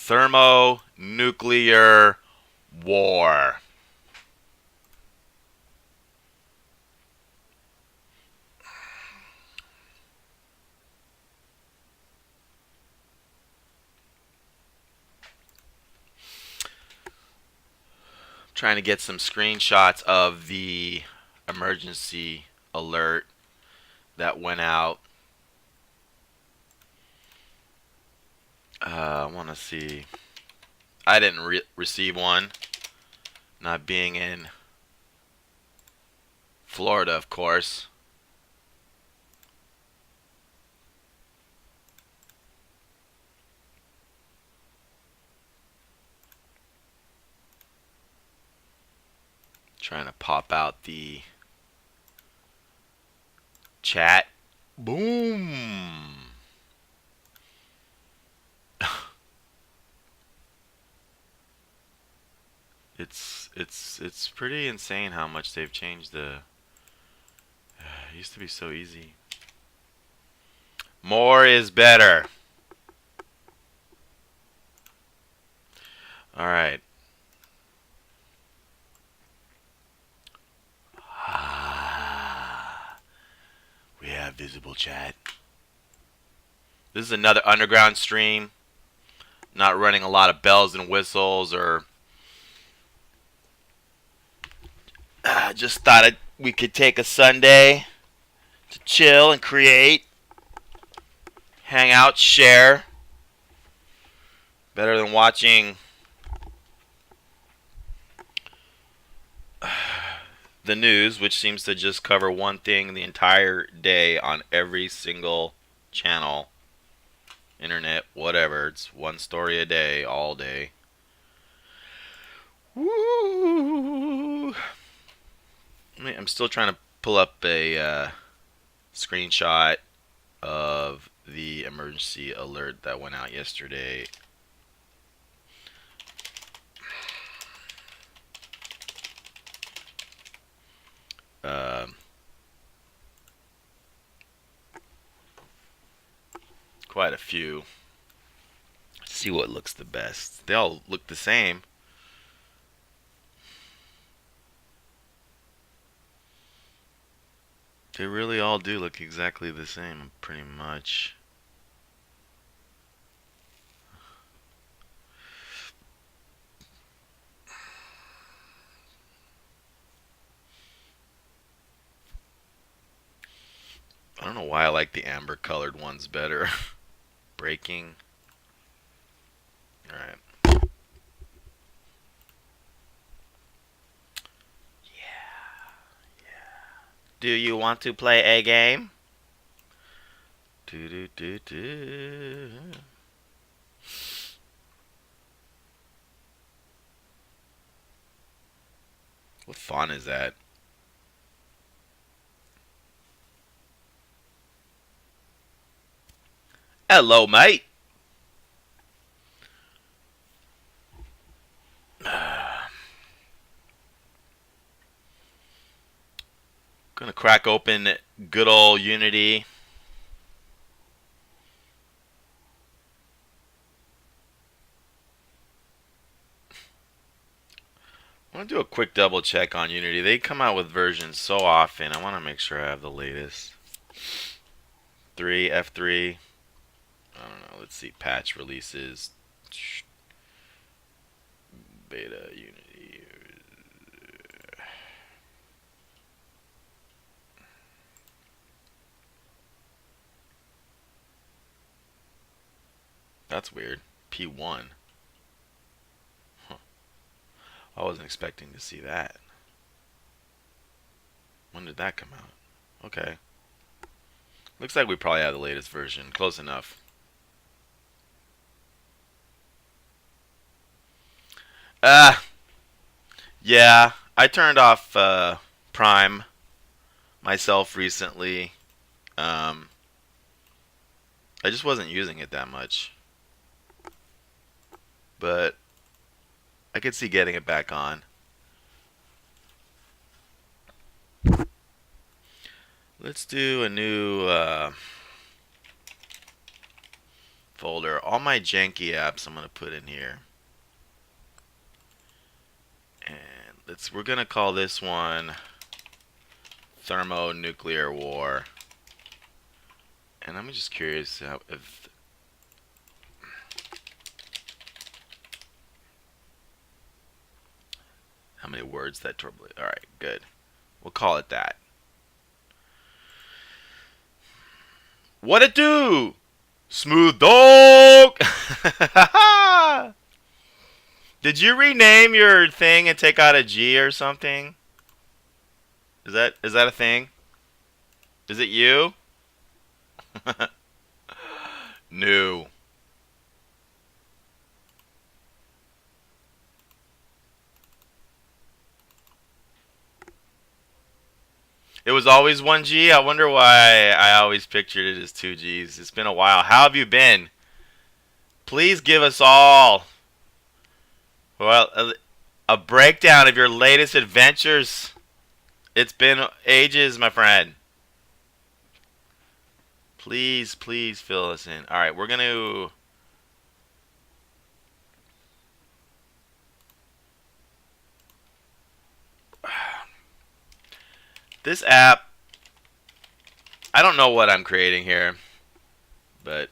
Thermonuclear war. Trying to get some screenshots of the emergency alert that went out. I want to see. I didn't receive one. Not being in Florida, of course. Trying to pop out the chat. Boom. It's pretty insane how much they've changed the. It used to be so easy. More is better. All right. We have visible chat. This is another underground stream. Not running a lot of bells and whistles or. Just thought we could take a Sunday to chill and create, hang out, share. Better than watching the news, which seems to just cover one thing the entire day on every single channel, internet, whatever. It's one story a day, all day. Woo! I'm still trying to pull up a screenshot of the emergency alert that went out yesterday. Quite a few. Let's see what looks the best. They all look the same. They really all do look exactly the same, pretty much. I don't know why I like the amber colored ones better. Breaking. Alright. Do you want to play a game? Do do do do. What font is that? Hello, mate. Gonna crack open good old Unity. I want to do a quick double check on Unity. They come out with versions so often. I want to make sure I have the latest. 3, F3. I don't know. Let's see. Patch releases. Beta Unity. That's weird. P1. Huh. I wasn't expecting to see that. When did that come out? Okay. Looks like we probably have the latest version. Close enough. Yeah. I turned off Prime myself recently. I just wasn't using it that much. But I could see getting it back on. Let's do a new folder. All my janky apps I'm gonna put in here. And we're gonna call this one Thermonuclear War. And I'm just curious if how many words that turbo. All right, good. We'll call it that. What it do? Smooth dog. Did you rename your thing and take out a G or something? Is that a thing? Is it you? No. It was always 1G. I wonder why I always pictured it as 2Gs. It's been a while. How have you been? Please give us all, well, a breakdown of your latest adventures. It's been ages, my friend. Please, please fill us in. All right, we're going to... This app, I don't know what I'm creating here, but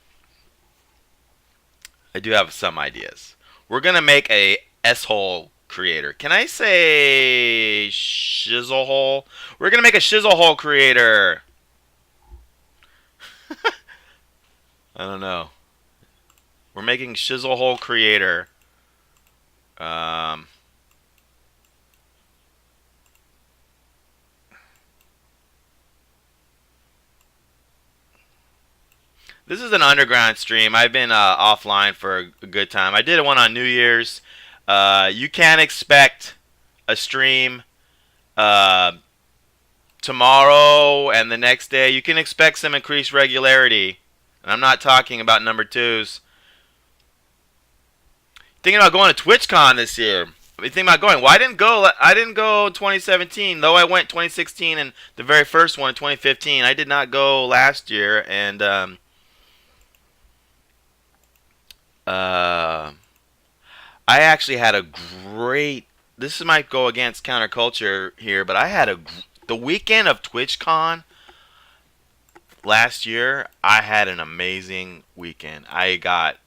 I do have some ideas. We're going to make a S-hole creator. Can I say shizzle hole? We're going to make a shizzle hole creator. I don't know. We're making shizzle hole creator. This is an underground stream. I've been offline for a good time. I did one on New Year's. You can expect a stream tomorrow and the next day. You can expect some increased regularity. And I'm not talking about number twos. Thinking about going to TwitchCon this year. Thinking about going. Well, I didn't go 2017, though I went 2016 and the very first one in 2015. I did not go last year, and I actually had a great. This might go against counterculture here, but I had the weekend of TwitchCon last year. I had an amazing weekend. I got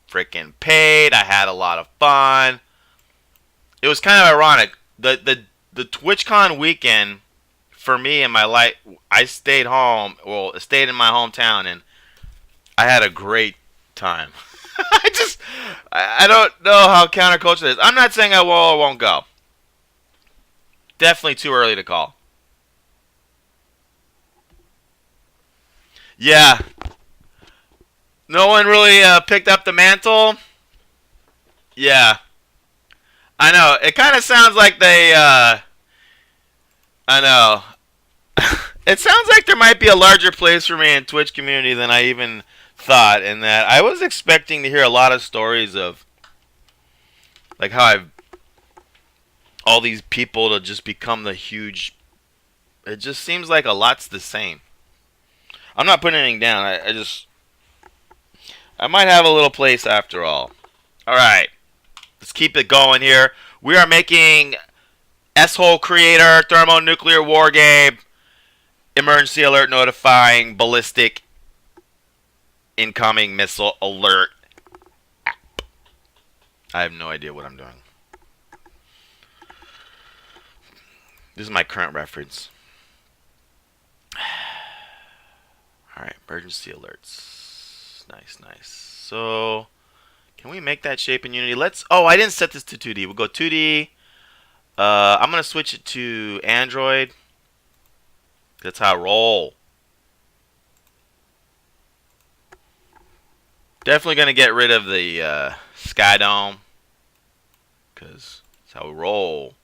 freaking paid. I had a lot of fun. It was kind of ironic. The TwitchCon weekend for me in my life, I stayed home. Well, I stayed in my hometown, and I had a great time. I don't know how counterculture is. I'm not saying I will or won't go. Definitely too early to call. Yeah. No one really picked up the mantle. Yeah. I know. It kind of sounds like they, I know. It sounds like there might be a larger place for me in Twitch community than I even thought, in that I was expecting to hear a lot of stories of like how I've all these people to just become the huge. It just seems like a lot's the same. I'm not putting anything down. I might have a little place after all. All right, let's keep it going here. We are making S-hole creator thermonuclear war game. Emergency alert notifying ballistic incoming missile alert app. I have no idea what I'm doing. This is my current reference. Alright, emergency alerts. Nice, nice. So, can we make that shape in Unity? Oh, I didn't set this to 2D. We'll go 2D. I'm going to switch it to Android. That's how I roll. Definitely going to get rid of the Sky Dome, because that's how we roll.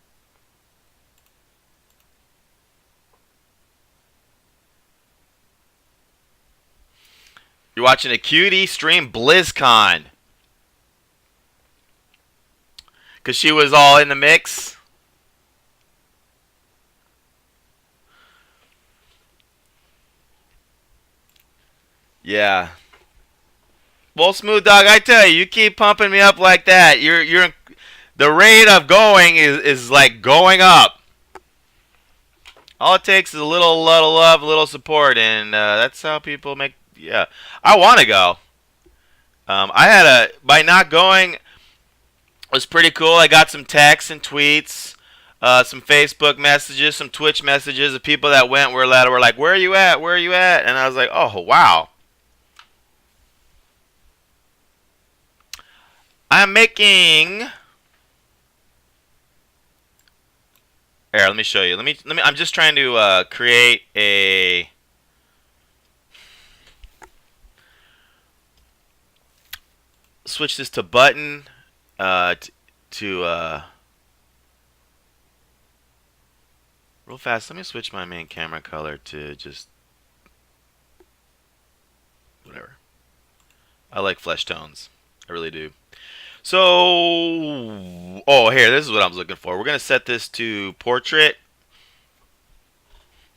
You're watching a QD stream BlizzCon. Because she was all in the mix. Yeah. Well, Smooth Dog, I tell you, you keep pumping me up like that. You're the rate of going is like going up. All it takes is a little love, a little support, and that's how people make. Yeah, I want to go. I had a by not going was pretty cool. I got some texts and tweets, some Facebook messages, some Twitch messages of people that went were like, "Where are you at? Where are you at?" And I was like, "Oh wow." I'm making. Here, let me show you. Let me. I'm just trying to create a. Switch this to button. To real fast. Let me switch my main camera color to just whatever. I like flesh tones. I really do. So, oh, here, this is what I was looking for. We're going to set this to portrait.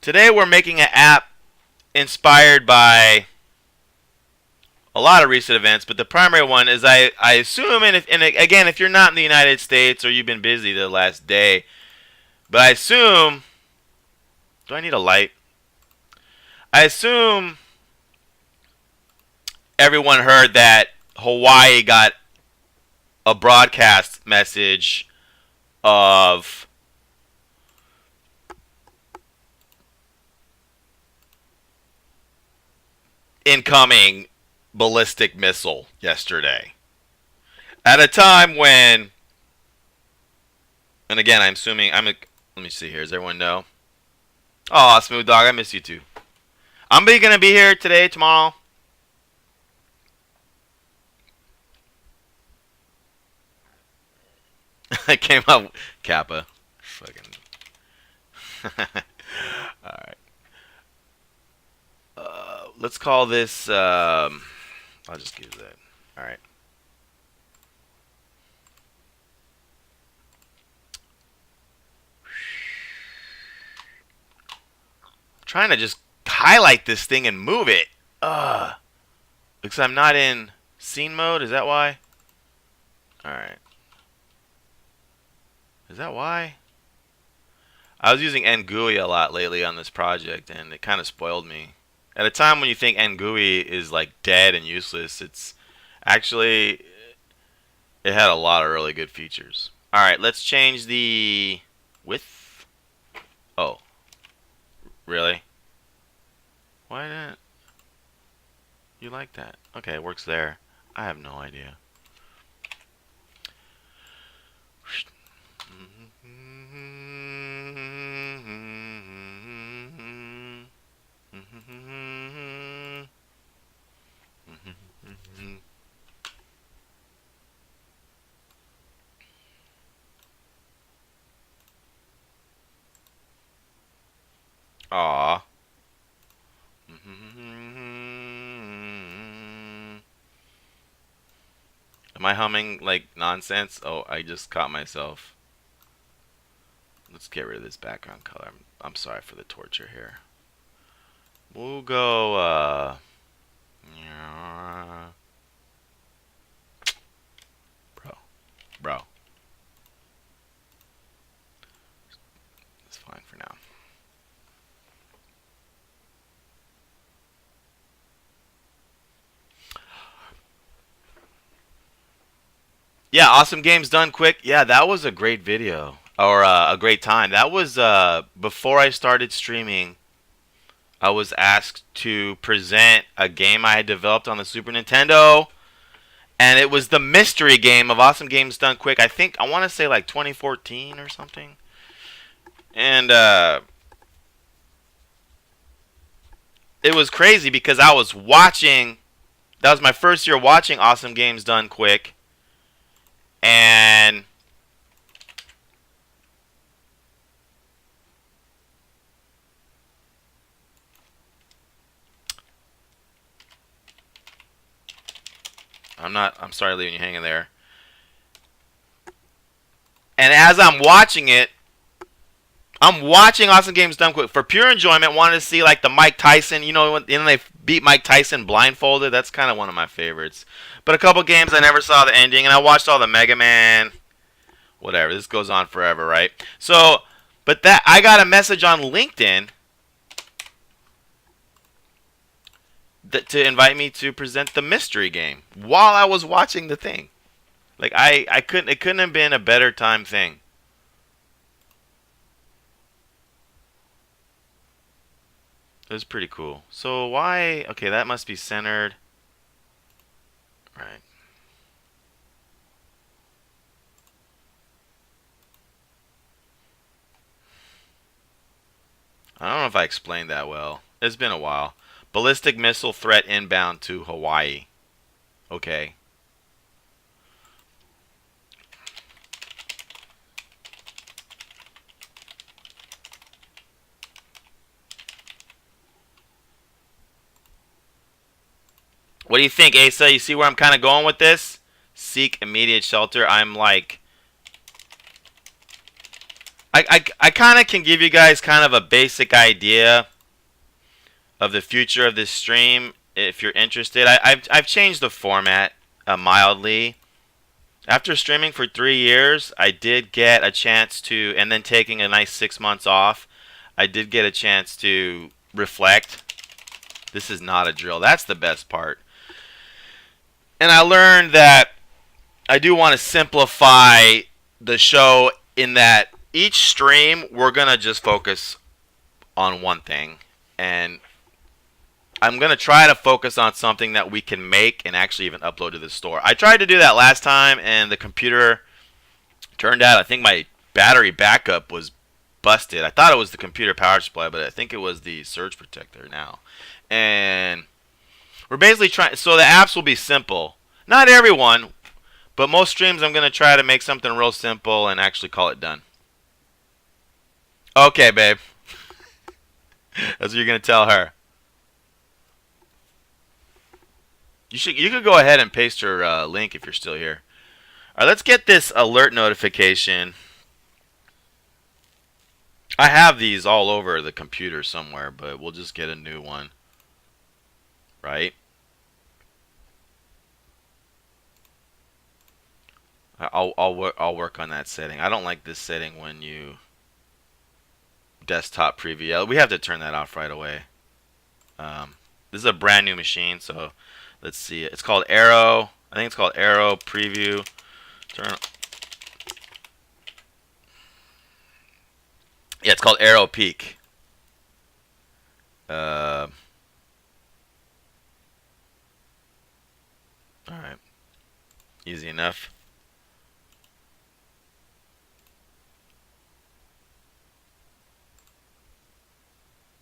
Today we're making an app inspired by a lot of recent events, but the primary one is I assume, and again, if you're not in the United States or you've been busy the last day, but I assume, do I need a light? I assume everyone heard that Hawaii got a broadcast message of incoming ballistic missile yesterday. At a time when, and again, I'm assuming, let me see here. Does everyone know? Oh, Smooth Dog, I miss you too. I'm going to be here today, tomorrow. I came up Kappa. Fucking. Alright. Let's call this. I'll just give that. Alright. Trying to just highlight this thing and move it. Because I'm not in scene mode. Is that why? Alright. Is that why? I was using NGUI a lot lately on this project, and it kind of spoiled me. At a time when you think NGUI is like dead and useless, it's actually, it had a lot of really good features. Alright, let's change the width. Oh. Really? Why not? You like that? Okay, it works there. I have no idea. Aw. Am I humming like nonsense? Oh, I just caught myself. Let's get rid of this background color. I'm sorry for the torture here. We'll go, bro. It's fine for now. Yeah, awesome games done quick. Yeah, that was a great video. Or a great time. That was before I started streaming. I was asked to present a game I had developed on the Super Nintendo, and it was the mystery game of Awesome Games Done Quick. I want to say like 2014 or something. And it was crazy because I was watching. That was my first year watching Awesome Games Done Quick, and I'm sorry leaving you hanging there. And as I'm watching it, I'm watching Awesome Games Done Quick for pure enjoyment. Wanted to see like the Mike Tyson, when they beat Mike Tyson blindfolded. That's kind of one of my favorites. But a couple games I never saw the ending, and I watched all the Mega Man. Whatever. This goes on forever, right? So, but that I got a message on LinkedIn to invite me to present the mystery game while I was watching the thing. Like I couldn't. It couldn't have been a better time thing. It was pretty cool. So why? Okay, that must be centered. Right. I don't know if I explained that well. It's been a while. Ballistic missile threat inbound to Hawaii. Okay. What do you think, Asa? You see where I'm kind of going with this? Seek immediate shelter. I'm like, I kind of can give you guys kind of a basic idea of the future of this stream if you're interested. I've changed the format mildly. After streaming for 3 years, I did get a chance to, and then taking a nice 6 months off, I did get a chance to reflect. This is not a drill. That's the best part. And I learned that I do want to simplify the show in that each stream we're going to just focus on one thing. And I'm going to try to focus on something that we can make and actually even upload to the store. I tried to do that last time and the computer turned out, I think my battery backup was busted. I thought it was the computer power supply, but I think it was the surge protector now. And we're basically trying, so the apps will be simple. Not everyone, but most streams I'm going to try to make something real simple and actually call it done. Okay, babe. That's what you're going to tell her. You could go ahead and paste her link if you're still here. All right, let's get this alert notification. I have these all over the computer somewhere, but we'll just get a new one. Right? I'll work on that setting. I don't like this setting when you desktop preview. We have to turn that off right away. This is a brand new machine, so let's see. It's called Arrow. I think it's called Arrow Preview. Yeah, it's called Arrow Peak. All right. Easy enough.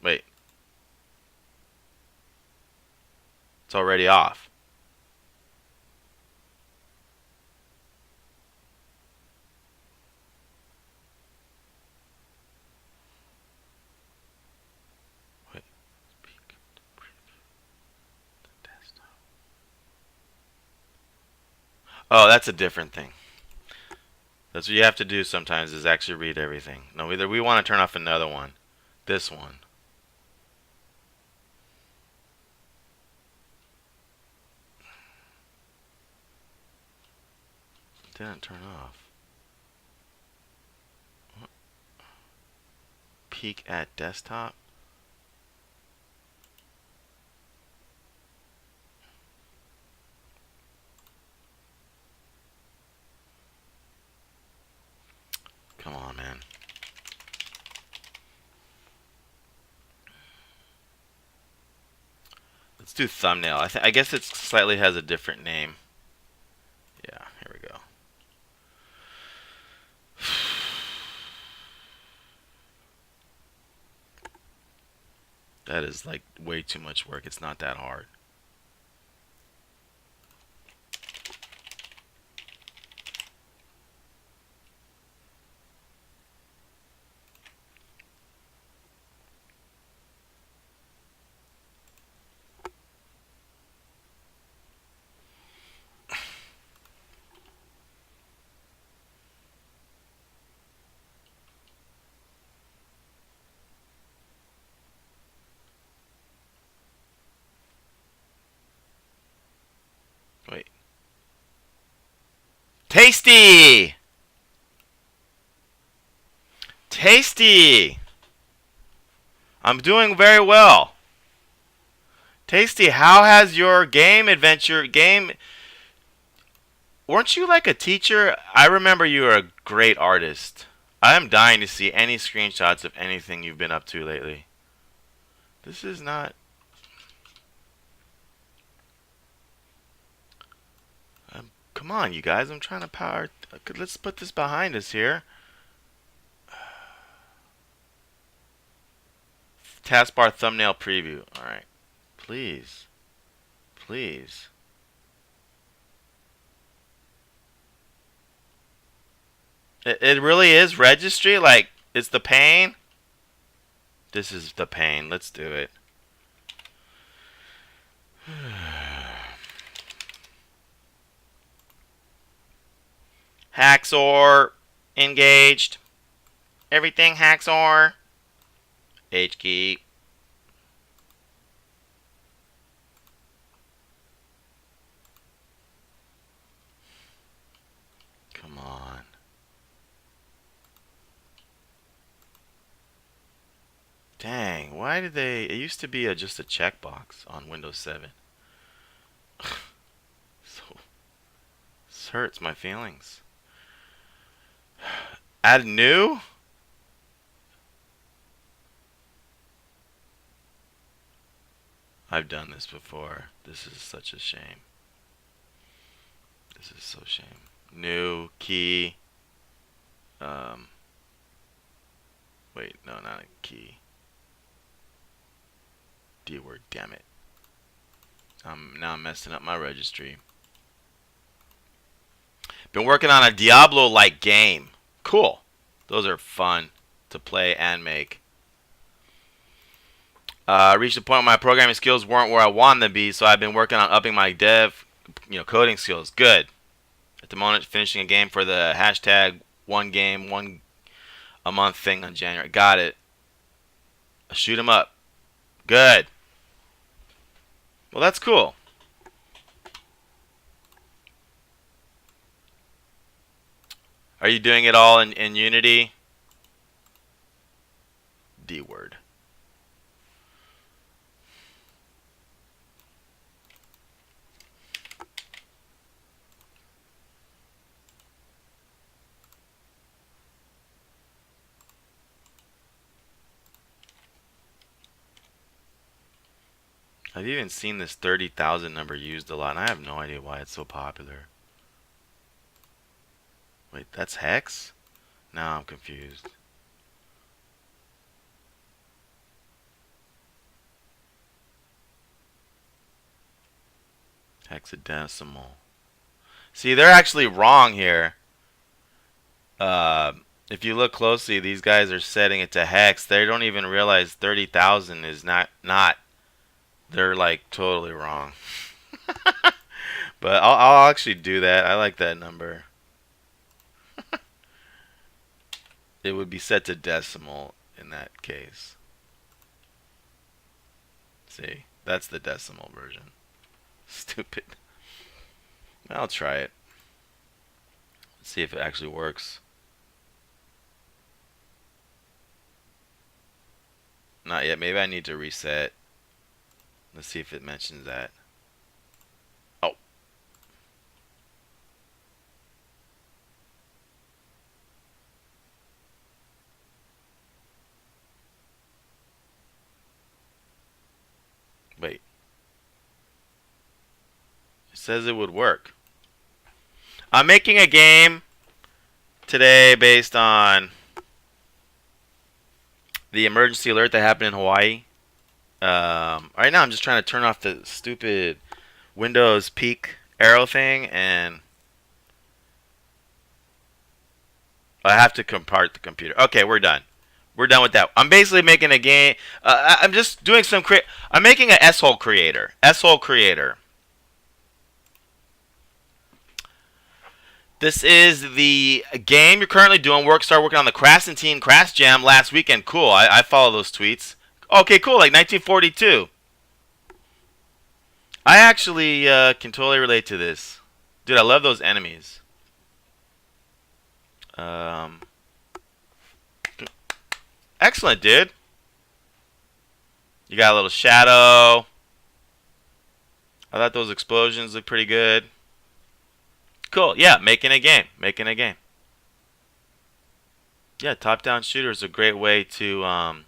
Wait. It's already off. Wait. Oh, that's a different thing. That's what you have to do sometimes is actually read everything. No, either we want to turn off another one. This one. It didn't turn off. Peek at desktop. Come on, man. Let's do thumbnail. I guess it slightly has a different name. Yeah, here we go. That is like way too much work. It's not that hard. Tasty! Tasty! I'm doing very well. Tasty, how has your game? Weren't you like a teacher? I remember you were a great artist. I am dying to see any screenshots of anything you've been up to lately. This is not... Come on, you guys. I'm trying to power... Let's put this behind us here. Taskbar thumbnail preview. Alright. Please. Please. It really is registry? Like, it's the pain? This is the pain. Let's do it. Haxor. Engaged. Everything Haxor. H key. Come on. Dang, why did they... It used to be just a checkbox on Windows 7. So... This hurts my feelings. Add new? I've done this before. This is such a shame. This is so shame. New key. Wait, no, not a key. D word, damn it. Now I'm messing up my registry. Been working on a Diablo-like game. Cool. Those are fun to play and make. Reached the point where my programming skills weren't where I wanted to be, so I've been working on upping my coding skills. Good. At the moment, finishing a game for the hashtag one game, one a month thing on January. Got it. Shoot 'em up. Good. Well, that's cool. Are you doing it all in Unity? D word. I've even seen this 30,000 number used a lot, and I have no idea why it's so popular. Wait, that's hex? Now I'm confused. Hexadecimal. See, they're actually wrong here. If you look closely, these guys are setting it to hex. They don't even realize 30,000 is not. They're like totally wrong. But I'll actually do that. I like that number. It would be set to decimal in that case. See, that's the decimal version. Stupid. I'll try it. Let's see if it actually works. Not yet. Maybe I need to reset. Let's see if it mentions that. Oh. Wait. It says it would work. I'm making a game today based on the emergency alert that happened in Hawaii. Right now I'm just trying to turn off the stupid Windows peak arrow thing, and I have to compart the computer. Okay, we're done. We're done with that. I'm basically making a game. I'm just doing some I'm making an S-hole creator. S-hole creator. This is the game you're currently doing. Started working on the Krasentine Crash Jam last weekend. Cool. I follow those tweets. Okay, cool. Like 1942. I actually can totally relate to this. Dude, I love those enemies. Um, excellent, dude. You got a little shadow. I thought those explosions looked pretty good. Cool. Yeah, making a game. Making a game. Yeah, top-down shooter is a great way to.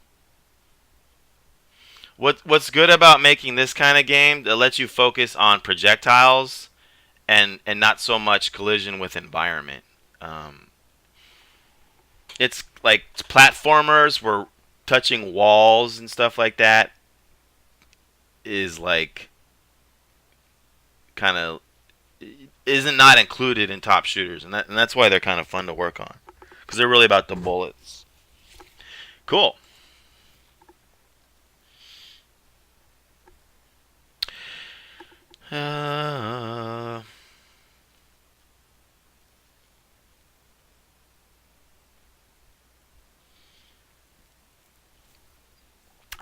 What's good about making this kind of game that lets you focus on projectiles and not so much collision with environment. Um, it's like platformers where touching walls and stuff like that is like kind of isn't not included in top shooters, and that's why they're kind of fun to work on because they're really about the bullets. Cool.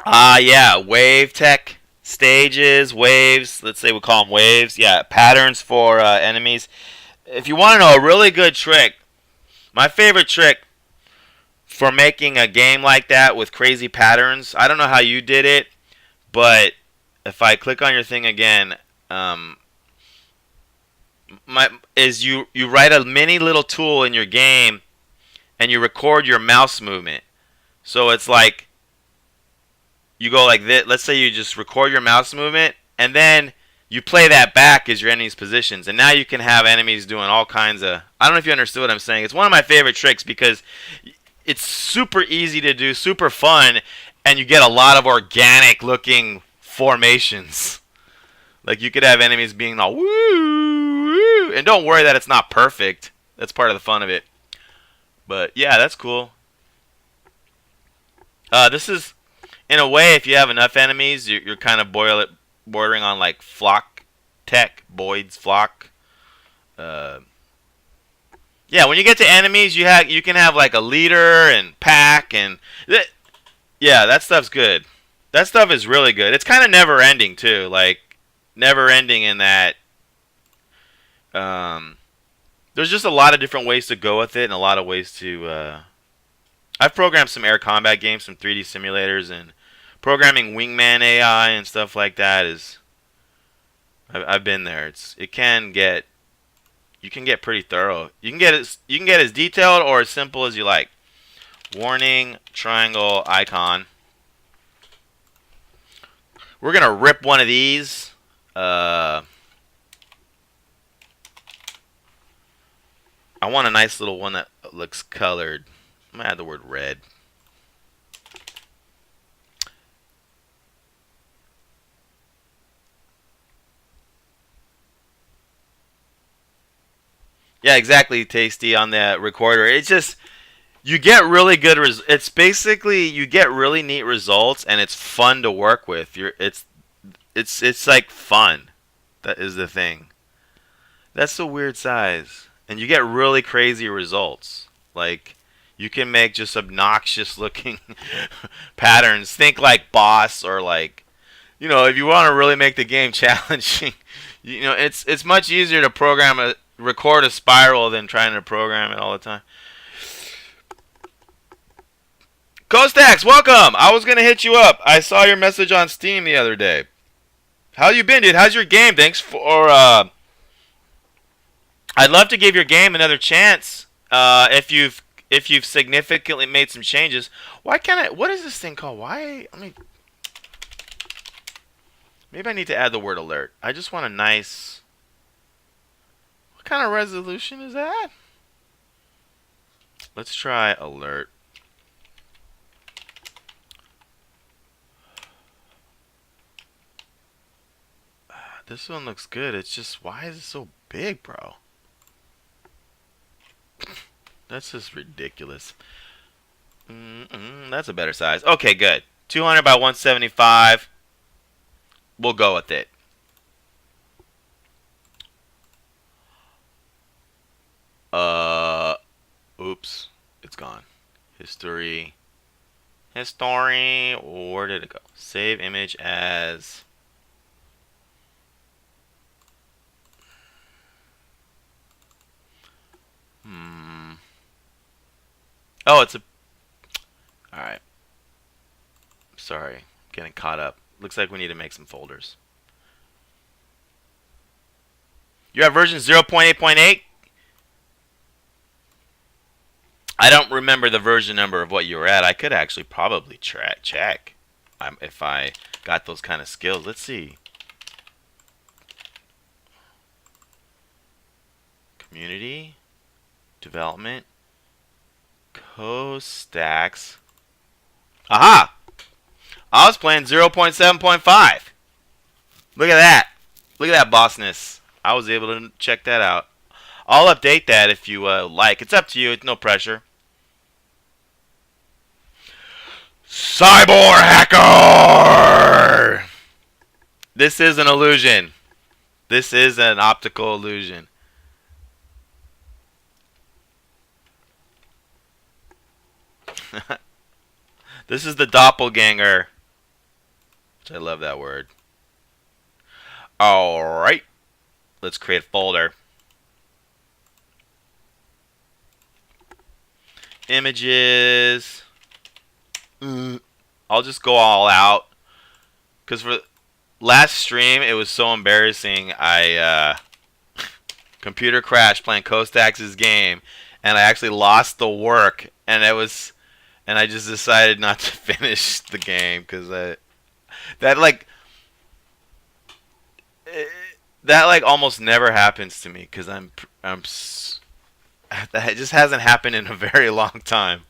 Uh, yeah, wave tech stages, waves. Let's say we call them waves. Yeah, patterns for enemies. If you want to know a really good trick, my favorite trick for making a game like that with crazy patterns. I don't know how you did it, but if I click on your thing again, um, you write a mini little tool in your game and you record your mouse movement. So it's like you go like this. Let's say you just record your mouse movement and then you play that back as your enemy's positions, and now you can have enemies doing all kinds of. I don't know if you understood what I'm saying. It's one of my favorite tricks because it's super easy to do, super fun, and you get a lot of organic looking formations. Like you could have enemies being all woo, woo, and don't worry that it's not perfect. That's part of the fun of it. But yeah, that's cool. This is, in a way, if you have enough enemies, you're kind of bordering on like flock tech, Boyd's flock. Uh, yeah, when you get to enemies, you can have like a leader and pack and yeah, that stuff's good. That stuff is really good. It's kind of never ending too, like never ending in that. Um, there's just a lot of different ways to go with it, and a lot of ways to. I've programmed some air combat games, some 3D simulators, and programming wingman AI and stuff like that is. I've been there. It can get you can get pretty thorough. You can get as detailed or as simple as you like. Warning triangle icon. We're gonna rip one of these. I want a nice little one that looks colored. I'm gonna add the word red. Yeah, exactly. Tasty on the recorder. It's just you get really good. It's basically you get really neat results, and it's fun to work with. It's like fun. That is the thing. That's a weird size, and you get really crazy results. Like you can make just obnoxious looking patterns. Think like boss or like if you want to really make the game challenging, it's much easier to record a spiral than trying to program it all the time. Costax, welcome. I was gonna hit you up. I saw your message on Steam the other day. How you been, dude? How's your game? Thanks for. I'd love to give your game another chance. If you've significantly made some changes. Why can't I? What is this thing called? Why? Let me. Maybe I need to add the word alert. I just want a nice. What kind of resolution is that? Let's try alert. This one looks good. It's just, why is it so big, bro? That's just ridiculous. That's a better size. Okay, good. 200 by 175. We'll go with it. Oops. It's gone. History. Where did it go? Save image as. Oh, it's a. All right. Sorry, getting caught up. Looks like we need to make some folders. You have version 0.8.8? I don't remember the version number of what you were at. I could actually probably check if I got those kind of skills. Let's see. Community, development, co-stacks. Aha! I was playing 0.7.5. Look at that. Look at that bossness. I was able to check that out. I'll update that if you like. It's up to you. It's no pressure. Cyborg hacker! This is an illusion. This is an optical illusion. This is the doppelganger. Which I love that word. Alright. Let's create a folder. Images. I'll just go all out. Because for last stream, it was so embarrassing. I computer crashed playing Kostax's game. And I actually lost the work. And it was... And I just decided not to finish the game. Because that almost never happens to me. Because that just hasn't happened in a very long time.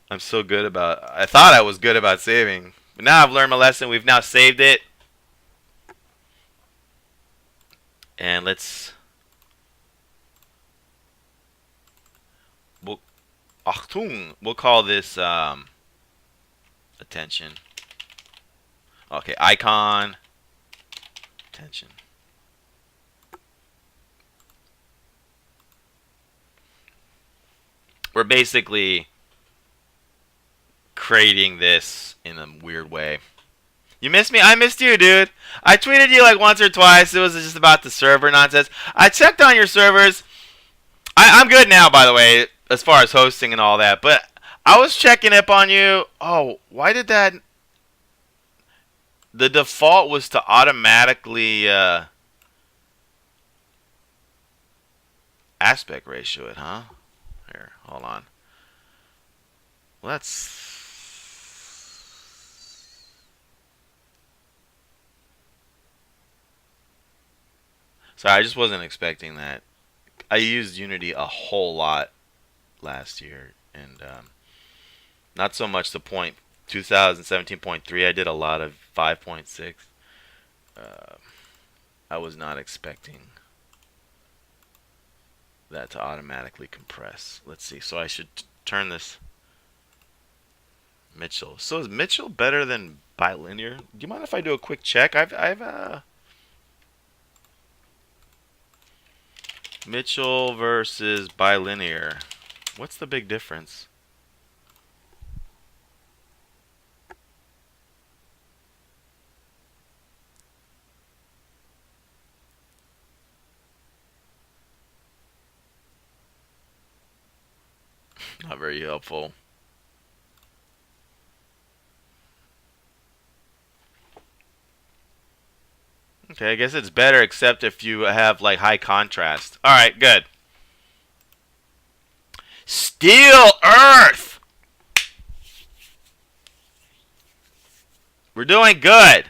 I'm so good about... I thought I was good about saving. But now I've learned my lesson. We've now saved it. And let's... We'll call this... attention. Okay, icon. Attention. We're basically creating this in a weird way. You missed me? I missed you, dude. I tweeted you like once or twice. It was just about the server nonsense. I checked on your servers. I'm good now, by the way, as far as hosting and all that. But I was checking up on you. Oh, why did that... The default was to automatically aspect ratio it, huh? Here, hold on. Let's... Sorry, I just wasn't expecting that. I used Unity a whole lot last year, and not so much the point 2017.3. I did a lot of 5.6. I was not expecting that to automatically compress. Let's see. So I should turn this Mitchell. So is Mitchell better than bilinear? Do you mind if I do a quick check? I've Mitchell versus bilinear. What's the big difference? Not very helpful. Okay, I guess it's better except if you have like high contrast. Alright, good. Steel Earth! We're doing good.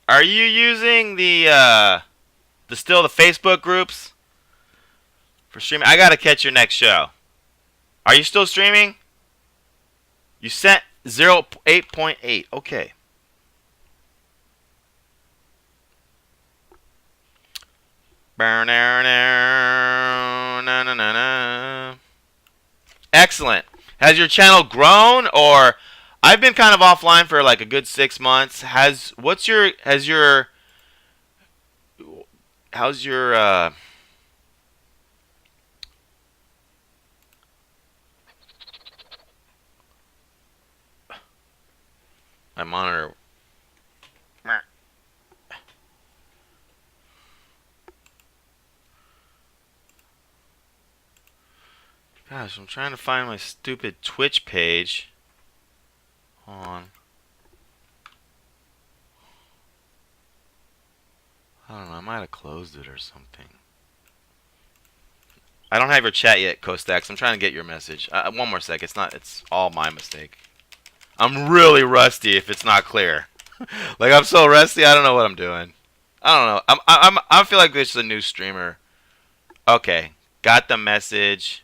Are you using the Facebook groups for streaming? I gotta catch your next show. Are you still streaming? You sent 0.8.8. Okay. Excellent. Has your channel grown, or I've been kind of offline for like a good 6 months. How's your my monitor? Gosh, I'm trying to find my stupid Twitch page. Hold on. I don't know. I might have closed it or something. I don't have your chat yet, Kostax. I'm trying to get your message. One more sec. It's not. It's all my mistake. I'm really rusty. If it's not clear, like I'm so rusty, I don't know what I'm doing. I don't know. I feel like this is a new streamer. Okay, got the message.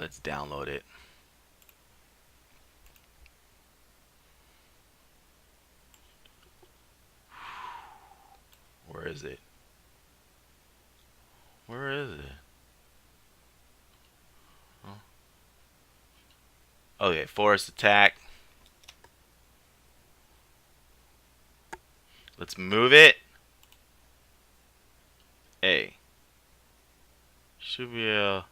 Let's download it. Where is it? Where is it? Oh. Okay, forest attack. Let's move it. A. Should be able.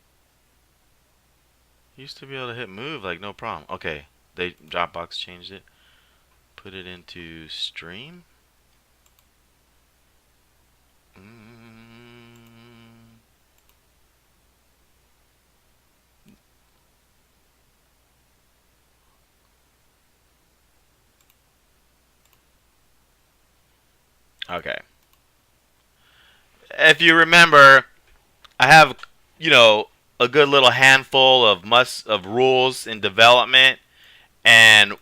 Used to be able to hit move like no problem. Okay, they Dropbox changed it. Put it into stream. Okay. If you remember, I have, a good little handful of rules in development, and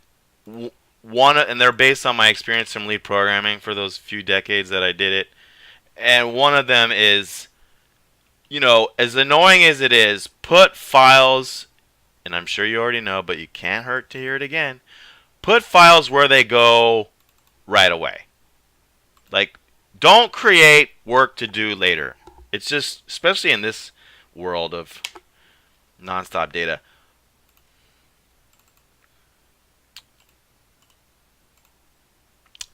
and they're based on my experience from lead programming for those few decades that I did it. And one of them is, as annoying as it is, put files, and I'm sure you already know, but you can't hurt to hear it again. Put files where they go right away. Like, don't create work to do later. It's just, especially in this world of nonstop data.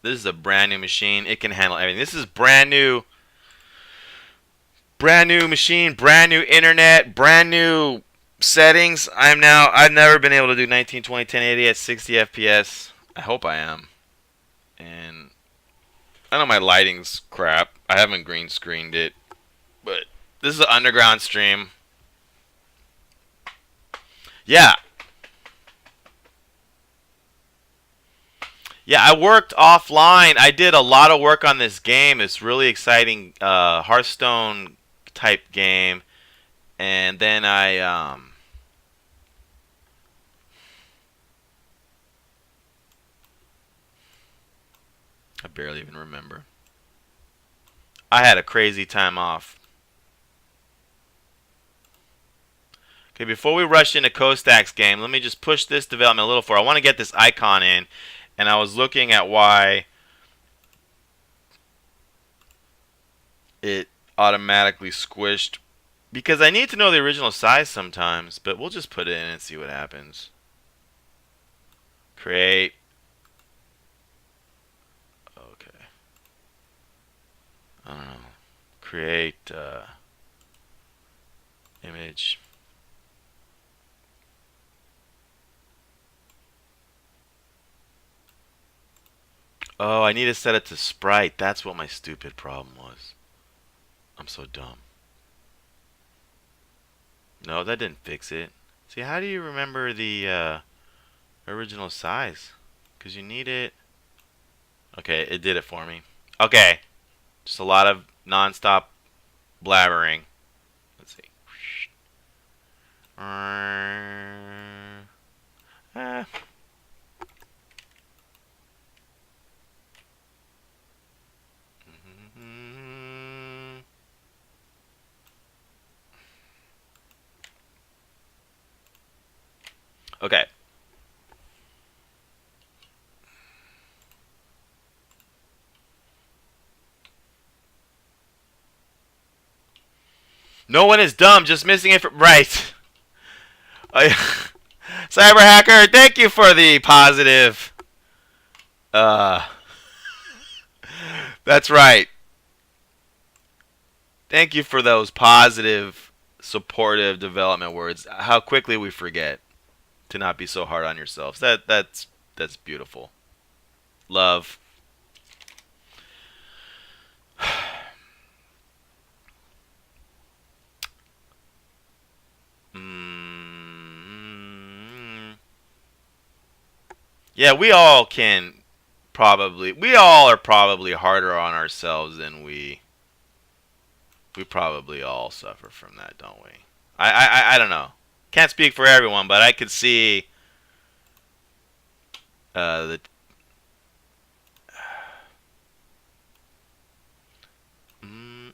This is a brand new machine. It can handle everything. This is brand new machine, brand new internet, brand new settings. I've never been able to do 1920 1080 at 60 FPS. I hope I am. And I know my lighting's crap. I haven't green screened it. But this is an underground stream. Yeah. Yeah, I worked offline. I did a lot of work on this game. It's really exciting Hearthstone type game. And then I barely even remember. I had a crazy time off. Okay, before we rush into Kostak's game, let me just push this development a little forward. I want to get this icon in, and I was looking at why it automatically squished. Because I need to know the original size sometimes, but we'll just put it in and see what happens. Create. Okay. I don't know. Create image. Oh, I need to set it to sprite. That's what my stupid problem was. I'm so dumb. No, that didn't fix it. See, how do you remember the original size? Because you need it. Okay, it did it for me. Okay. Just a lot of non-stop blabbering. Let's see. Ah. Okay. No one is dumb, just missing it from right. Cyber hacker, thank you for the positive. That's right. Thank you for those positive, supportive development words. How quickly we forget to not be so hard on yourselves. That's beautiful. Love. Yeah, we all are probably harder on ourselves than we probably all suffer from that, don't we? I don't know. Can't speak for everyone, but I could see the. Mm,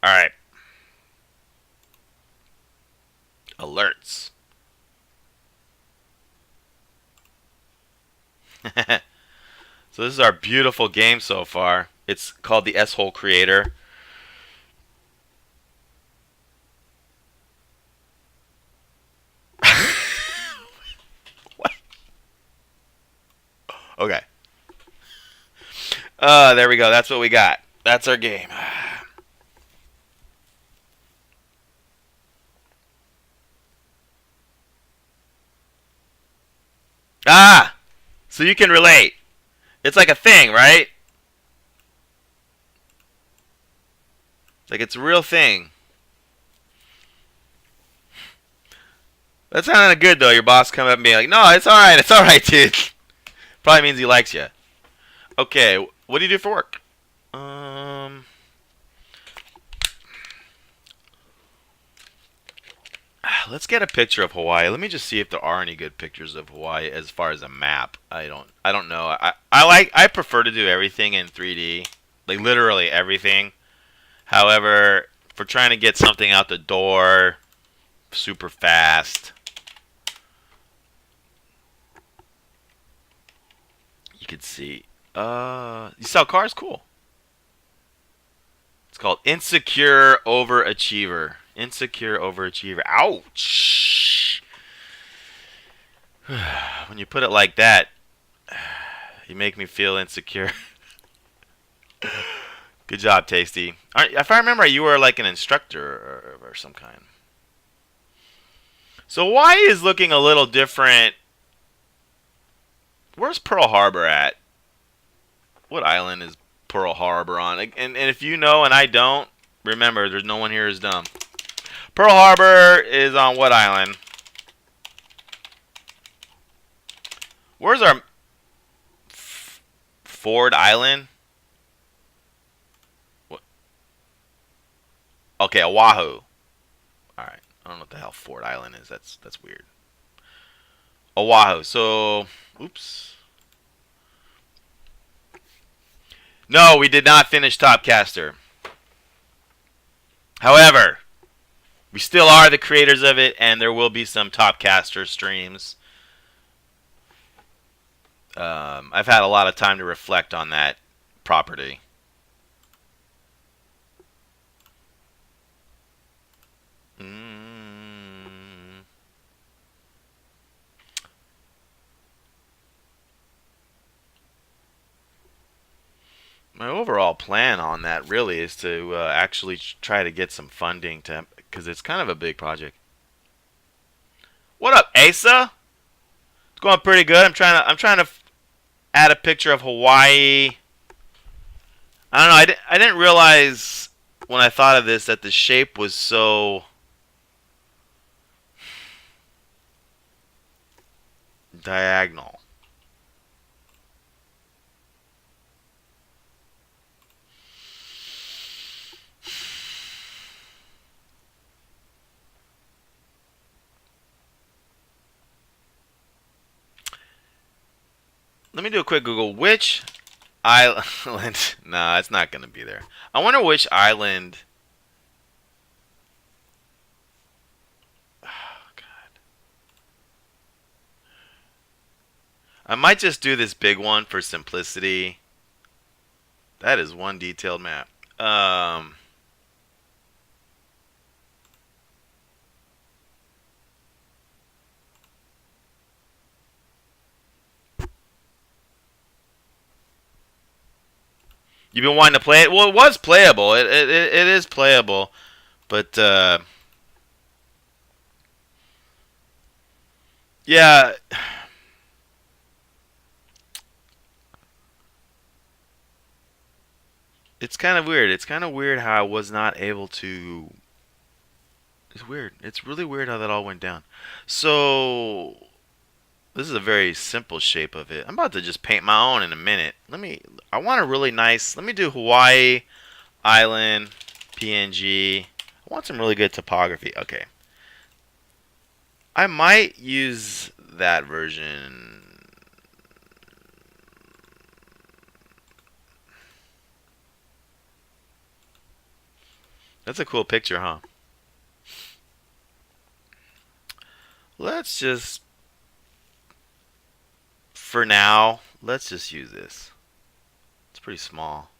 all right. Alerts. So this is our beautiful game so far. It's called the S-Hole Creator. What? Okay. There we go. That's what we got. That's our game. Ah! So you can relate. It's like a thing, right? Like it's a real thing. That sounded good though. Your boss come up and be like, "No, it's all right, dude." Probably means he likes you. Okay, what do you do for work? Let's get a picture of Hawaii. Let me just see if there are any good pictures of Hawaii as far as a map. I don't know. I prefer to do everything in 3D, like literally everything. However, for trying to get something out the door super fast, you could see. You sell cars? Cool. It's called Insecure Overachiever. Insecure Overachiever. Ouch! When you put it like that, you make me feel insecure. Good job, Tasty. If I remember, you were like an instructor or some kind. So Hawaii is looking a little different. Where's Pearl Harbor at? What island is Pearl Harbor on? And if you know and I don't, remember, there's no one here who's dumb. Pearl Harbor is on what island? Where's our Ford Island? What? Okay, Oahu. All right. I don't know what the hell Ford Island is. That's weird. Oahu. So, oops. No, we did not finish Topcaster. However, we still are the creators of it, and there will be some Topcaster streams. I've had a lot of time to reflect on that property. My overall plan on that really is to actually try to get some funding to, because it's kind of a big project. What up, Asa? It's going pretty good. I'm trying to add a picture of Hawaii. I don't know. I didn't realize when I thought of this that the shape was so diagonal. Let me do a quick Google. Which island? No, it's not going to be there. I wonder which island. Oh, God. I might just do this big one for simplicity. That is one detailed map. You've been wanting to play it? Well, it was playable. It is playable. But, yeah. It's kind of weird. It's kind of weird how I was not able to. It's weird. It's really weird how that all went down. So this is a very simple shape of it. I'm about to just paint my own in a minute. I want a really nice. Let me do Hawaii island PNG. I want some really good topography. Okay. I might use that version. That's a cool picture, huh? Let's just, for now, let's just use this. It's pretty small.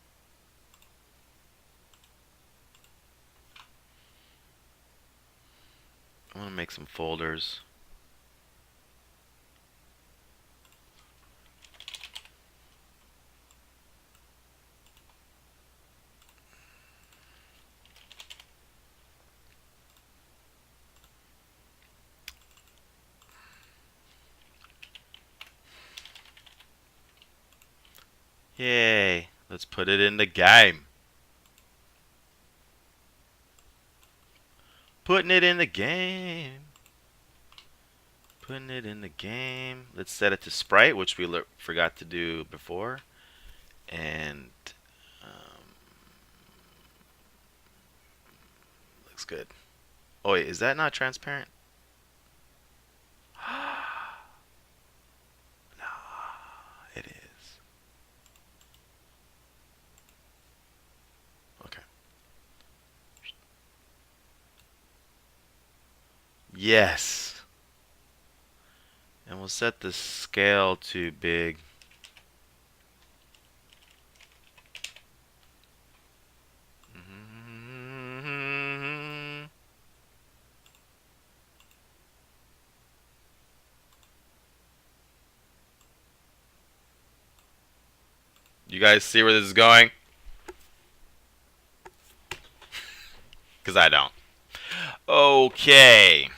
I want to make some folders. Yay. Let's put it in the game. Putting it in the game. Putting it in the game. Let's set it to sprite, which we forgot to do before. And looks good. Oh wait, is that not transparent? No, it is. Okay. Yes. And we'll set the scale to big. You guys see where this is going? Because I don't. Okay.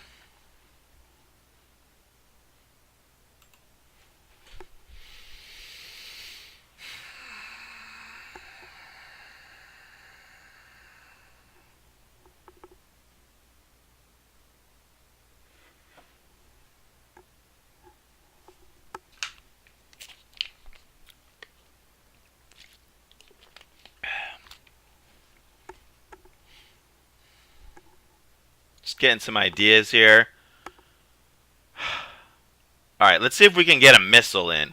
Just getting some ideas here. Alright, let's see if we can get a missile in.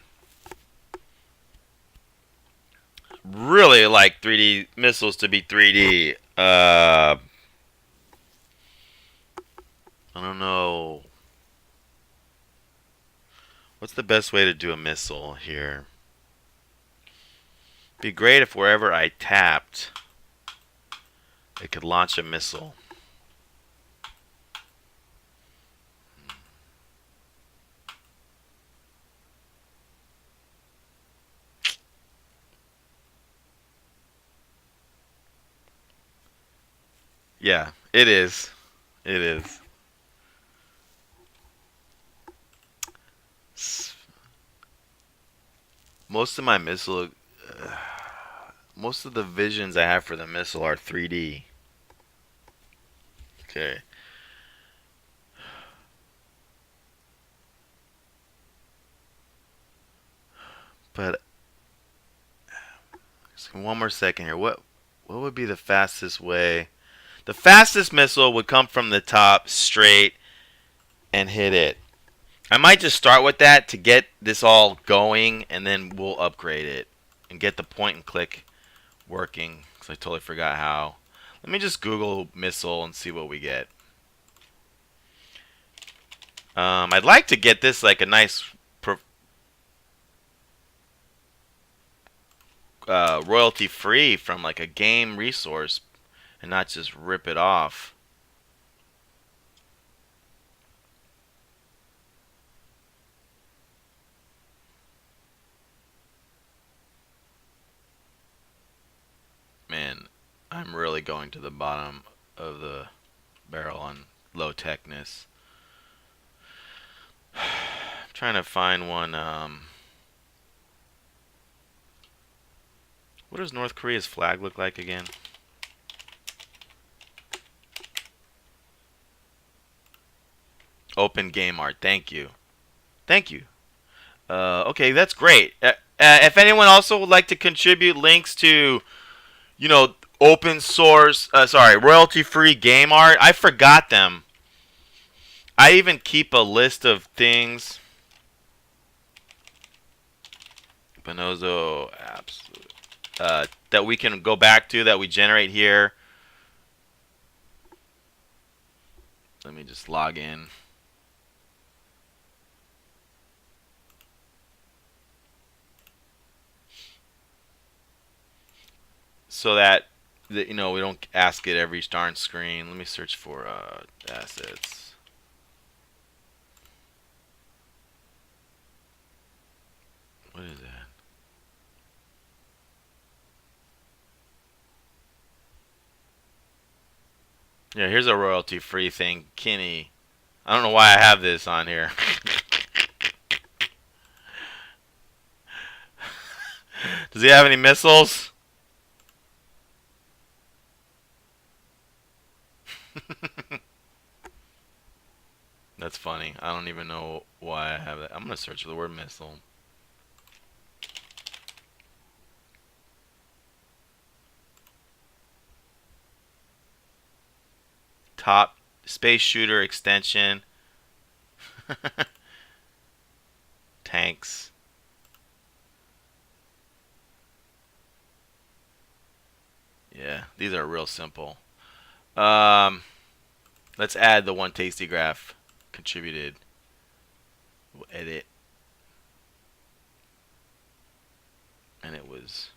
Really like 3D missiles to be 3D. I don't know. What's the best way to do a missile here? Be great if wherever I tapped, it could launch a missile. Yeah, it is. It is. Most of my missile, most of the visions I have for the missile are 3D. Okay. But just one more second here. What would be the fastest way? The fastest missile would come from the top straight and hit it. I might just start with that to get this all going, and then we'll upgrade it and get the point and click working. Because I totally forgot how. Let me just Google missile and see what we get. I'd like to get this like a nice royalty free from like a game resource and not just rip it off. Man, I'm really going to the bottom of the barrel on low techness. I'm trying to find one. What does North Korea's flag look like again? Open game art. Thank you. Thank you. Okay, that's great. If anyone also would like to contribute links to, you know, open source, royalty-free game art, I forgot them. I even keep a list of things. Bonozo apps that we can go back to that we generate here. Let me just log in. So that you know, we don't ask it every darn screen. Let me search for assets. What is that? Yeah, here's a royalty-free thing. Kinney. I don't know why I have this on here. Does he have any missiles? That's funny. I don't even know why I have that. I'm going to search for the word missile. Top space shooter extension. Tanks. Yeah, these are real simple. Let's add the one tasty graph contributed. We'll edit. And it was...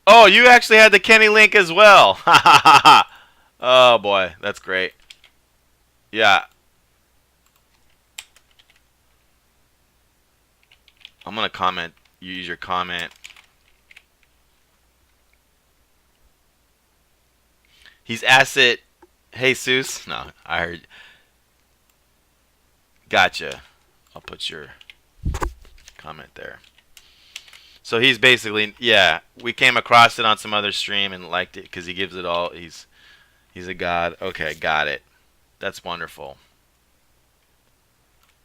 Oh, you actually had the Kenny link as well. Oh boy, that's great. Yeah. I'm gonna comment. Use your comment. He's asset Jesus. No, I heard. Gotcha. I'll put your comment there. So he's basically, yeah, we came across it on some other stream and liked it because he gives it all. He's a god. Okay, got it. That's wonderful.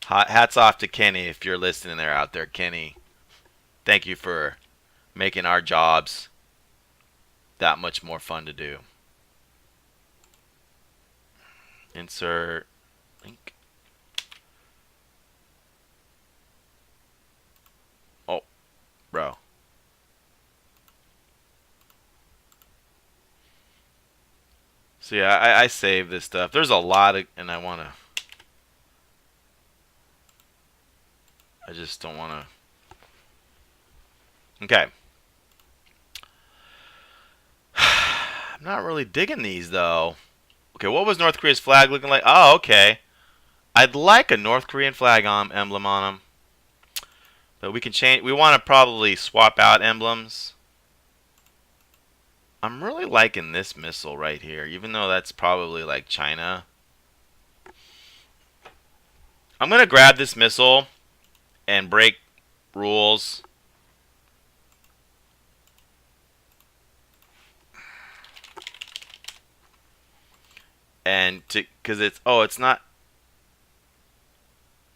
Hats off to Kenny if you're listening there out there, Kenny. Thank you for making our jobs that much more fun to do. Insert link. Oh, bro. So yeah, I save this stuff. There's a lot of, and I just don't wanna. Okay. I'm not really digging these though. Okay, what was North Korea's flag looking like? Oh, okay. I'd like a North Korean flag emblem on them. But we can change. We want to probably swap out emblems. I'm really liking this missile right here, even though that's probably like China. I'm going to grab this missile and break rules. And because it's not.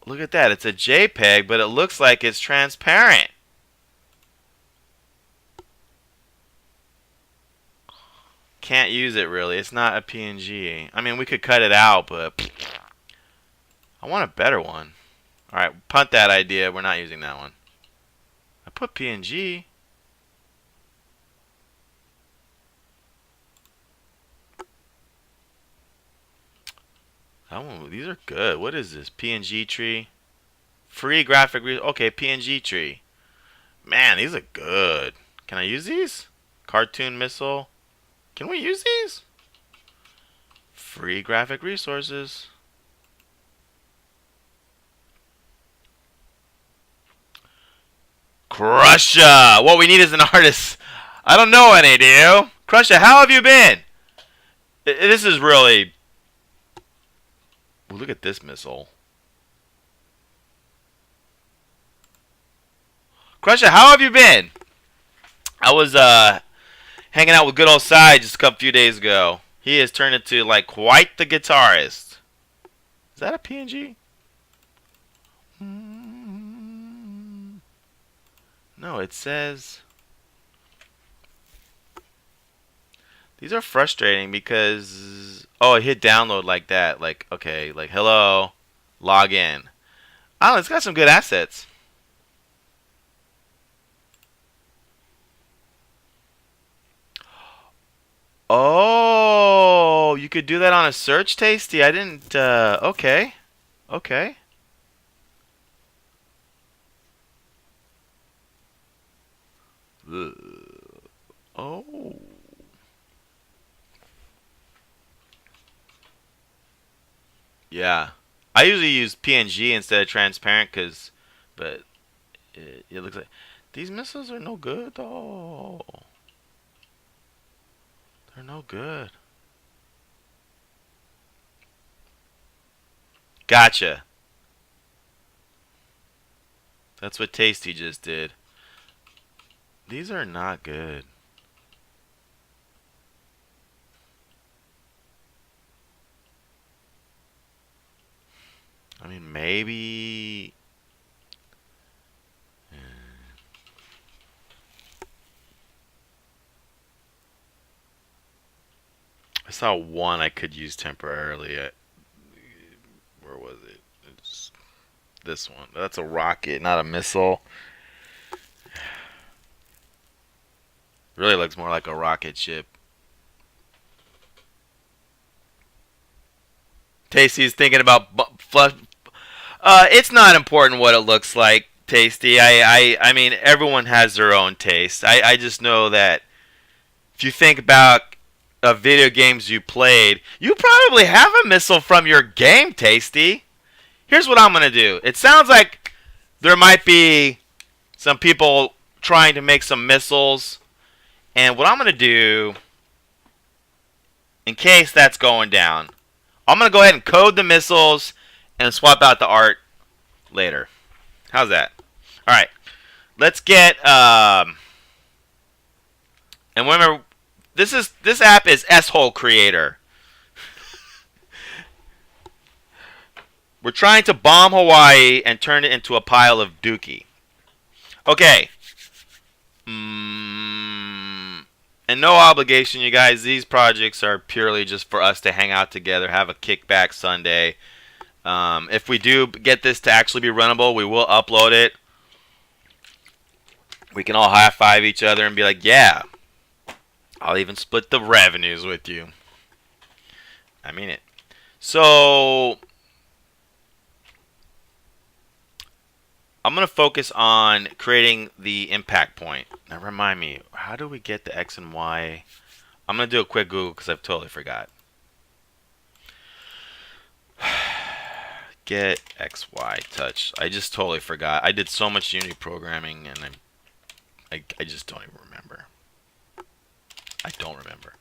Look at that. It's a JPEG, but it looks like it's transparent. Can't use it really. It's not a PNG. I mean, we could cut it out, but I want a better one. All right, punt that idea. We're not using that one. I put PNG. That one, these are good. What is this? PNG tree. Free graphic. Okay, PNG tree. Man, these are good. Can I use these? Cartoon missile. Can we use these? Free graphic resources. Crusher. What we need is an artist. I don't know any, do you? Crusher, how have you been? This is really... Ooh, look at this missile. Crusher, how have you been? I was hanging out with good old Cy just a couple few days ago. He has turned into like quite the guitarist. Is that a PNG? No, it says. These are frustrating because I hit download like that. Like okay, like hello, log in. Oh, it's got some good assets. Oh, you could do that on a search, Tasty. I didn't. Okay, okay. Oh, yeah. I usually use PNG instead of transparent, but it looks like these missiles are no good though. They're no good. Gotcha. That's what Tasty just did. These are not good. I mean, maybe. I saw one I could use temporarily. Where was it? It's this one. That's a rocket, not a missile. Really looks more like a rocket ship. Tasty's thinking about flush. It's not important what it looks like, Tasty. I mean, everyone has their own taste. I just know that if you think about video games you played, you probably have a missile from your game, Tasty. Here's what I'm gonna do. It sounds like there might be some people trying to make some missiles, and what I'm gonna do, in case that's going down, I'm gonna go ahead and code the missiles and swap out the art later. How's that? All right. Let's get and remember, this app is S-Hole Creator. We're trying to bomb Hawaii and turn it into a pile of dookie. Okay. And no obligation, you guys. These projects are purely just for us to hang out together, have a kickback Sunday. If we do get this to actually be runnable, we will upload it. We can all high five each other and be like, yeah, I'll even split the revenues with you. I mean it. So I'm going to focus on creating the impact point. Now remind me, how do we get the X and Y? I'm going to do a quick Google because I've totally forgot. Get XY touch. I just totally forgot. I did so much Unity programming and I just don't even remember. I don't remember.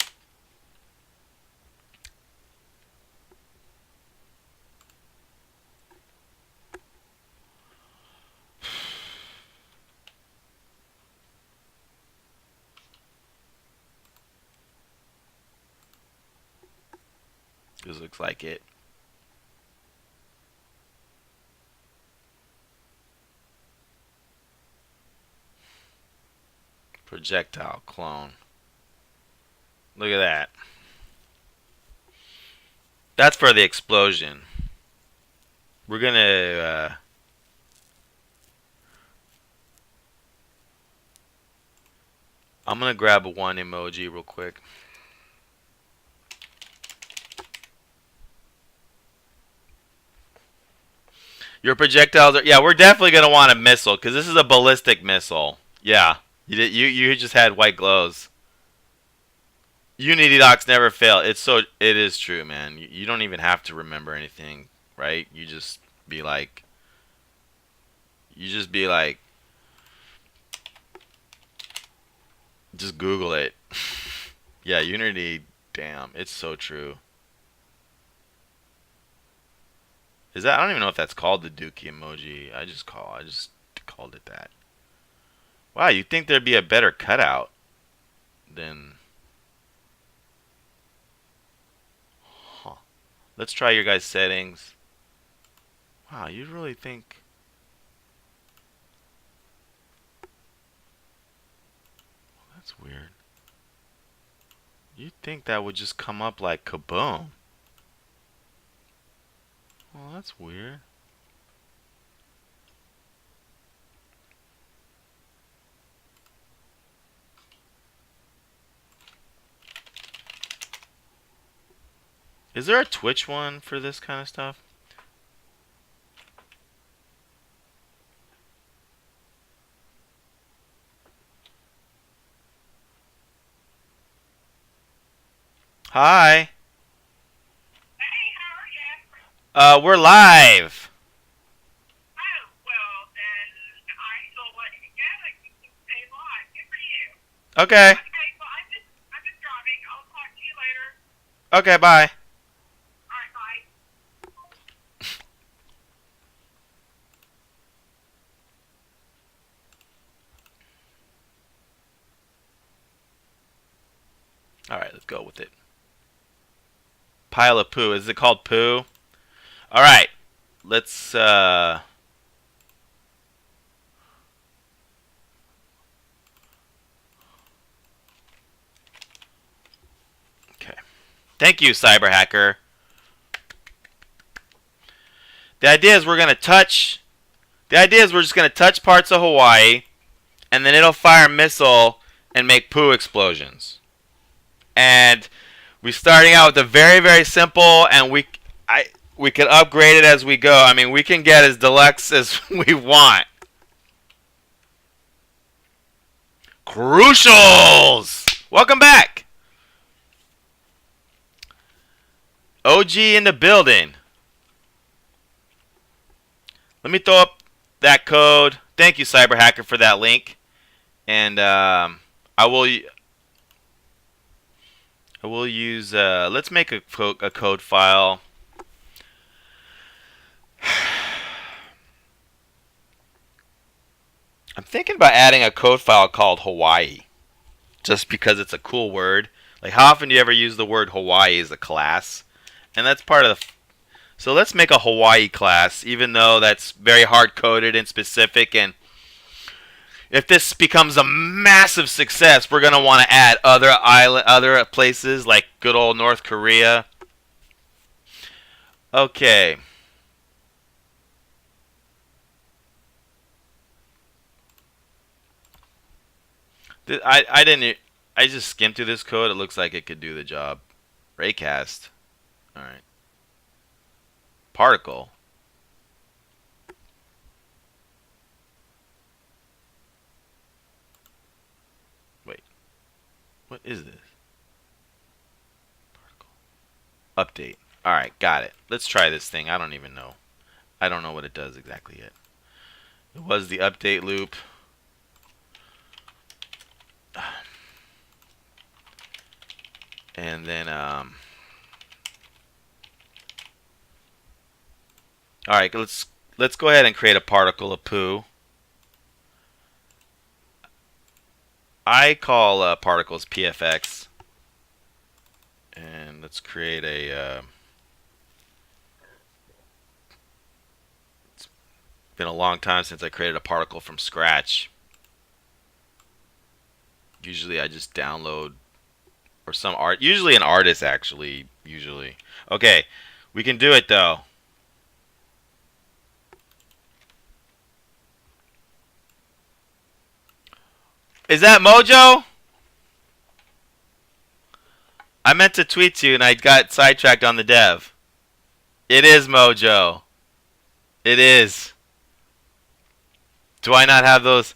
This looks like it. Projectile clone. Look at that. That's for the explosion. We're gonna I'm gonna grab one emoji real quick. Your projectiles are, yeah, we're definitely gonna want a missile because this is a ballistic missile. Yeah, you just had white glows. Unity docs never fail. It is true, man. You don't even have to remember anything, right? You just be like, just Google it. Yeah, Unity. Damn, it's so true. Is that? I don't even know if that's called the Dookie emoji. I just called it that. Wow, you'd think there'd be a better cutout. then... Huh. Let's try your guys' settings. Wow, you really think... That's weird. You'd think that would just come up like kaboom. Well, that's weird. Is there a Twitch one for this kind of stuff? Hi. Hey, how are you? We're live. Oh, well, then I will let you go. You can stay live. Good for you. Okay. Okay, well, I'm just driving. I'll talk to you later. Okay, bye. All right, bye. Alright, let's go with it. Pile of poo. Is it called poo? Alright. Let's, Okay. Thank you, Cyber Hacker. The idea is we're just gonna touch parts of Hawaii, and then it'll fire a missile and make poo explosions. And we're starting out with a very, very simple, and we can upgrade it as we go. I mean, we can get as deluxe as we want. Crucials! Welcome back! OG in the building. Let me throw up that code. Thank you, Cyber Hacker, for that link. And I will use. Let's make a code file. I'm thinking about adding a code file called Hawaii, just because it's a cool word. Like, how often do you ever use the word Hawaii as a class? And that's part of the. So let's make a Hawaii class, even though that's very hard coded and specific. And if this becomes a massive success, we're gonna want to add other places like good old North Korea. Okay. I just skimmed through this code. It looks like it could do the job. Raycast. All right. Particle. Wait. What is this? Particle. Update. All right, got it. Let's try this thing. I don't even know. I don't know what it does exactly yet. It was the update loop. And then all right, let's go ahead and create a particle of poo. I call particles PFX. And let's create a it's been a long time since I created a particle from scratch. Usually I just download or some art, usually an artist actually, usually. Okay, we can do it though. Is that Mojo? I meant to tweet to you and I got sidetracked on the dev. It is Mojo. It is. Do I not have those?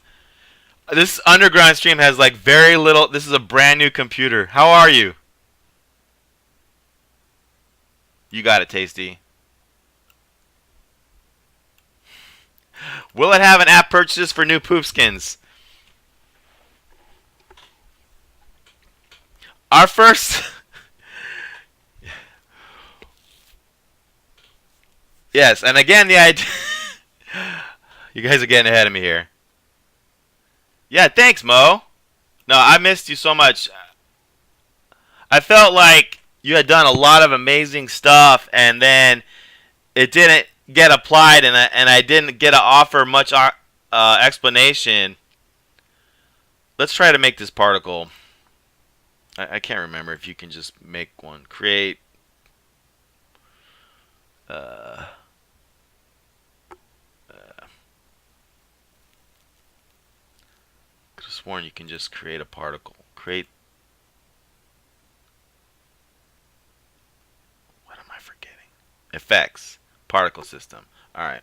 This underground stream has like very little. This is a brand new computer. How are you? You got it, Tasty. Will it have an app purchase for new poop skins? Our first... Yes, and again, the idea... You guys are getting ahead of me here. Yeah, thanks, Mo. No, I missed you so much. I felt like you had done a lot of amazing stuff, and then it didn't get applied, and I didn't get to offer much explanation. Let's try to make this particle. I can't remember if you can just make one. Create. Uh, Could have sworn you can just create a particle. Create. What am I forgetting? Effects. Particle system. All right.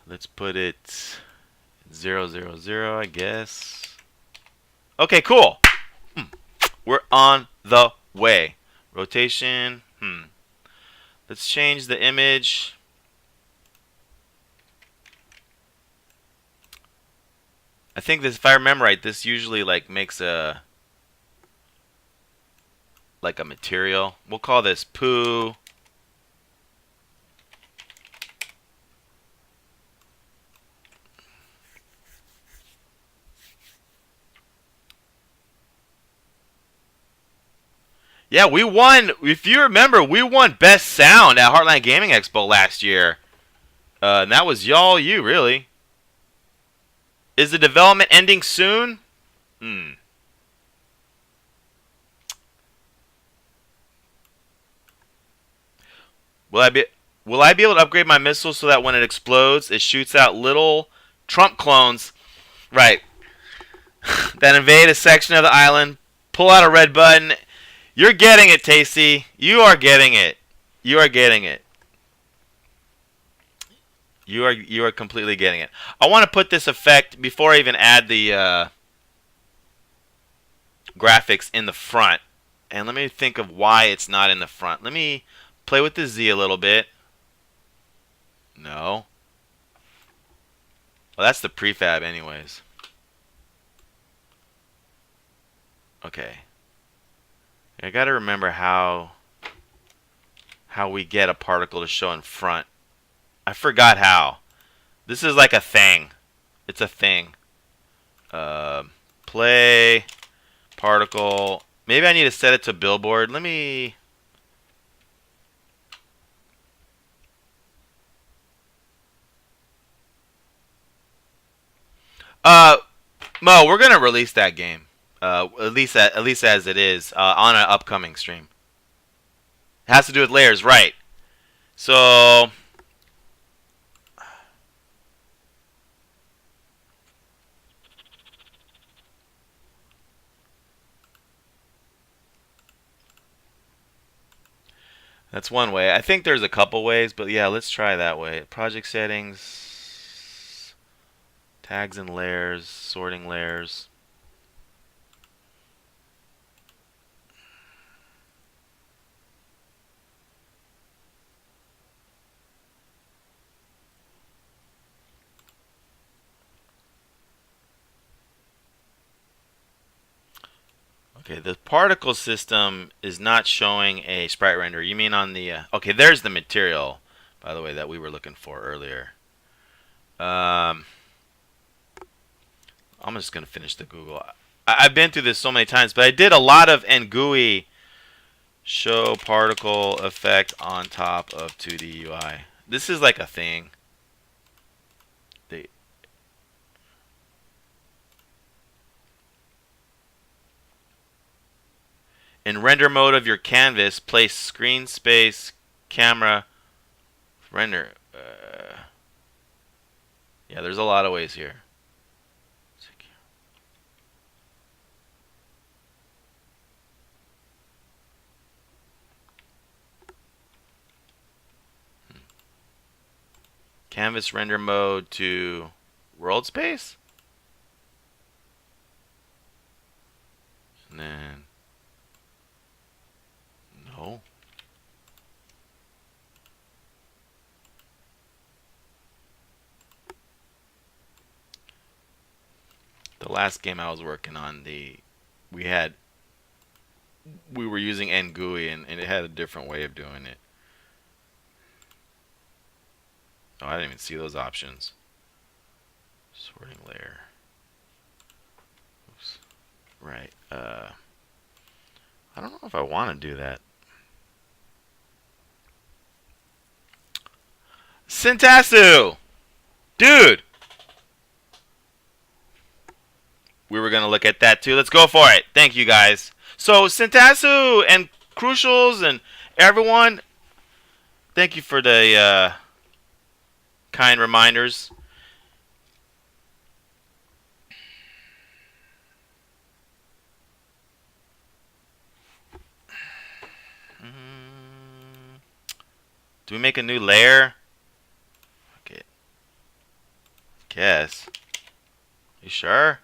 Let's put it 000, I guess. Okay, cool. We're on the way. Rotation. Let's change the image. I think this, if I remember right, this usually like makes a like a material. We'll call this poo. Yeah, we won. If you remember, we won Best Sound at Heartland Gaming Expo last year. And that was you, really. Is the development ending soon? Will I be Will I be able to upgrade my missile so that when it explodes, it shoots out little Trump clones? Right. That invade a section of the island, pull out a red button. You're getting it, Tasty. You are getting it. You are getting it. You are completely getting it. I want to put this effect before I even add the graphics in the front. And let me think of why it's not in the front. Let me play with the Z a little bit. No. Well, that's the prefab anyways. Okay. I gotta remember how we get a particle to show in front. I forgot how. This is like a thing. It's a thing. Play particle. Maybe I need to set it to billboard. Let me. Uh, Mo, we're gonna release that game. At least as it is on an upcoming stream. It has to do with layers, right? So that's one way. I think there's a couple ways, but yeah, let's try that way. Project settings, tags and layers, sorting layers. Okay, the particle system is not showing a sprite render. You mean on the... okay, there's the material, by the way, that we were looking for earlier. I'm just going to finish the Google. I've been through this so many times, but I did a lot of NGUI show particle effect on top of 2D UI. This is like a thing. They, in render mode of your canvas, place screen space camera render. Yeah, there's a lot of ways here. Canvas render mode to world space? And then... no. The last game I was working on, we were using NGUI and it had a different way of doing it. Oh, I didn't even see those options. Sorting layer. Oops. right. I don't know if I want to do that. Sintasu! Dude! We were going to look at that too. Let's go for it. Thank you guys. So, Sintasu and Crucials and everyone, thank you for the kind reminders. Do we make a new layer? Okay. Guess. You sure?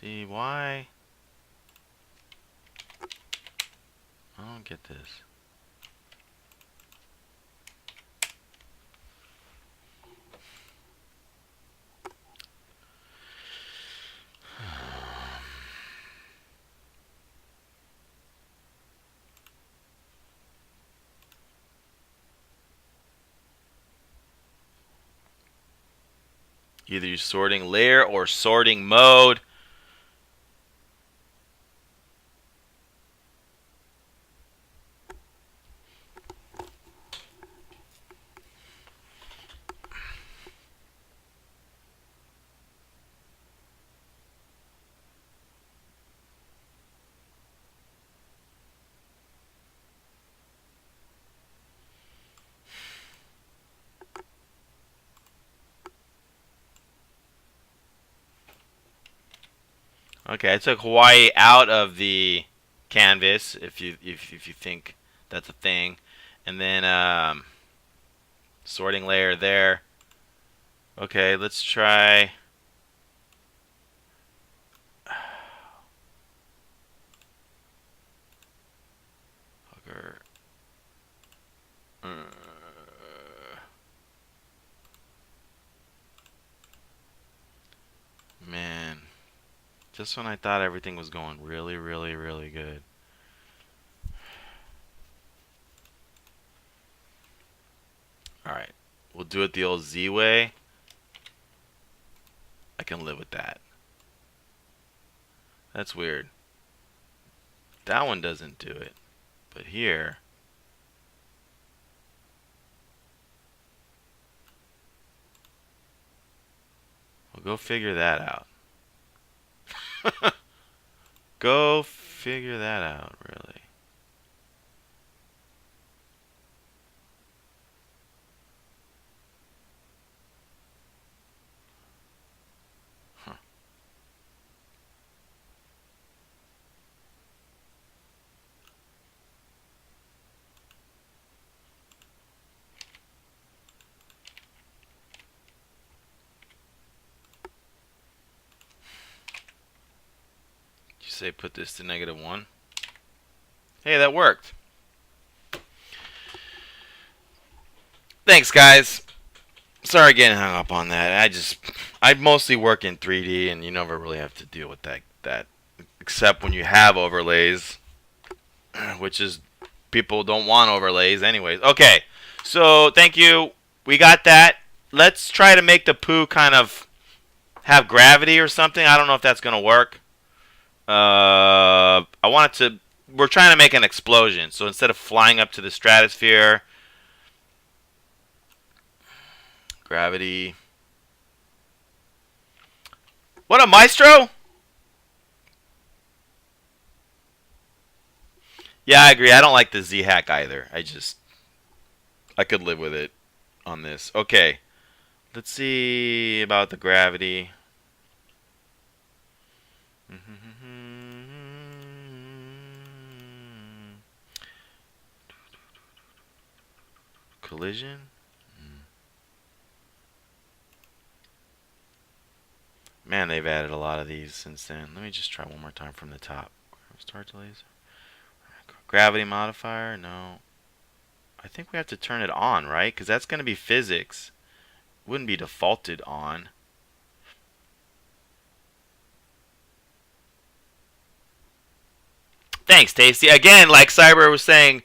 See, why? I don't get this. Either you're sorting layer or sorting mode. Okay, I took Hawaii out of the canvas if you think that's a thing, and then sorting layer there. Okay, let's try. Hooker. Man, just when I thought everything was going really, really, really good. All right, we'll do it the old Z way. I can live with that. That's weird. That one doesn't do it. But here, we'll go figure that out. Go figure that out, really. Huh. You say put this to -1? Hey, that worked. Thanks, guys. Sorry getting hung up on that. I mostly work in 3D, and you never really have to deal with that except when you have overlays, which is people don't want overlays anyways. Okay, so thank you. We got that. Let's try to make the poo kind of have gravity or something. I don't know if that's gonna work. I want it to. We're trying to make an explosion, so instead of flying up to the stratosphere, gravity. What a maestro! Yeah, I agree. I don't like the Z hack either. I could live with it on this. Okay, let's see about the gravity. Collision. Man, they've added a lot of these since then. Let me just try one more time from the top. Start delays. Gravity modifier? No. I think we have to turn it on, right? Because that's going to be physics. It wouldn't be defaulted on. Thanks, Tasty. Again, like Cyber was saying,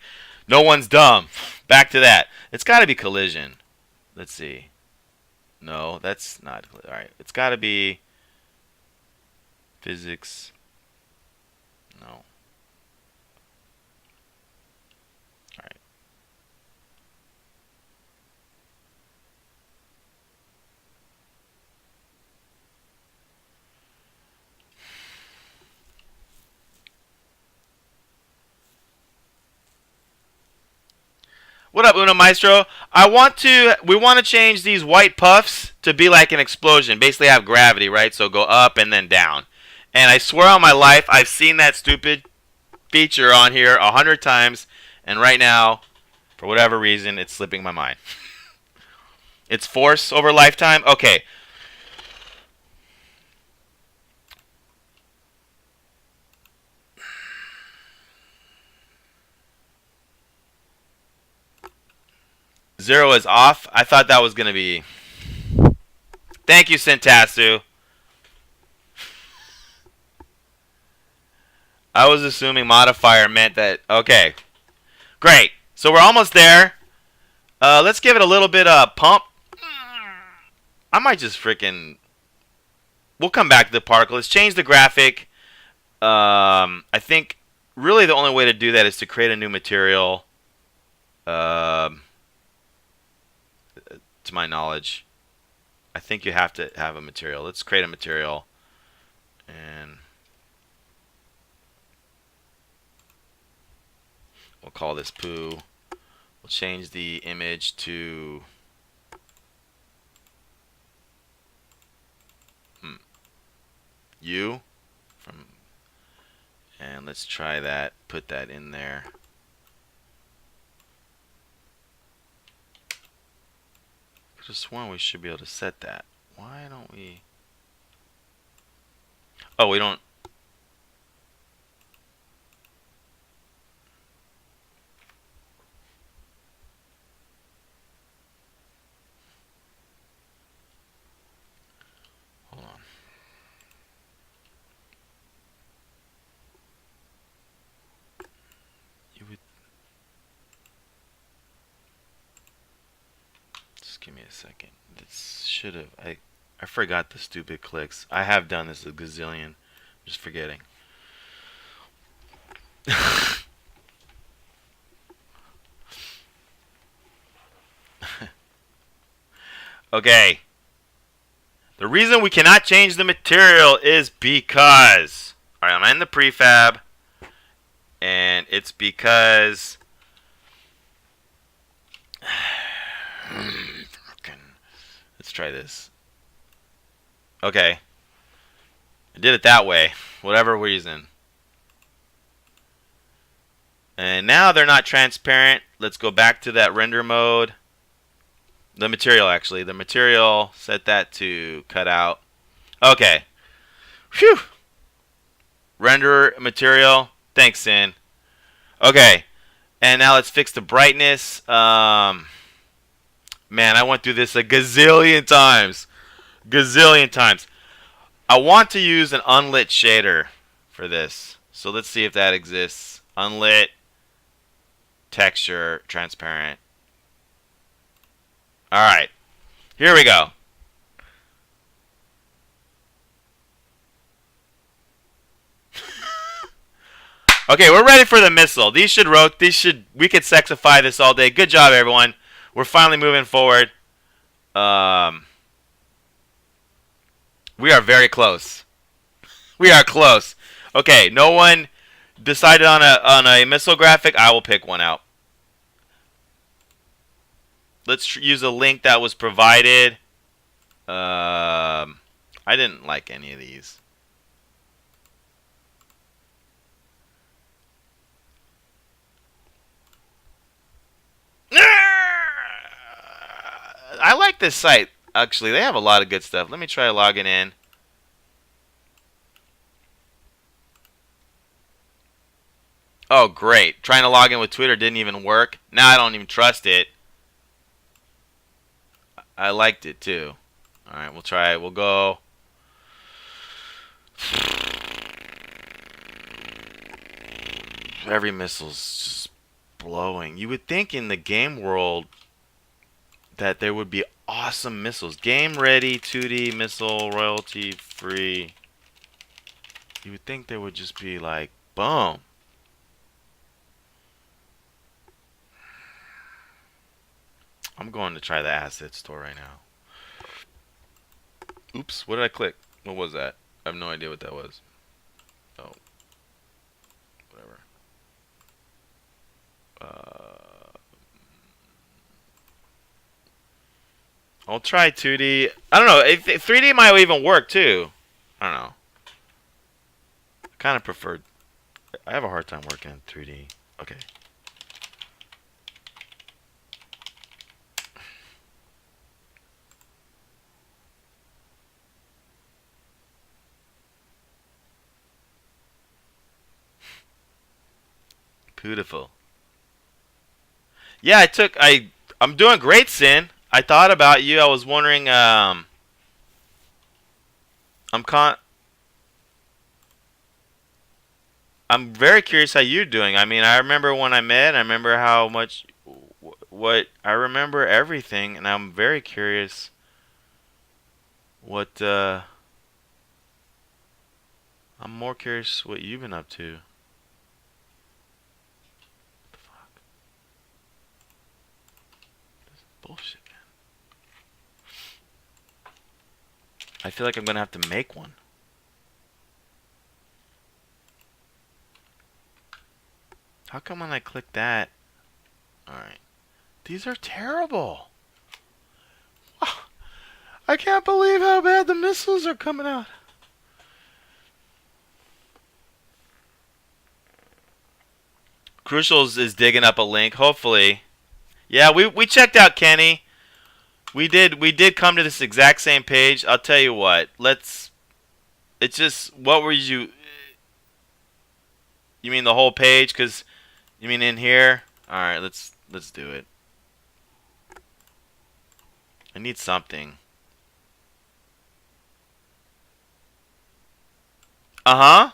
no one's dumb. Back to that. It's got to be collision. Let's see. No, that's not. All right. It's got to be physics. No. All right. What up, Uno Maestro? We want to change these white puffs to be like an explosion. Basically have gravity, right? So go up and then down. And I swear on my life, I've seen that stupid feature on here 100 times. And right now, for whatever reason, it's slipping my mind. It's force over lifetime? Okay. Zero is off. I thought that was going to be... Thank you, Sintasu. I was assuming modifier meant that... Okay. Great. So we're almost there. Let's give it a little bit of pump. I might just freaking... We'll come back to the particle. Let's change the graphic. I think really the only way to do that is to create a new material. To my knowledge. I think you have to have a material. Let's create a material. And we'll call this poo. We'll change the image to you from, and let's try that. Put that in there. Could have sworn we should be able to set that. Why don't we? Oh, we don't. Hold on. You would just give me a second. This should have. I forgot the stupid clicks. I have done this a gazillion. Just forgetting. Okay. The reason we cannot change the material is because... Alright, I'm in the prefab. And it's because... Let's try this. Okay. I did it that way. Whatever reason. And now they're not transparent. Let's go back to that render mode. The material, actually. The material, set that to cut out. Okay. Phew. Render material. Thanks, Sin. Okay. And now let's fix the brightness. Man, I went through this a gazillion times. Gazillion times. I want to use an unlit shader for this. So let's see if that exists. Unlit. Texture. Transparent. Alright. Here we go. Okay, we're ready for the missile. We could sexify this all day. Good job, everyone. We're finally moving forward. We are very close. We are close. Okay, no one decided on a missile graphic. I will pick one out. Let's use a link that was provided. I didn't like any of these. I like this site. Actually, they have a lot of good stuff. Let me try logging in. Oh, great. Trying to log in with Twitter didn't even work. Now I don't even trust it. I liked it too. Alright, we'll try it. We'll go. Every missile's just blowing. You would think in the game world that there would be awesome missiles. Game ready 2D missile royalty free. You would think there would just be like, boom. I'm going to try the asset store right now. Oops, what did I click? What was that? I have no idea what that was. Oh, whatever. I'll try 2D. I don't know. If 3D might even work too. I don't know. I kind of prefer. I have a hard time working in 3D. Okay. Beautiful. Yeah, I'm doing great, Sin. I thought about you. I was wondering. I'm con. I'm very curious how you're doing. I mean, I remember when I met. I remember how much. What I remember everything, and I'm very curious. What I'm more curious what you've been up to. What the fuck? This is bullshit, man. I feel like I'm gonna have to make one. How come when I click that? Alright. These are terrible. I can't believe how bad the missiles are coming out. Crucials is digging up a link, hopefully. Yeah, we checked out Kenny. We did come to this exact same page. I'll tell you what. It's just what were you mean the whole page cuz you mean in here? All right, let's do it. I need something. Uh-huh.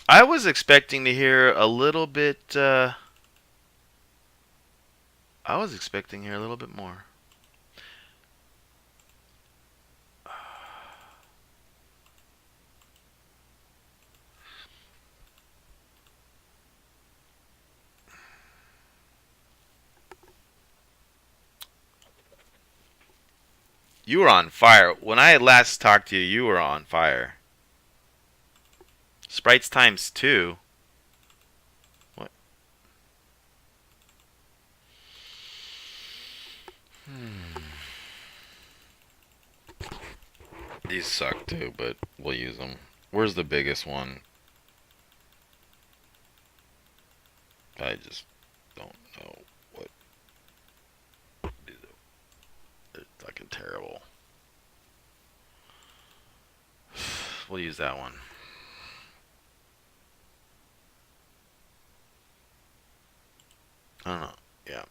I was expecting to hear a little bit I was expecting to hear a little bit more. You were on fire. When I last talked to you, you were on fire. Sprites times 2. What? These suck too, but we'll use them. Where's the biggest one? I just don't know what. They're fucking terrible. We'll use that one. I don't know. Yeah.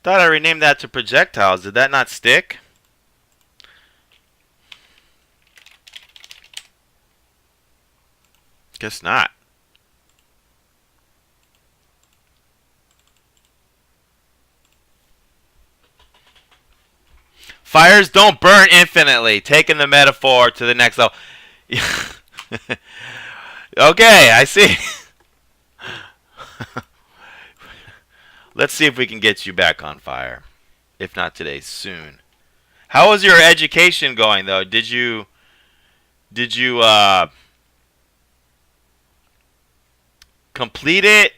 Thought I renamed that to projectiles. Did that not stick? Guess not. Fires don't burn infinitely. Taking the metaphor to the next level. Okay, I see. Let's see if we can get you back on fire. If not today, soon. How was your education going though? Did you complete it?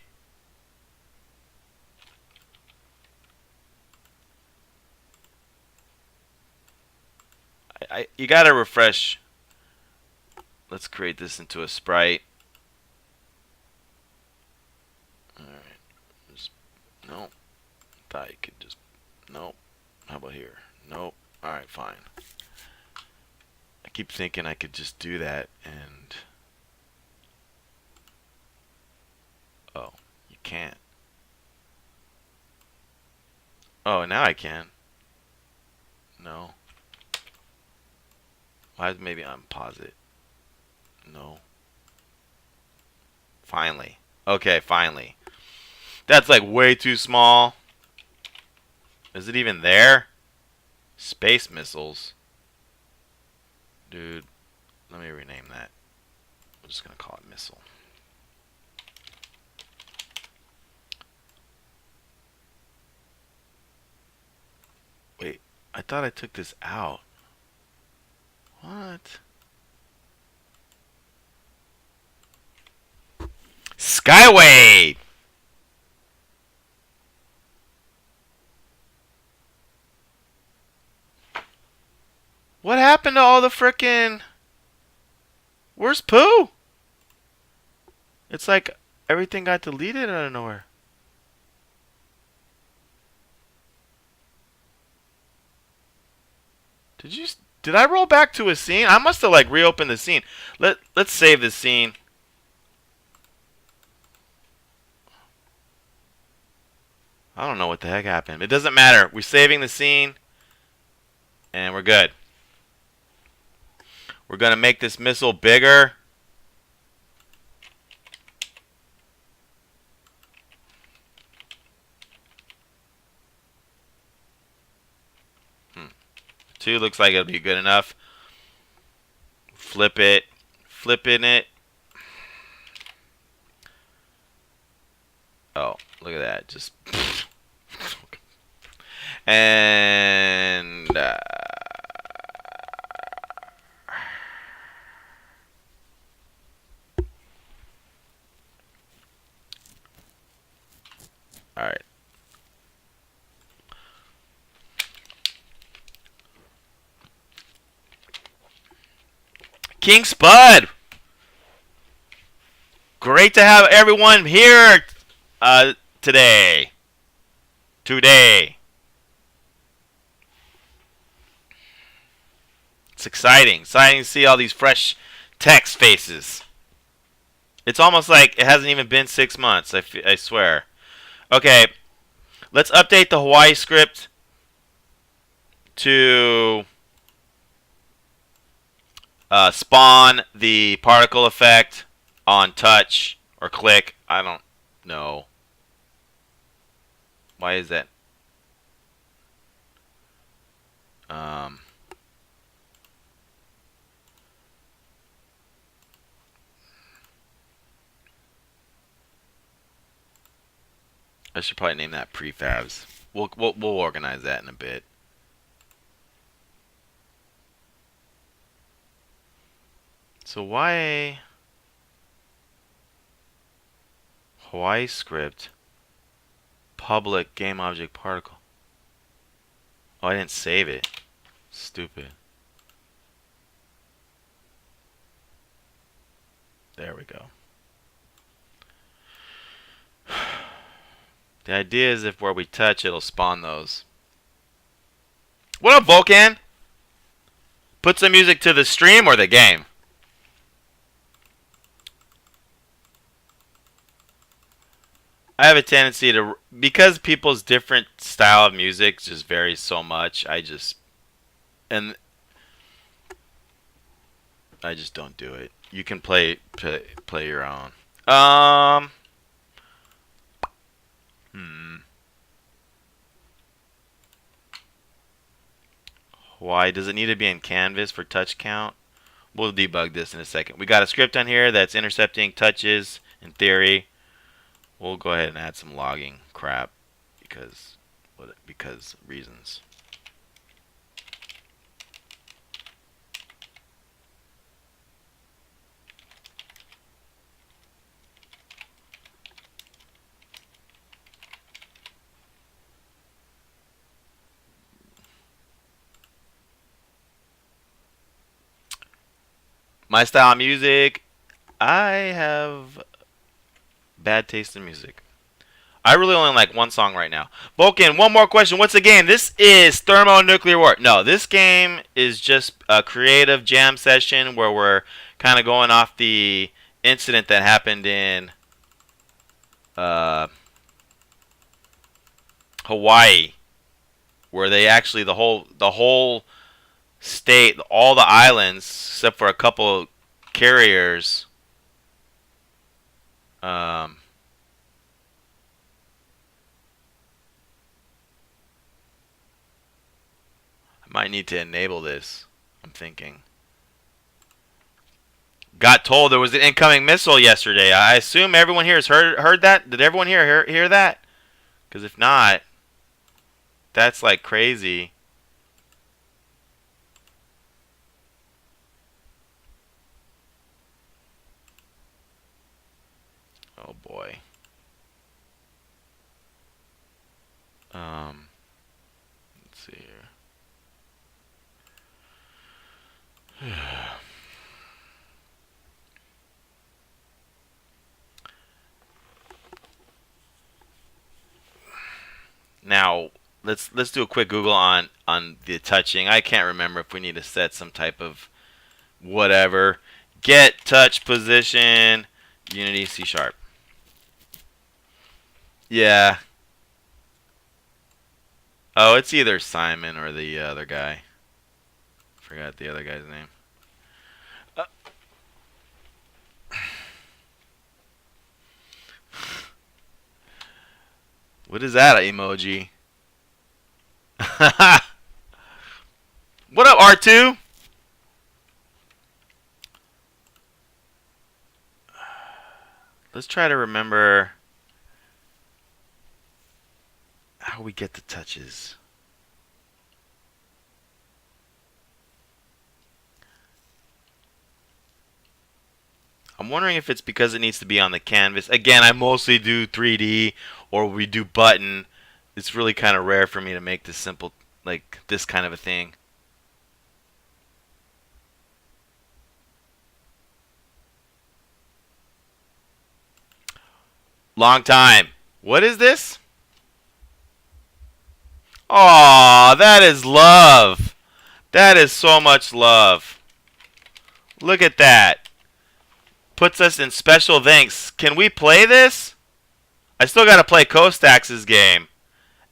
You gotta refresh. Let's create this into a sprite. Alright. Nope. Thought you could just. Nope. How about here? Nope. Alright, fine. I keep thinking I could just do that and. Oh, you can't. Oh, now I can. No. Why? Maybe unpause it. No. Finally. Okay, finally. That's like way too small. Is it even there? Space missiles. Dude, let me rename that. I'm just gonna call it missile. Wait, I thought I took this out. What? Skyway! What happened to all the frickin'... Where's Pooh? It's like everything got deleted out of nowhere. Did you... Did I roll back to a scene? I must have like reopened the scene. Let's save the scene. I don't know what the heck happened. It doesn't matter. We're saving the scene. And we're good. We're going to make this missile bigger. Hmm. 2 looks like it'll be good enough. Flip it. Flipping it. Oh, look at that. Just... And... Alright. King Spud! Great to have everyone here today. It's exciting. Exciting to see all these fresh text faces. It's almost like it hasn't even been 6 months, I swear. Okay, let's update the Hawaii script to spawn the particle effect on touch or click. I don't know. Why is that? I should probably name that prefabs. We'll organize that in a bit. So why Hawaii script public game object particle? Oh, I didn't save it. Stupid. There we go. The idea is if where we touch, it'll spawn those. What up, Vulcan? Put some music to the stream or the game? I have a tendency to, because people's different style of music just varies so much, I just don't do it. You can play your own. Why does it need to be in canvas for touch count? We'll debug this in a second. We got a script on here that's intercepting touches in theory. We'll go ahead and add some logging crap because reasons. My style of music, I have bad taste in music. I really only like one song right now. Vulcan, one more question. What's the game? This is thermonuclear war. No, this game is just a creative jam session where we're kind of going off the incident that happened in uh, Hawaii, where they actually the whole state, all the islands, except for a couple carriers. Um, I might need to enable this. I'm thinking. Got told there was an incoming missile yesterday. I assume everyone here has heard that. Did everyone here hear that? Because if not, that's like crazy. Oh boy. Let's see here. Now let's do a quick Google on the touching. I can't remember if we need to set some type of whatever. Get touch position. Unity C sharp. Yeah. Oh, it's either Simon or the other guy. Forgot the other guy's name. Uh, what is that emoji? What up, R2? Let's try to remember how we get the touches. I'm wondering if it's because it needs to be on the canvas. Again, I mostly do 3D or we do button. It's really kind of rare for me to make this simple, like this kind of a thing. Long time. What is this? Aw, that is love. That is so much love. Look at that. Puts us in special thanks. Can we play this? I still gotta play Kostax's game.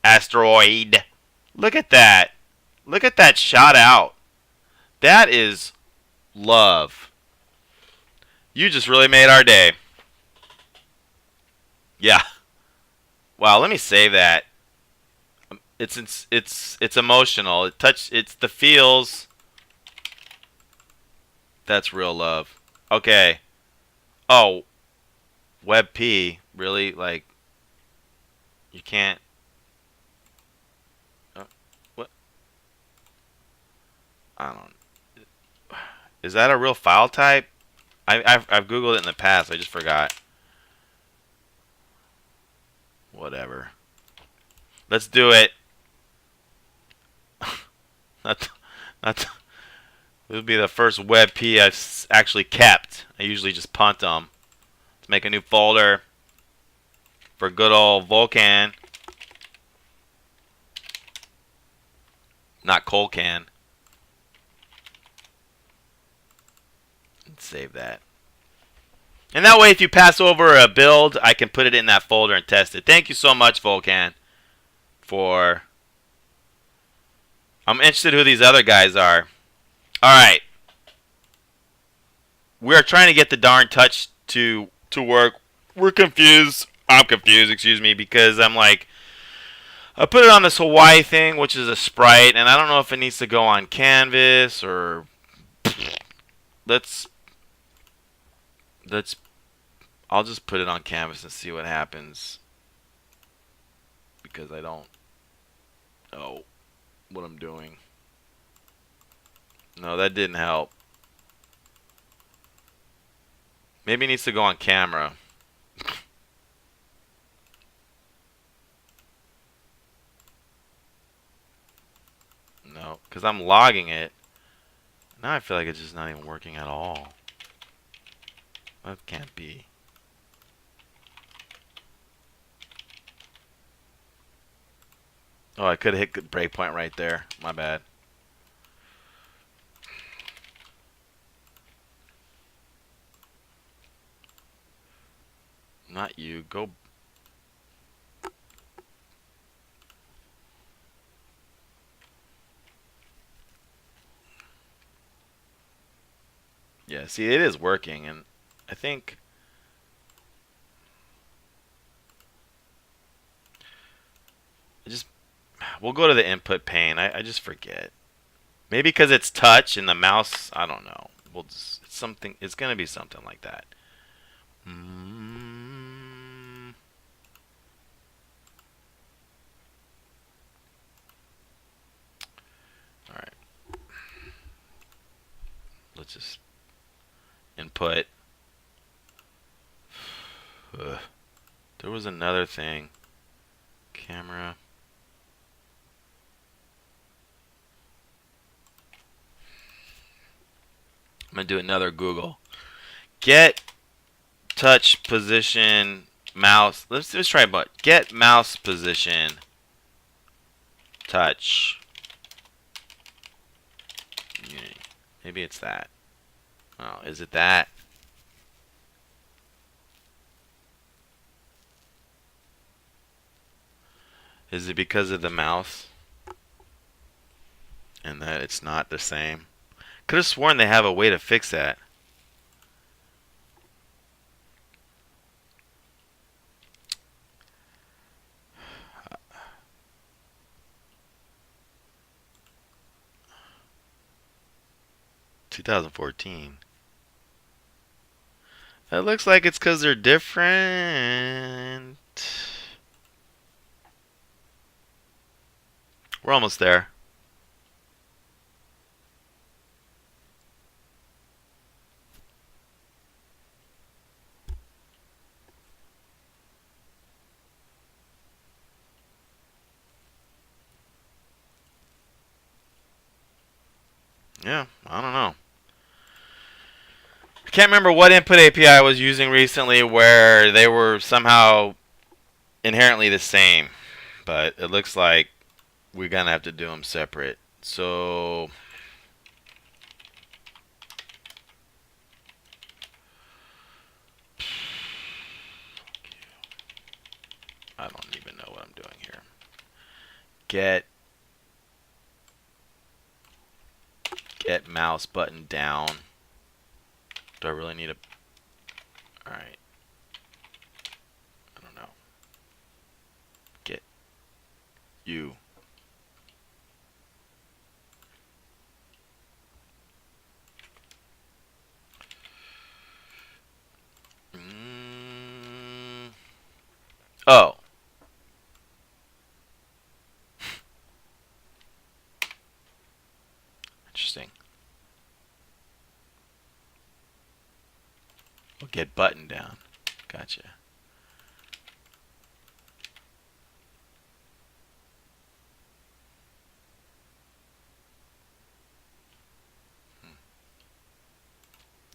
Asteroid. Look at that. Look at that shot out. That is love. You just really made our day. Yeah. Wow, let me save that. It's emotional. It's the feels. That's real love. Okay. Oh, WebP, really? Like you can't. What? I don't. Is that a real file type? I've googled it in the past. I just forgot. Whatever. Let's do it. not not. This will be the first WebP I've actually kept. I usually just punt them. Let's make a new folder for good old Volcan. Not Colcan. Let's save that. And that way, if you pass over a build, I can put it in that folder and test it. Thank you so much, Volcan, for... I'm interested who these other guys are. Alright. We are trying to get the darn touch to work. We're confused. I'm confused, excuse me, because I'm like... I put it on this Hawaii thing, which is a sprite, and I don't know if it needs to go on canvas or... Let's... I'll just put it on canvas and see what happens. Because I don't know what I'm doing. No, that didn't help. Maybe it needs to go on camera. No, because I'm logging it. Now I feel like it's just not even working at all. That can't be. Oh, I could have hit the breakpoint right there. My bad. Not you. Go Yeah, see, it is working, and I think I just we'll go to the input pane. I just forget. Maybe because it's touch and the mouse. I don't know. We'll just it's something. It's gonna be something like that. All right. Let's just input. Ugh. There was another thing. Camera. I'm gonna do another Google. Get touch position mouse. Let's try but get mouse position touch. Maybe it's that. Oh, is it that? Is it because of the mouse and that it's not the same? Could have sworn they have a way to fix that. (2014). It looks like it's because they're different. We're almost there. Yeah, I don't know. I can't remember what input API I was using recently where they were somehow inherently the same, but it looks like we're gonna have to do them separate. So I don't even know what I'm doing here. Get mouse button down. Do I really need a... Alright. I don't know. Get you. Oh. Interesting. We'll get button down. Gotcha.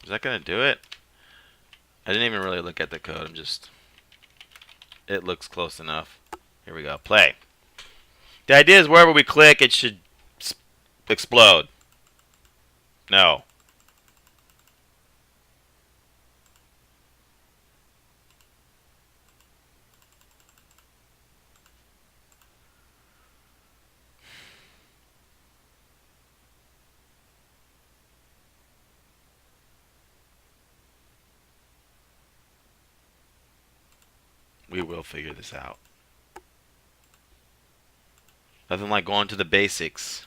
Is that gonna do it? I didn't even really look at the code. I'm just... It looks close enough. Here we go. Play. The idea is wherever we click, it should explode. No. We will figure this out. Nothing like going to the basics.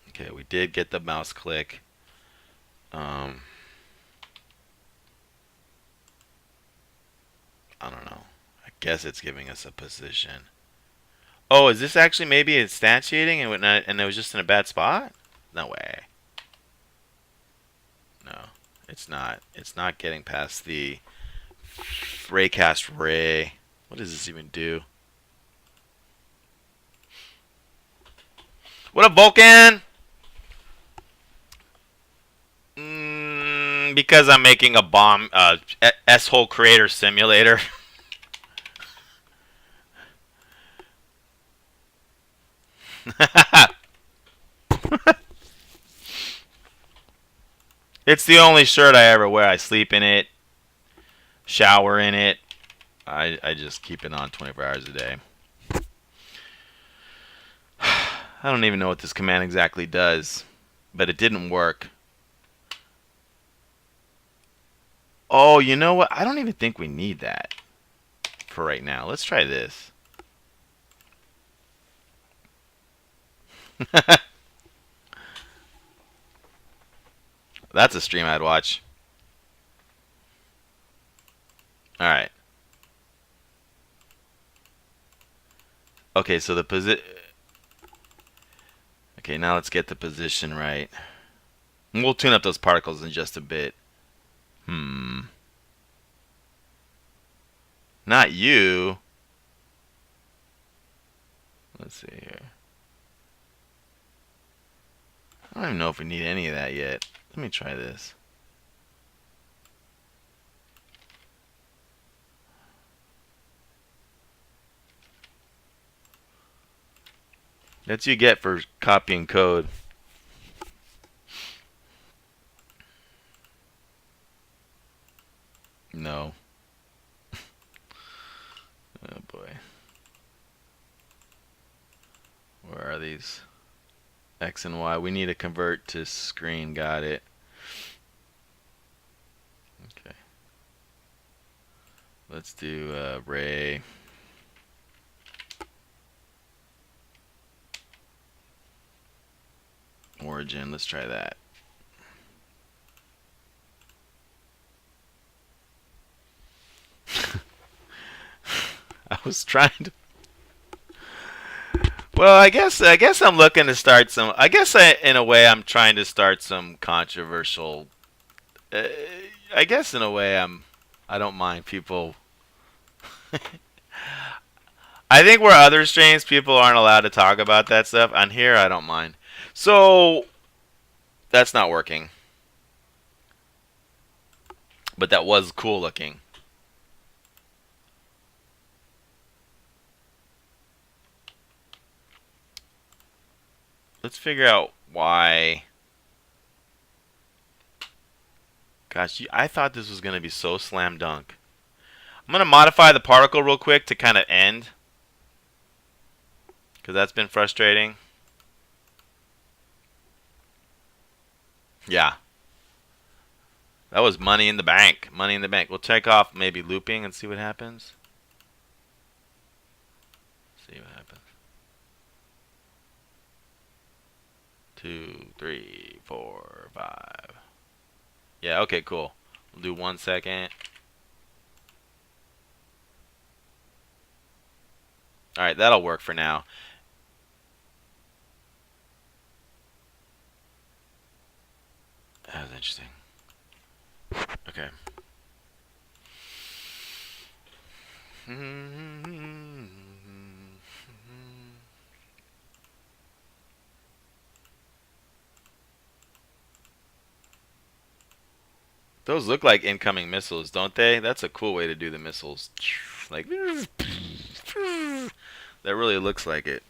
Okay, we did get the mouse click. I don't know. I guess it's giving us a position. Oh, is this actually maybe instantiating and it was just in a bad spot? No way. No, it's not. It's not getting past the raycast ray. What does this even do? What up, Vulcan? Because I'm making a bomb S-hole creator simulator. It's the only shirt I ever wear. I sleep in it, shower in it. I just keep it on 24 hours a day. I don't even know what this command exactly does, but it didn't work. Oh, you know what? I don't even think we need that for right now. Let's try this. That's a stream I'd watch. All right. Okay, so the position. Okay, now let's get the position right. And we'll tune up those particles in just a bit. Not you. Let's see here. I don't even know if we need any of that yet. Let me try this. That's what you get for copying code. No. Oh boy. Where are these? X and Y. We need to convert to screen. Got it. Okay. Let's do Ray. Origin. Let's try that. I was trying to. Well, I guess I'm looking to start some. In a way I'm trying to start some controversial. Uh, I guess in a way I don't mind people. I think where other streams people aren't allowed to talk about that stuff. On here I don't mind. So that's not working. But that was cool looking. Let's figure out why. Gosh, I thought this was going to be so slam dunk. I'm going to modify the particle real quick to kind of end. Because that's been frustrating. Yeah. That was money in the bank. Money in the bank. We'll take off maybe looping and see what happens. See what happens. 2, 3, 4, 5. Yeah, okay, cool. We'll do 1 second. Alright, that'll work for now. That was interesting. Okay. Those look like incoming missiles, don't they? That's a cool way to do the missiles. Like, that really looks like it.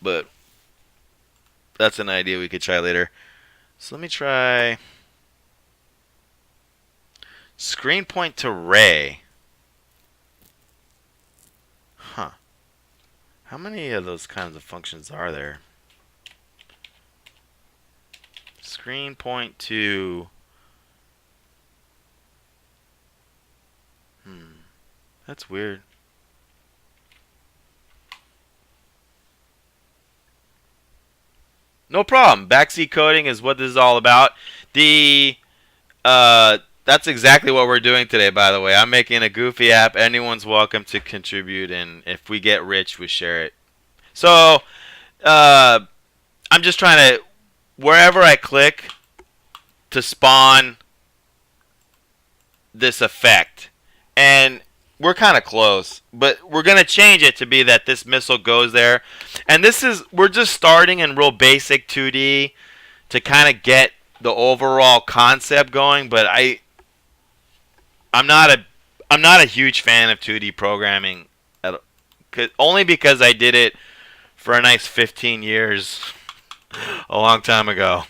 But that's an idea we could try later. So let me try screen point to ray. Huh. How many of those kinds of functions are there? Screen point to... That's weird. No problem. Backseat coding is what this is all about. That's exactly what we're doing today, by the way. I'm making a goofy app. Anyone's welcome to contribute, and if we get rich, we share it. So, I'm just trying to, wherever I click to spawn this effect, and we're kind of close, but we're going to change it to be that this missile goes there. And we're just starting in real basic 2D to kind of get the overall concept going, but I'm not a huge fan of 2D programming only because I did it for a nice 15 years a long time ago.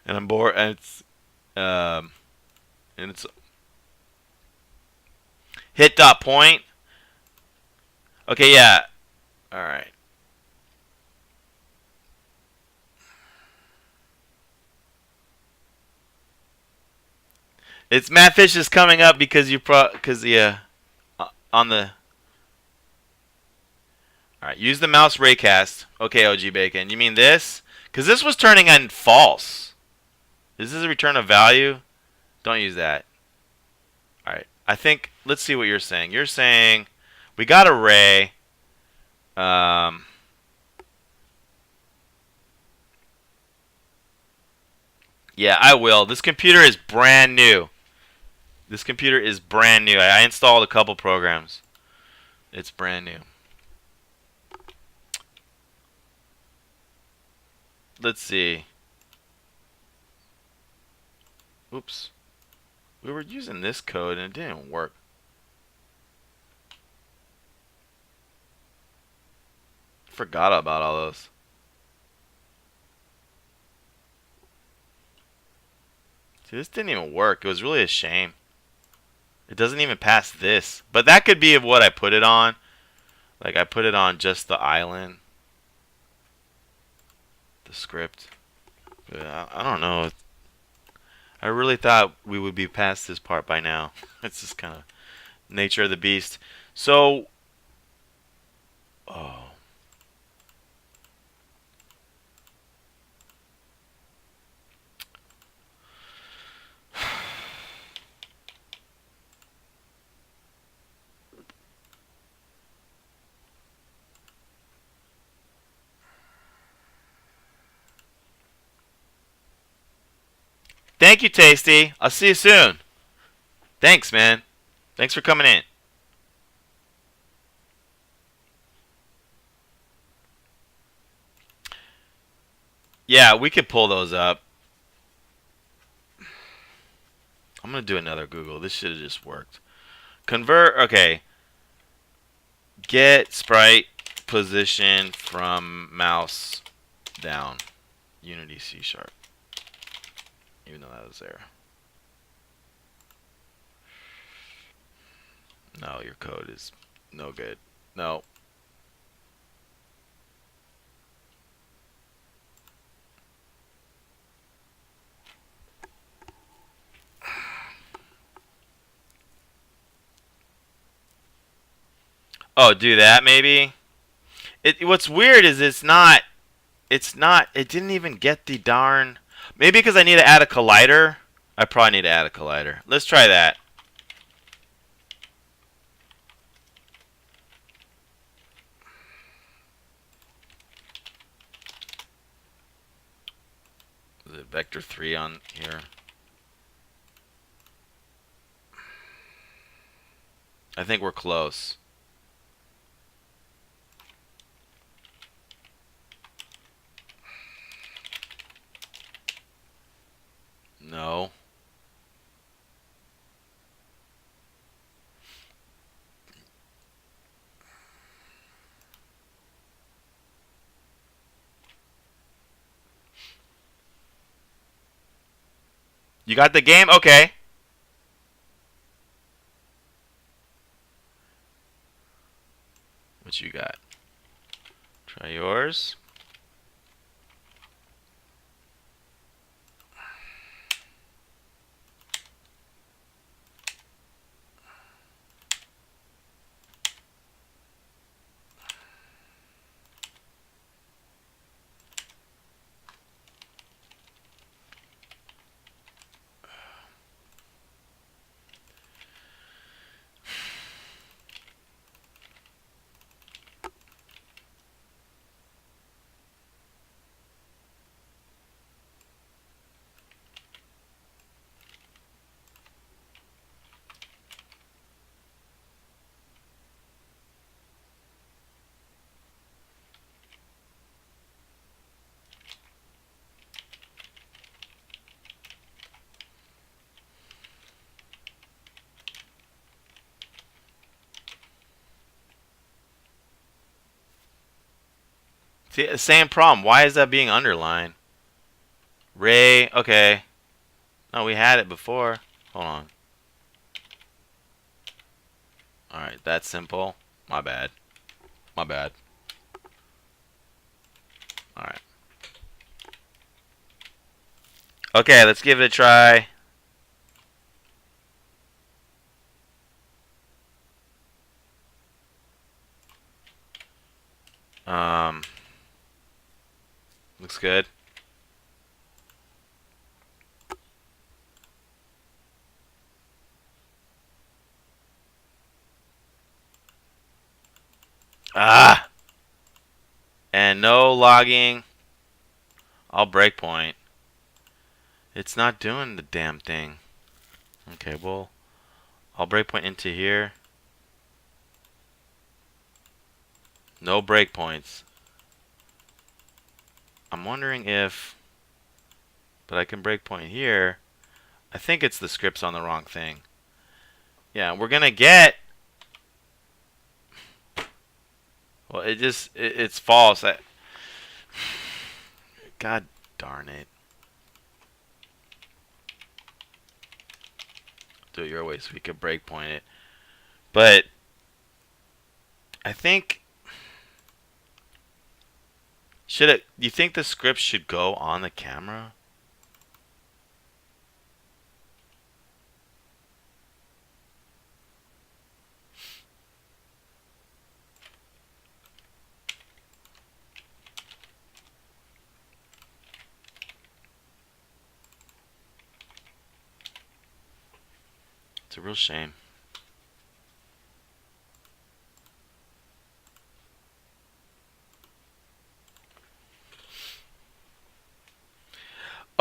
And I'm bored, and it's hit dot point. Okay, yeah. All right. It's Mattfish is coming up because on the. All right, use the mouse raycast. Okay, OG Bacon. You mean this? Because this was turning in false. Is this a return of value? Don't use that. All right. I think. Let's see what you're saying. You're saying we got a ray. Um. Yeah, I will. This computer is brand new. This computer is brand new. I installed a couple programs. It's brand new. Let's see. Oops. We were using this code and it didn't work. Forgot about all those. See, this didn't even work. It was really a shame. It doesn't even pass this. But that could be of what I put it on. Like, I put it on just the island. The script. I don't know. I really thought we would be past this part by now. It's just kind of nature of the beast. So, oh. Thank you, Tasty. I'll see you soon. Thanks, man. Thanks for coming in. Yeah, we could pull those up. I'm going to do another Google. This should have just worked. Convert. Okay. Get sprite position from mouse down. Unity C sharp. Even though that was there. No, your code is no good. No. Oh, do that maybe? What's weird is it didn't even get the darn. Maybe because I need to add a collider. I probably need to add a collider. Let's try that. Is it vector 3 on here? I think we're close. No. You got the game? Okay. What you got? Try yours. See, same problem. Why is that being underlined? Ray, okay. No, we had it before. Hold on. Alright, that's simple. My bad. My bad. Alright. Okay, let's give it a try. Um, looks good. Ah! And no logging. I'll breakpoint. It's not doing the damn thing. Okay, well, I'll breakpoint into here. No breakpoints. I'm wondering if... But I can breakpoint here. I think it's the script's on the wrong thing. Yeah, we're gonna get... Well, it's false. God darn it. Do it your way so we can breakpoint it. But I think... Should it... Do you think the script should go on the camera? It's a real shame.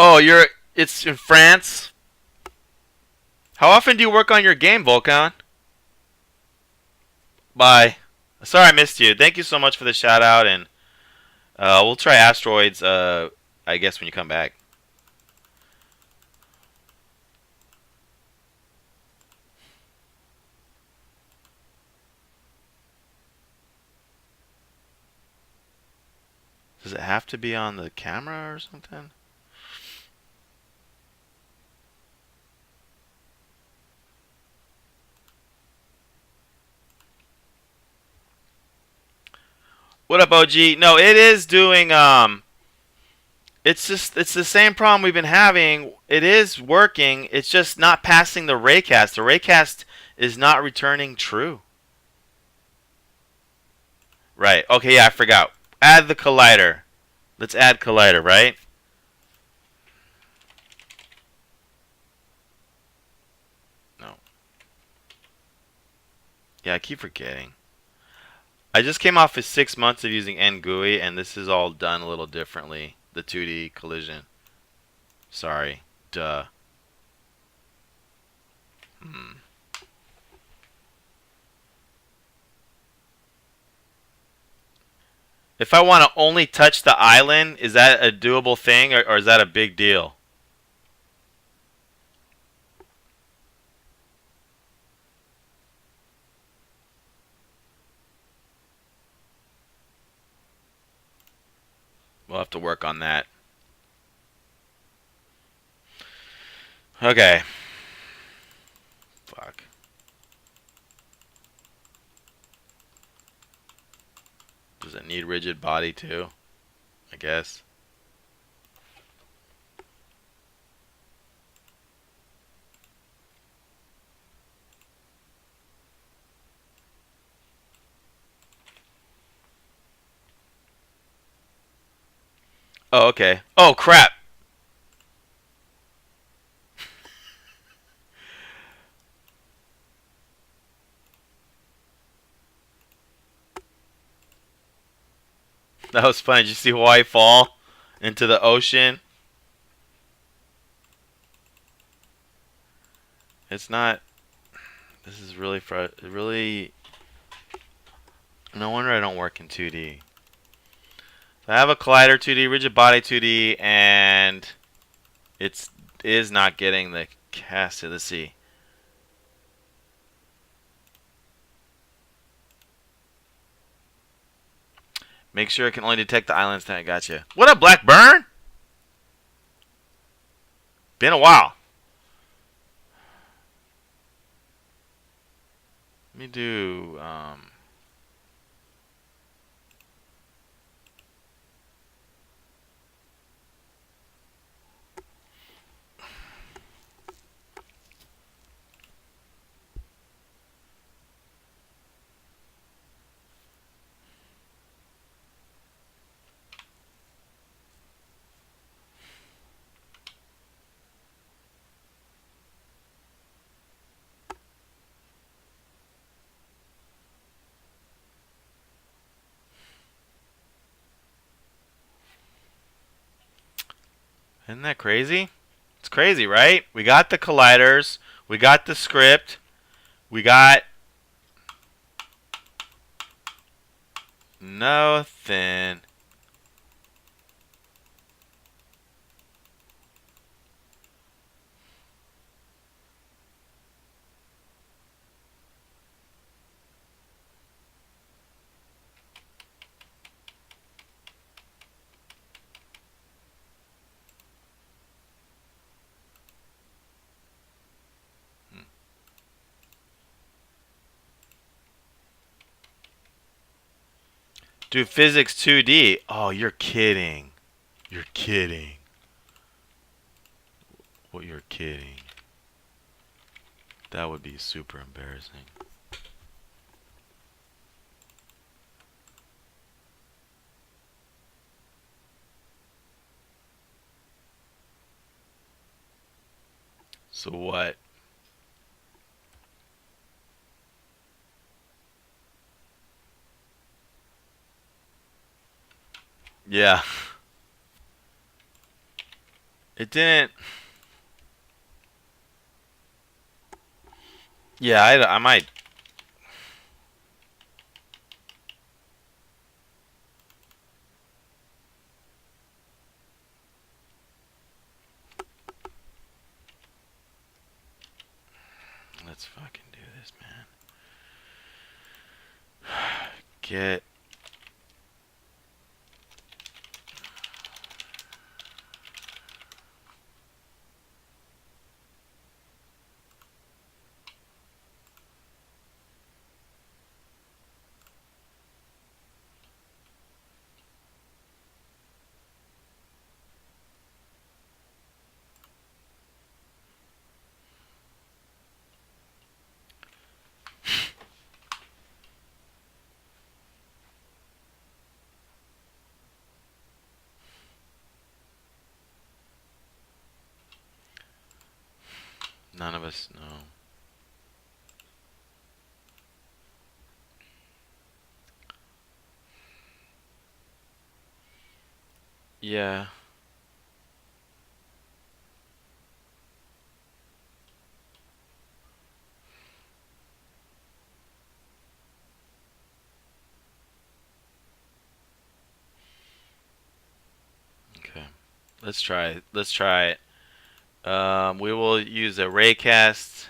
Oh, it's in France? How often do you work on your game, Volcan? Bye. Sorry I missed you. Thank you so much for the shout out, and we'll try asteroids, I guess when you come back. Does it have to be on the camera or something? What up, OG? No, it is doing, it's the same problem we've been having. It is working. It's just not passing the raycast. The raycast is not returning true. Right. Okay, yeah, I forgot. Add the collider. Let's add collider, right? No. Yeah, I keep forgetting. I just came off of 6 months of using NGUI, and this is all done a little differently. The 2D collision. Sorry. Duh. Hmm. If I want to only touch the island, is that a doable thing, or is that a big deal? We'll have to work on that. Okay. Fuck. Does it need rigid body too? I guess. Oh, okay. Oh, crap. That was funny. Did you see Hawaii fall into the ocean? It's not. This is really. No wonder I don't work in 2D. So I have a collider 2D, rigid body 2D, and it is not getting the cast to the sea. Make sure it can only detect the islands. I gotcha. What up, Blackburn? Been a while. Let me do. Isn't that crazy? It's crazy, right? We got the colliders. We got the script. We got nothing. Do physics 2D. Oh, you're kidding. You're kidding. Well, you're kidding. That would be super embarrassing. So what? Yeah. It didn't. Yeah, I might. Let's fucking do this, man. Get. None of us know. Yeah. Okay. Let's try it. Let's try it. We will use a raycast.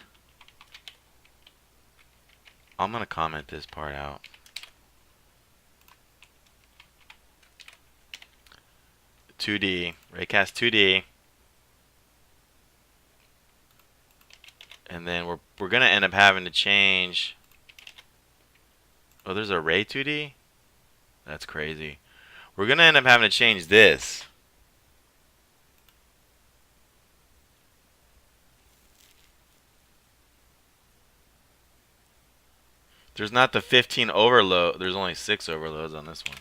I'm gonna comment this part out. 2D. Raycast 2D. And then we're gonna end up having to change. Oh, there's a ray 2D? That's crazy. We're gonna end up having to change this. There's not the 15 overload. There's only 6 overloads on this one.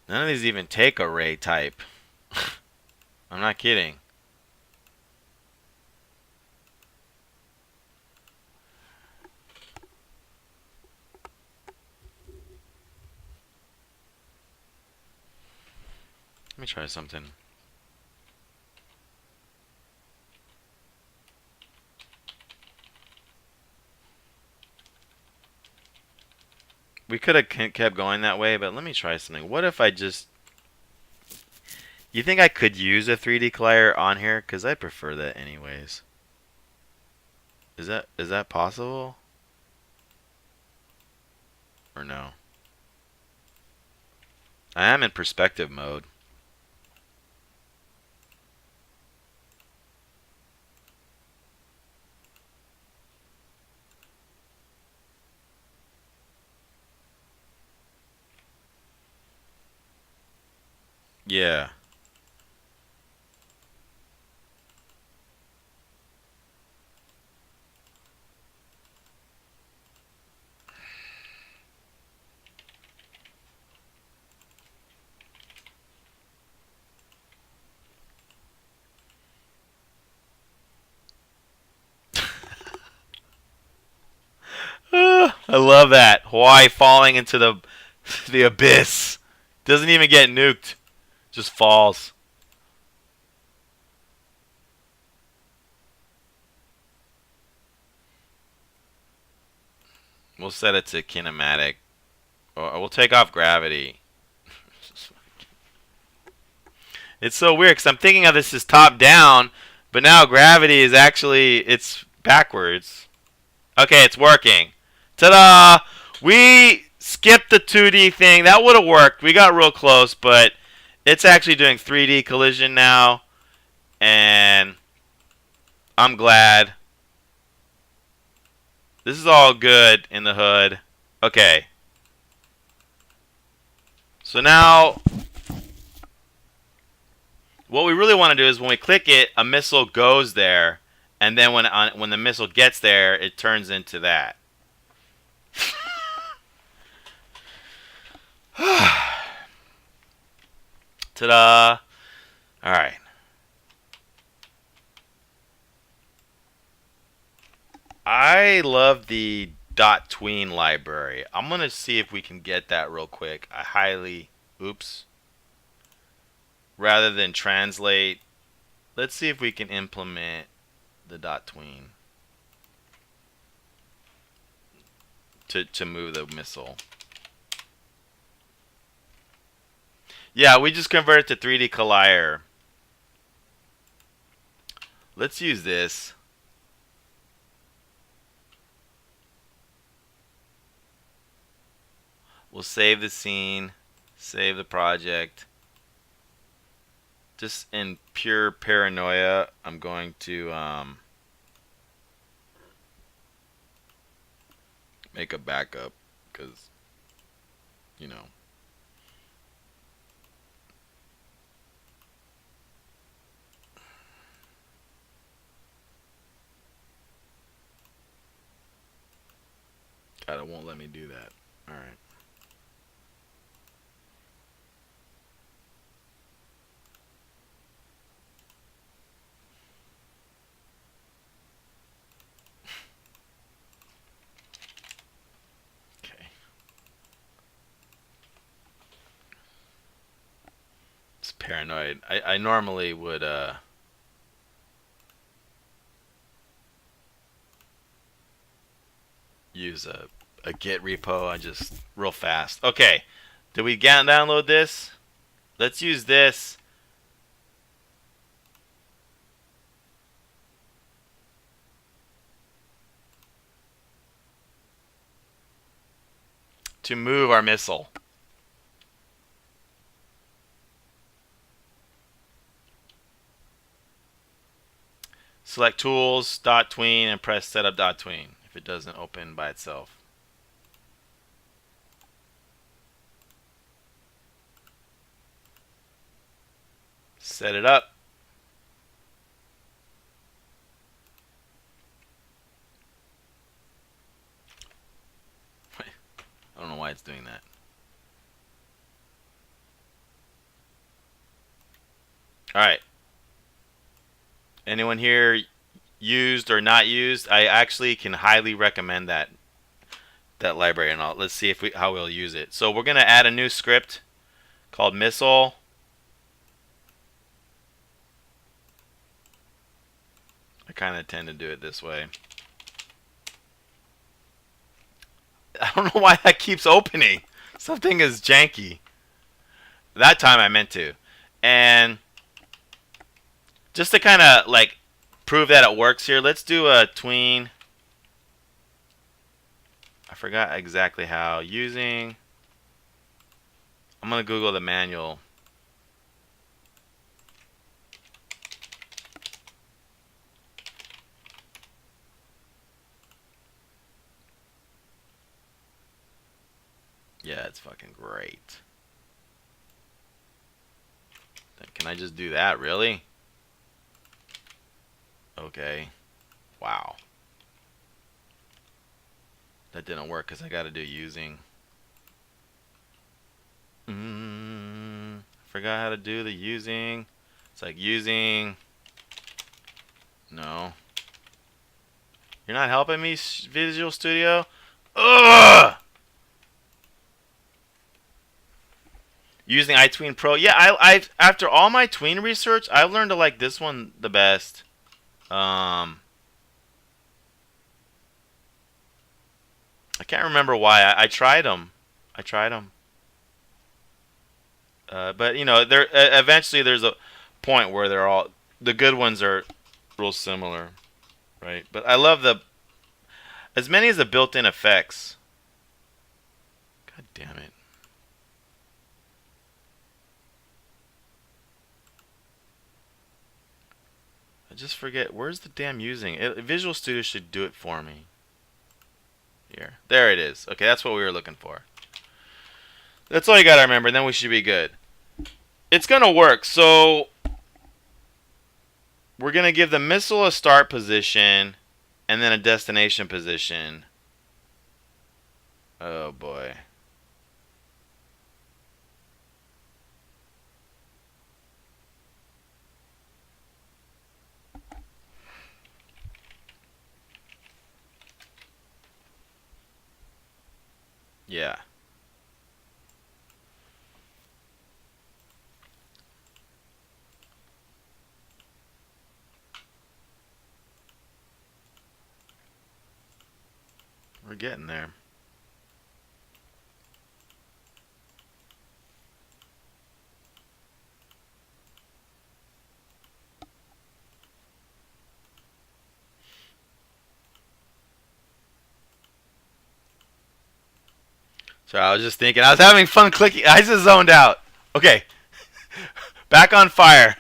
None of these even take a ray type. I'm not kidding. Let me try something. We could have kept going that way, but let me try something. What if I just... You think I could use a 3D collider on here? Because I prefer that anyways. Is that possible? Or no? I am in perspective mode. Yeah. I love that. Hawaii falling into the abyss. Doesn't even get nuked. Just falls. We'll set it to kinematic. Or we'll take off gravity. It's so weird because I'm thinking of this as top down, but now gravity is actually it's backwards. Okay, it's working. Ta-da! We skipped the 2D thing. That would have worked. We got real close, but it's actually doing 3D collision now, and I'm glad. This is all good in the hood. Okay. So now what we really want to do is when we click it, a missile goes there, and then when the missile gets there, it turns into that. Ta-da! All right. I love the .tween library. I'm gonna see if we can get that real quick. I highly, oops. Rather than translate, let's see if we can implement the .tween to move the missile. Yeah, we just converted to 3D Collider. Let's use this. We'll save the scene, save the project. Just in pure paranoia, I'm going to make a backup because, you know. God, it won't let me do that. All right. Okay. It's paranoid. I normally would use a Git repo. I just real fast. Okay. Did we download this? Let's use this. To move our missile. Select tools, .tween, and press setup .tween if it doesn't open by itself. Set it up. I don't know why it's doing that. Alright. Anyone here used or not used? I actually can highly recommend that library, and let's see if how we'll use it. So we're gonna add a new script called missile. I kind of tend to do it this way. I don't know why that keeps opening. Something is janky. That time I meant to. And just to kind of like prove that it works here, let's do a tween. I forgot exactly how. Using. I'm going to Google the manual. Yeah, it's fucking great. Can I just do that, really? Okay. Wow. That didn't work because I got to do using. Forgot how to do the using. It's like using. No. You're not helping me, Visual Studio? Ugh! Using iTween Pro. Yeah, I've after all my tween research, I've learned to like this one the best. Um, I can't remember why. I tried them. I tried them. But you know, there eventually there's a point where they're all the good ones are real similar, right? But I love the as many as the built-in effects. God damn it! I just forget where's the damn using. Visual Studio should do it for me. Here, there it is. Okay, that's what we were looking for. That's all you gotta remember. Then we should be good. It's gonna work. So we're gonna give the missile a start position and then a destination position. Oh boy. Yeah. We're getting there. So I was just thinking, I was having fun clicking. I just zoned out. Okay. Back on fire.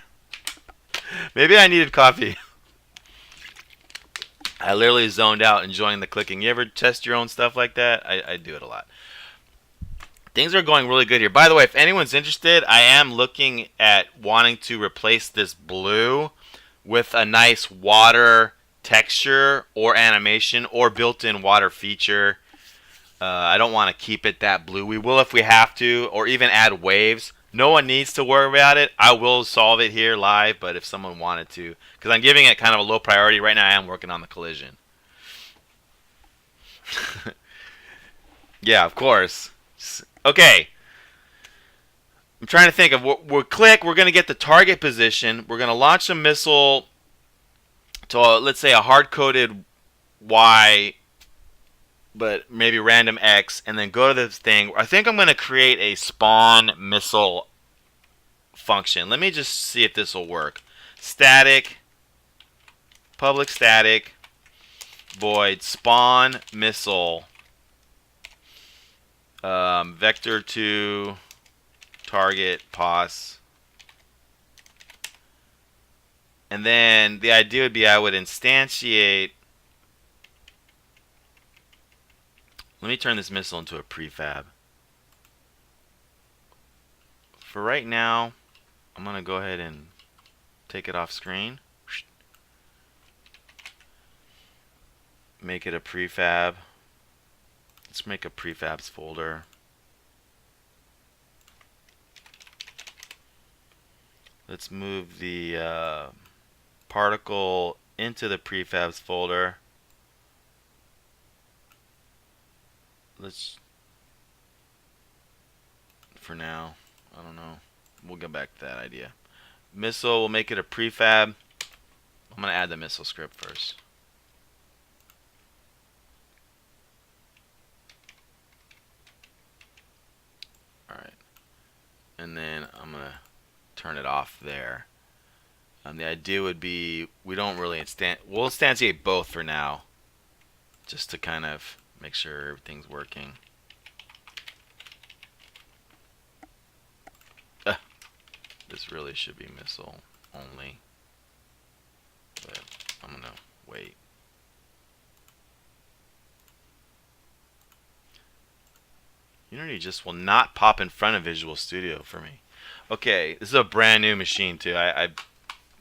Maybe I needed coffee. I literally zoned out enjoying the clicking. You ever test your own stuff like that? I do it a lot. Things are going really good here. By the way, if anyone's interested, I am looking at wanting to replace this blue with a nice water texture or animation or built-in water feature. I don't want to keep it that blue. We will if we have to, or even add waves. No one needs to worry about it. I will solve it here live, but if someone wanted to, because I'm giving it kind of a low priority right now, I am working on the collision. Yeah, of course. Okay, I'm trying to think of what we'll click. We're going to get the target position. We're going to launch a missile to, let's say, a hard-coded Y, but maybe random X, and then go to this thing. I think I'm going to create a spawn missile function. Let me just see if this will work. Static, public static, void, spawn missile, vector to target pos. And then the idea would be I would instantiate. Let me turn this missile into a prefab. For right now, I'm going to go ahead and take it off screen. Make it a prefab. Let's make a prefabs folder. Let's move the particle into the prefabs folder. Let's, for now, I don't know. We'll get back to that idea. Missile, we'll make it a prefab. I'm going to add the missile script first. Alright. And then I'm going to turn it off there. The idea would be we don't really we'll instantiate both for now, just to kind of make sure everything's working. This really should be missile only, but I'm gonna wait. Unity just will not pop in front of Visual Studio for me. Okay, this is a brand new machine too. I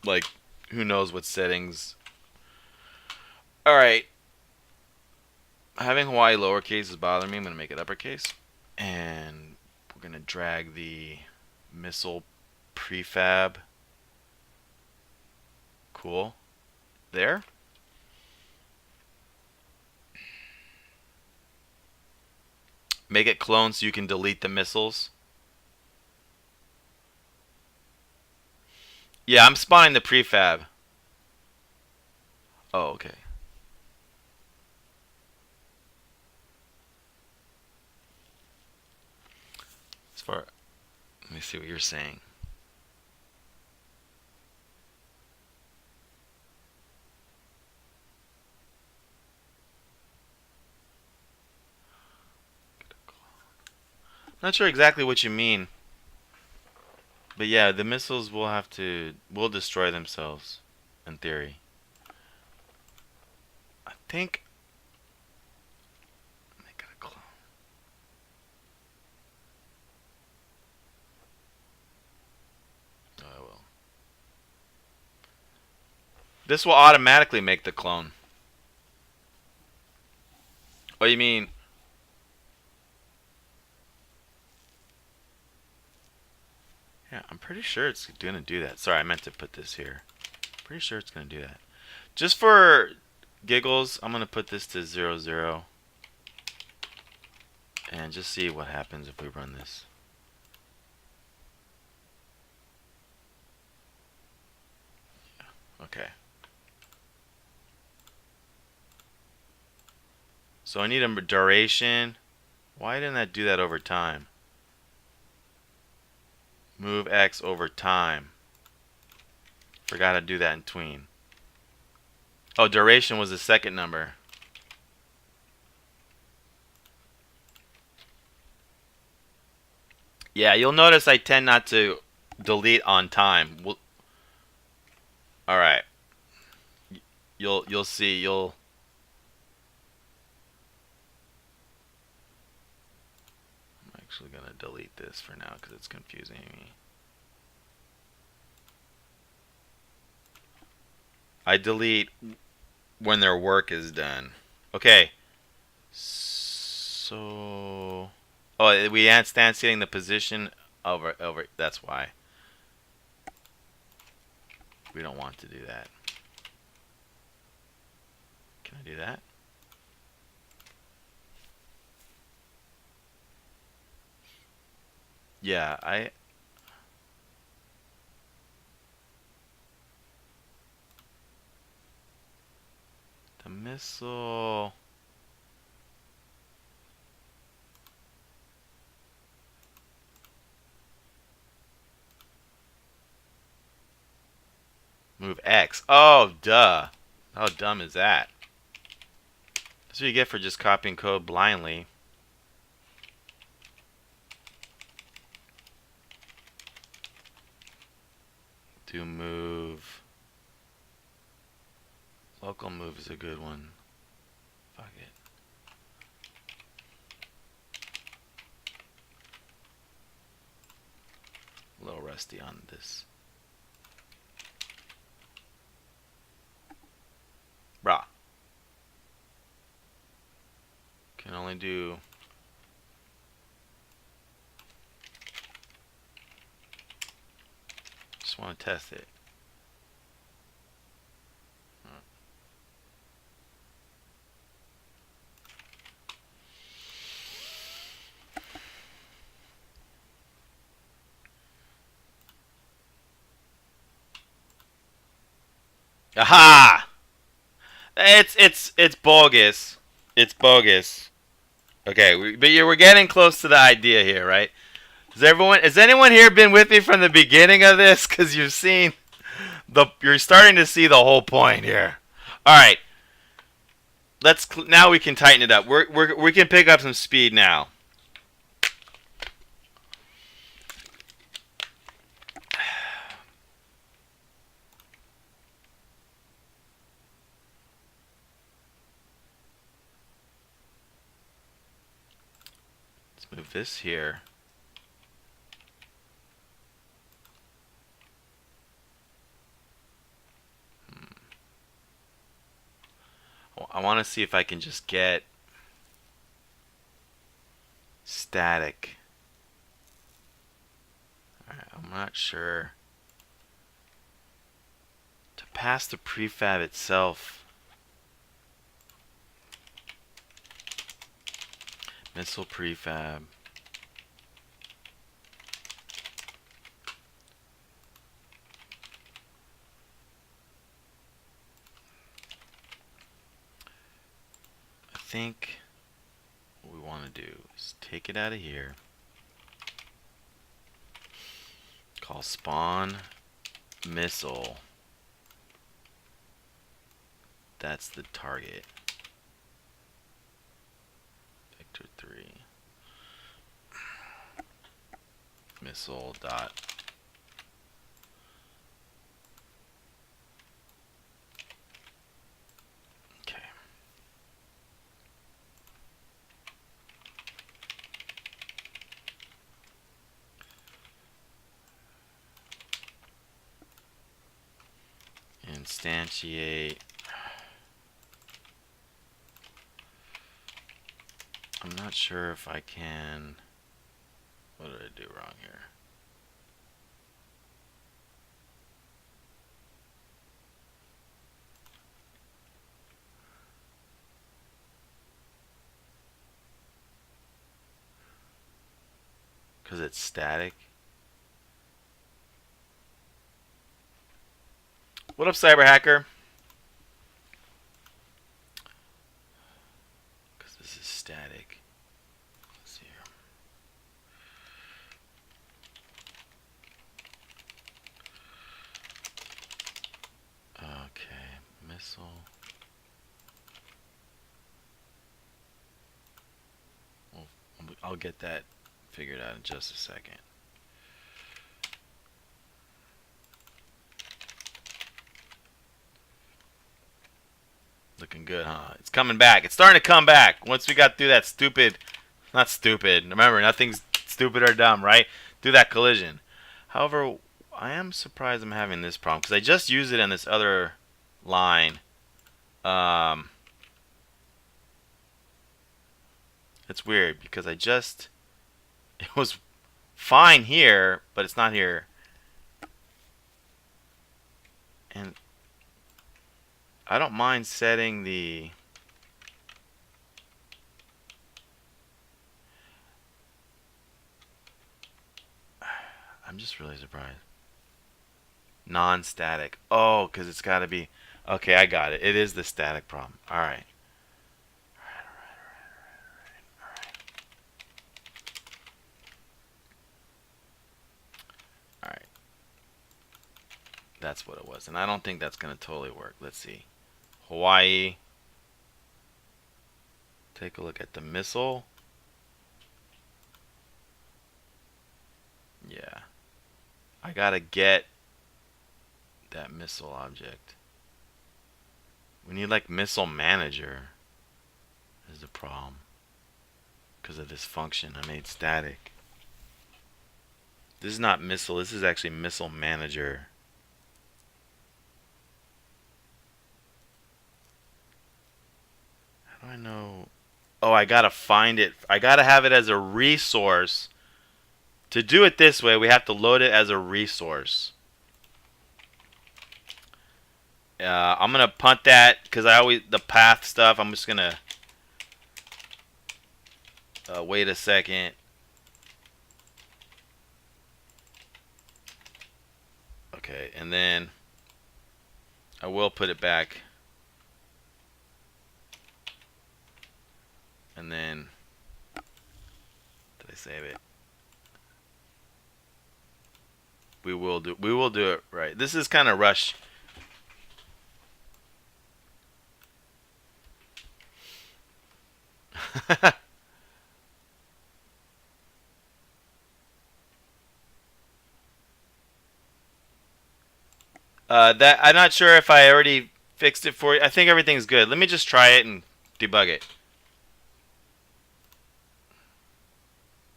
like, who knows what settings. Alright. Having Hawaii lowercase is bothering me. I'm going to make it uppercase. And we're going to drag the missile prefab. Cool. There. Make it clone so you can delete the missiles. Yeah, I'm spawning the prefab. Oh, okay. As far, let me see what you're saying. Not sure exactly what you mean, but yeah, the missiles will destroy themselves, in theory. I think make it a clone. Oh, I will. This will automatically make the clone. Oh, you mean? Yeah, I'm pretty sure it's gonna do that. Sorry, I meant to put this here. Pretty sure it's gonna do that. Just for giggles, I'm gonna put this to 0, 0, and just see what happens if we run this. Okay. So I need a duration. Why didn't that do that over time? Move X over time. Forgot to do that in tween. Oh, duration was the second number. Yeah, you'll notice I tend not to delete on time. All right. You'll see. I'm actually gonna delete this for now because it's confusing me. I delete when their work is done. Okay. So, oh, we instantiating the position over. That's why we don't want to do that. Can I do that? Yeah, the missile. Move X. Oh, duh. How dumb is that? That's what you get for just copying code blindly. Do move. Local move is a good one. Fuck it. A little rusty on this. Brah. Can only do. Just want to test it. Aha! It's bogus. It's bogus. Okay, but we're getting close to the idea here, right? Has anyone here been with me from the beginning of this? Because you're starting to see the whole point here. All right, now we can tighten it up. We can pick up some speed now. Let's move this here. I want to see if I can just get static. Alright, I'm not sure. To pass the prefab itself. Missile prefab. I think what we want to do is take it out of here. Call spawn missile. That's the target. Vector 3. Missile dot. Okay. Instantiate. I'm not sure if I can. What did I do wrong here? Because it's static. What up, cyber hacker? Because this is static. Let's see here. Okay, missile. Well, I'll get that figured out in just a second. Looking good, huh? It's coming back. It's starting to come back. Once we got through that stupid, not stupid. Remember, nothing's stupid or dumb, right? Through that collision. However, I am surprised I'm having this problem because I just used it in this other line. It's weird because it was fine here, but it's not here. And I don't mind setting the I'm just really surprised. Non-static. Oh, because it's got to be. Okay, I got it. It is the static problem. All right. All right. That's what it was. And I don't think that's going to totally work. Let's see. Hawaii. Take a look at the missile. Yeah. I got to get that missile object. We need like missile manager is the problem. Because of this function I made static. This is not missile. This is actually missile manager. How do I know? Oh, I gotta find it. I gotta have it as a resource. To do it this way, we have to load it as a resource. I'm gonna punt that because the path stuff. I'm just gonna wait a second. Okay, and then I will put it back. And then did I save it? We will do it right. This is kind of rush. That I'm not sure if I already fixed it for you. I think everything's good. Let me just try it and debug it.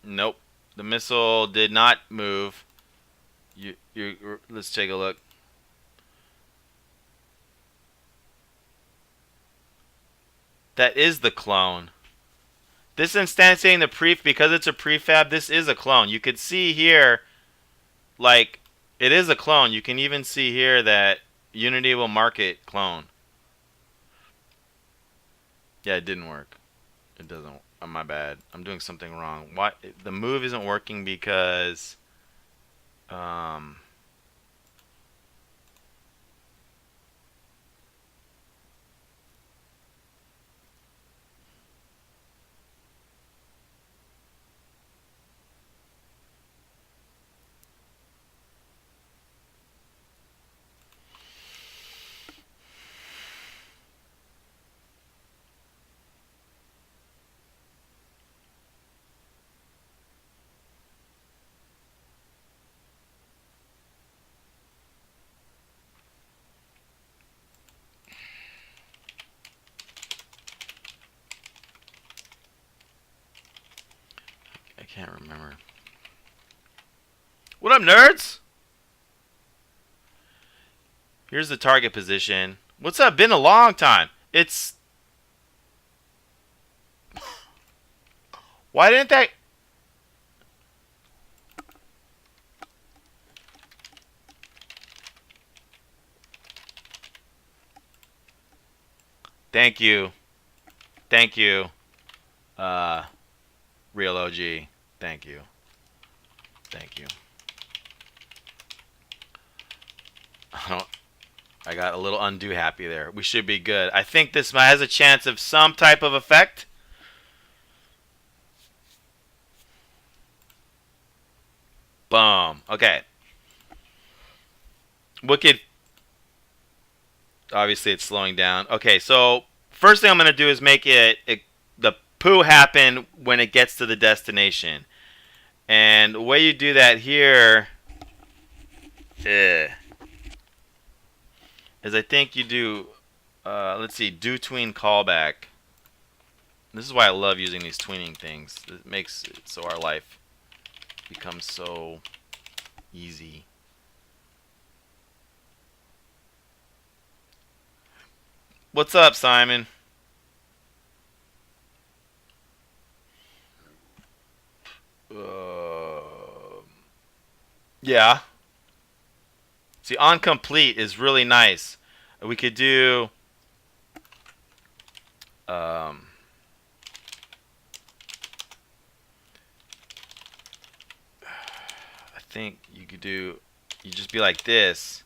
Nope. The missile did not move. Let's take a look. That is the clone. This instantiating the because it's a prefab, this is a clone. You could see here, like, it is a clone. You can even see here that Unity will mark it clone. Yeah, it didn't work. It doesn't. Oh, my bad. I'm doing something wrong. Why the move isn't working because um I can't remember. What up, nerds? Here's the target position. What's up? Been a long time. It's why didn't that? Thank you. Thank you. Uh Real OG. Thank you. Thank you. I got a little undo happy there. We should be good. I think this has a chance of some type of effect. Boom. Okay. Wicked. Obviously, it's slowing down. Okay, so first thing I'm going to do is make the poo happen when it gets to the destination. And the way you do that here is I think you do, let's see, do tween callback. This is why I love using these tweening things. It makes it so our life becomes so easy. What's up, Simon? Yeah. See, on complete is really nice. We could do. Um, I think you could do. You just be like this.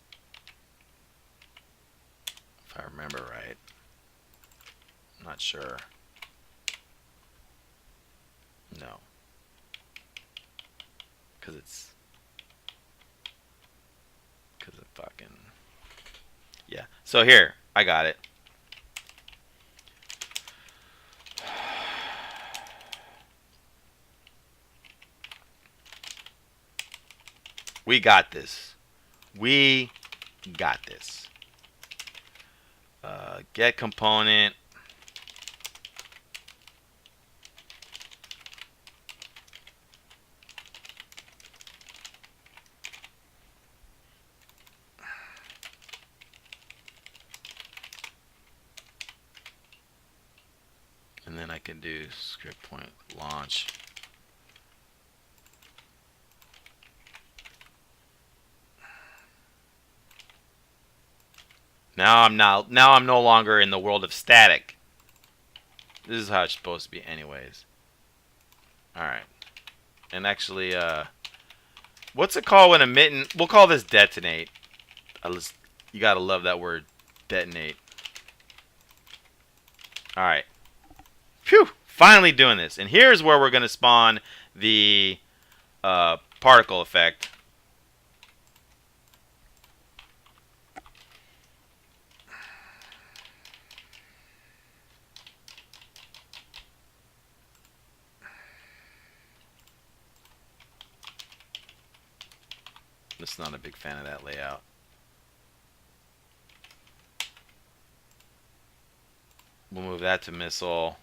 If I remember right. I'm not sure. No. Because it's. Because it fucking. Yeah. So here, I got it. We got this. We got this. Get component. And then I can do script point launch. Now I'm no longer in the world of static. This is how it's supposed to be anyways. Alright. And actually, what's it called when a mitten... We'll call this detonate. You gotta love that word, detonate. Alright. Phew! Finally doing this. And here's where we're gonna spawn the particle effect. I'm just not a big fan of that layout. We'll move that to missile.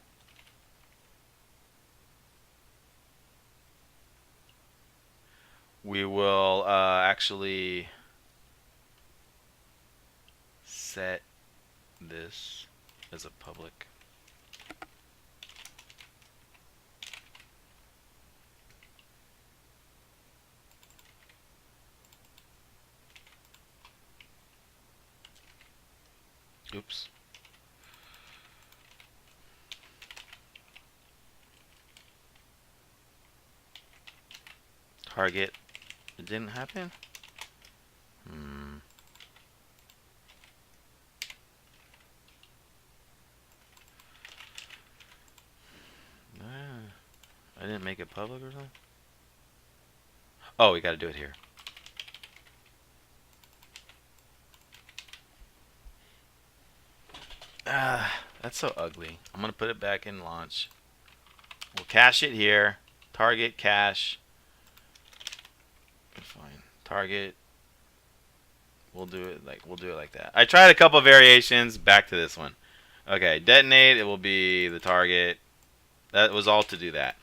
We will actually set this as a public. Oops. target. It didn't happen? Hmm. I didn't make it public or something? Oh, we gotta do it here. That's so ugly. I'm gonna put it back in launch. We'll cache it here. Target, cache. Fine. Target. We'll do it like that. I tried a couple variations. Back to this one. Okay, detonate. It will be the target. That was all to do that.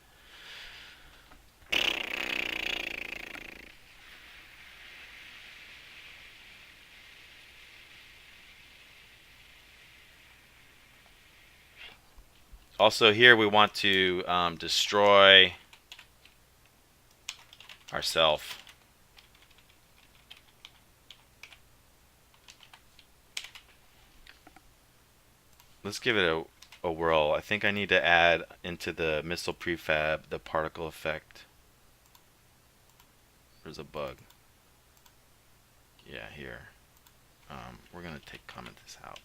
Also here we want to destroy ourself. Let's give it a whirl. I think I need to add into the missile prefab the particle effect. There's a bug. Yeah, here. We're gonna comment this out.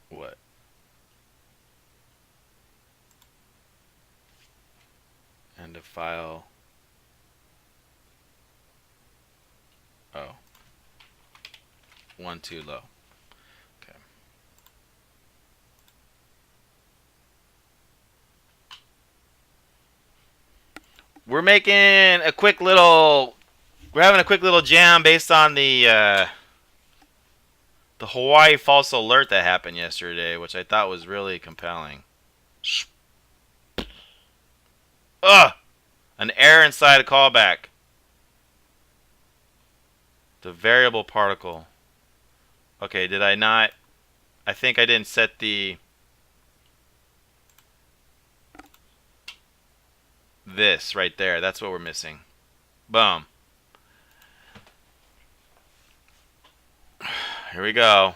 What? End of file. Oh. One too low. Okay. We're making a quick little. We're having a quick little jam based on the Hawaii false alert that happened yesterday, which I thought was really compelling. Ugh! An error inside a callback. The variable particle. Okay, did I not? I think I didn't set the this right there. That's what we're missing. Boom. Here we go.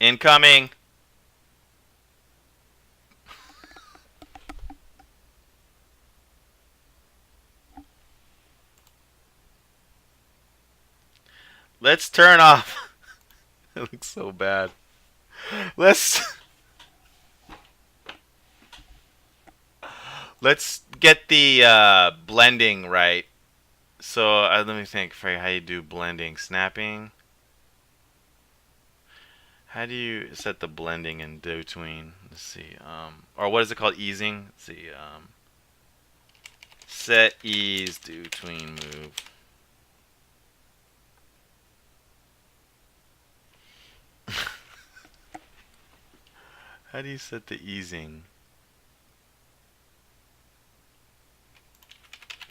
Incoming. Let's turn off. It looks so bad. Let's let's get the blending right. So let me think. For how you do blending, snapping. How do you set the blending in between? Let's see. Or what is it called? Easing. Let's see. Set ease do tween move. How do you set the easing?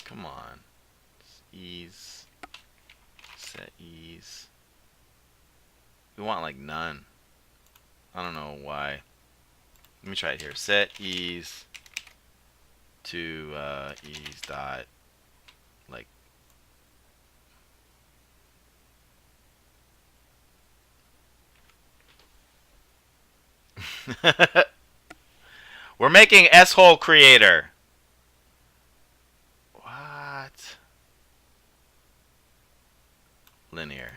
Come on. Ease. Set ease. We want like none. I don't know why. Let me try it here. Set ease to ease dot like we're making S-hole creator. What? Linear.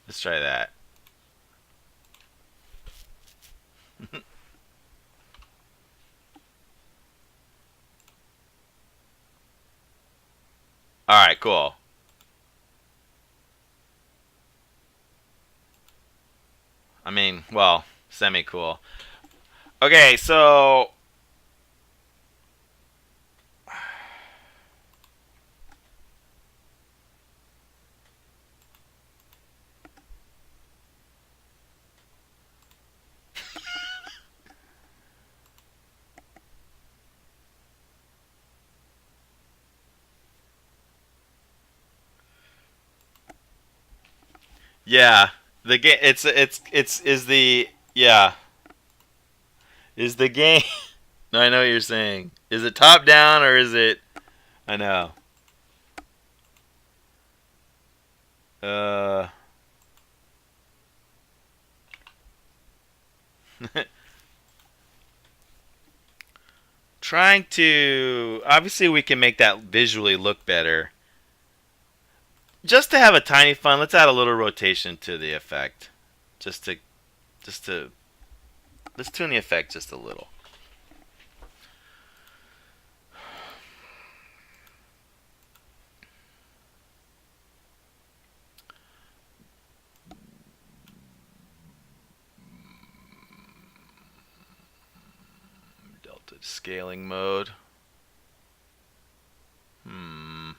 Let's try that. Alright, cool. I mean, well, semi-cool. Okay, so yeah, the game. It's is the yeah is the game. No, I know what you're saying. Is it top down or is it? I know. Uh, Trying to obviously we can make that visually look better. Just to have a tiny fun, let's add a little rotation to the effect. Just to just to let's tune the effect just a little. Delta scaling mode. Hmm.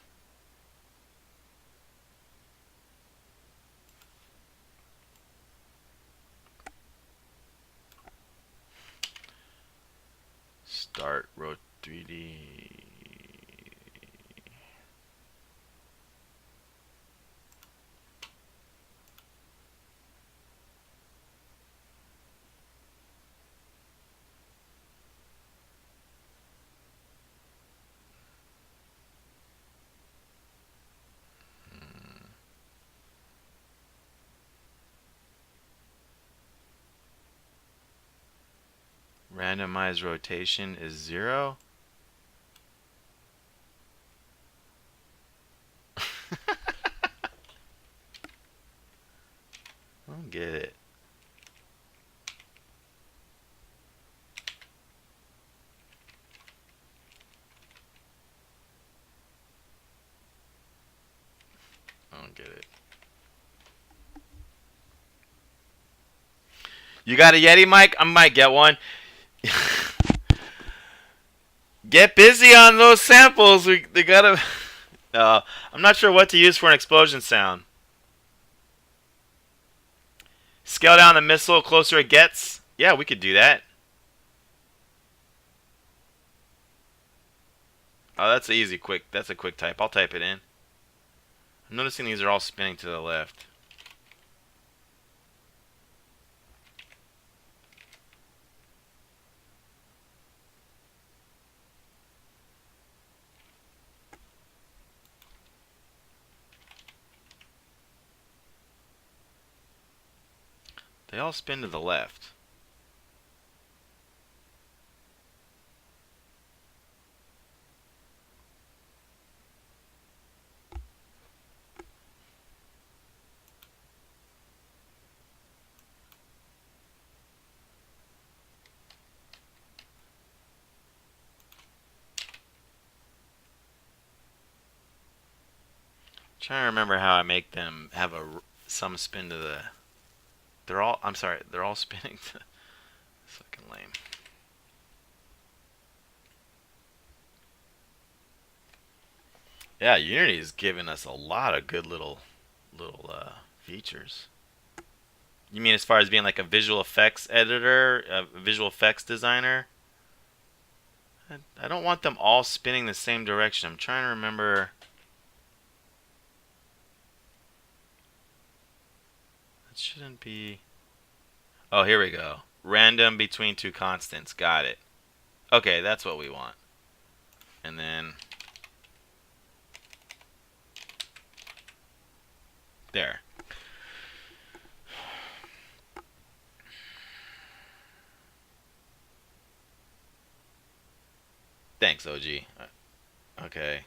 Start rot 3D. Randomized rotation is 0. I don't get it. I don't get it. You got a Yeti mic? I might get one. Get busy on those samples. They gotta. I'm not sure what to use for an explosion sound. Scale down the missile closer it gets. Yeah, we could do that. Oh, that's easy. Quick. That's a quick type. I'll type it in. I'm noticing these are all spinning to the left. They all spin to the left. Trying to remember how I make them have some spin to the. They're all. I'm sorry. They're all spinning to. Fucking lame. Yeah, Unity is giving us a lot of good little features. You mean as far as being like a visual effects editor, a visual effects designer? I don't want them all spinning the same direction. I'm trying to remember. It shouldn't be. Oh, here we go. Random between two constants. Got it. Okay, that's what we want. And then there. Thanks, OG. Okay.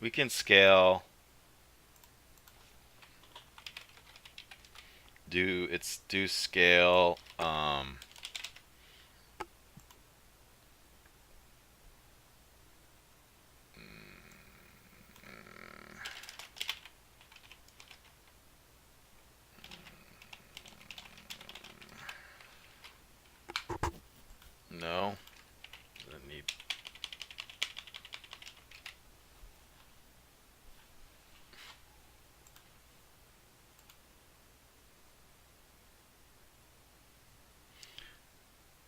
We can scale. Do scale. No. Doesn't need.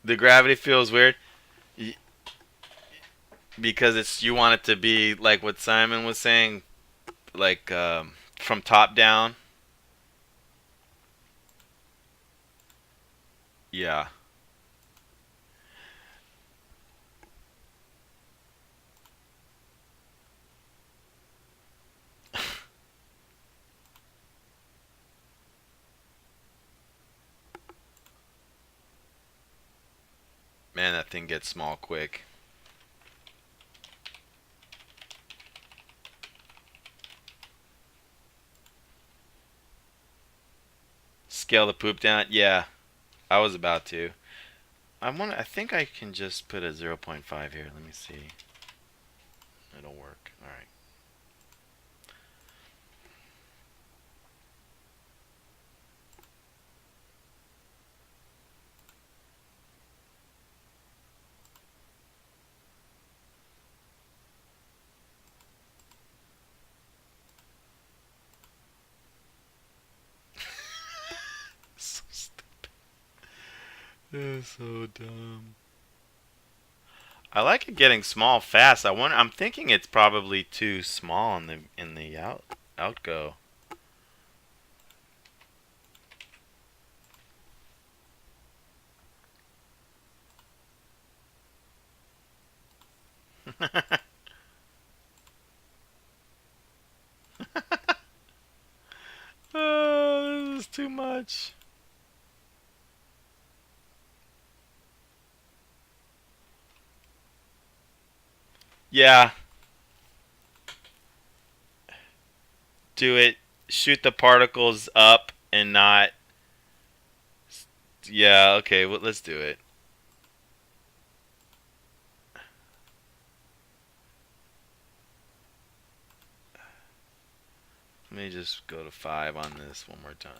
The gravity feels weird because it's you want it to be like what Simon was saying, like from top down. Yeah. Man, that thing gets small quick. Scale the poop down. Yeah, I was about to. I think I can just put a zero 0.5 here. Let me see. It'll work. All right. So stupid. That's so dumb. I like it getting small fast. I'm thinking it's probably too small in the outgo. Oh, this is too much. Yeah, do it. Shoot the particles up and not. Yeah, okay, well, let's do it. Let me just go to 5 on this one more time.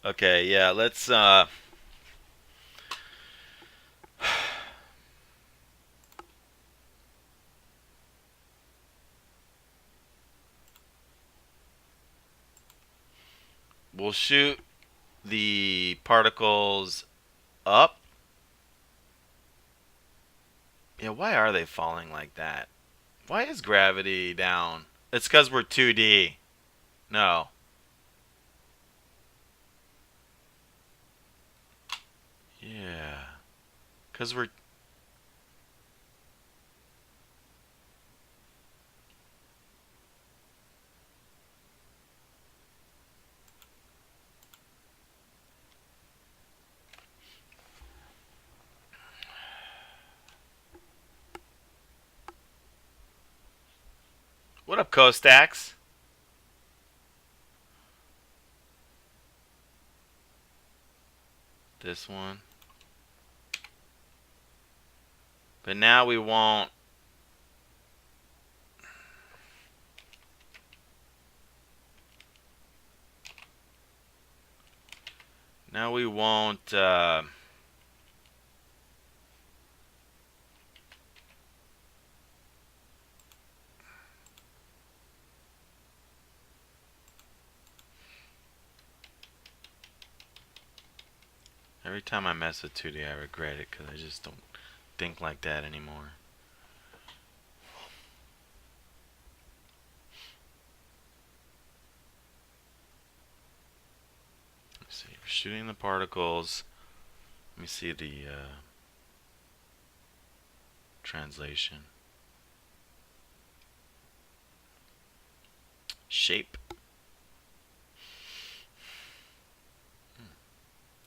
Okay, yeah, let's we'll shoot the particles up. Yeah, why are they falling like that? Why is gravity down? It's because we're 2D. No. Yeah. Because we're. What up, Costax? This one. But now we won't. Now we won't. Every time I mess with 2D, I regret it because I just don't think like that anymore. Let's see. We're shooting the particles. Let me see the translation. Shape.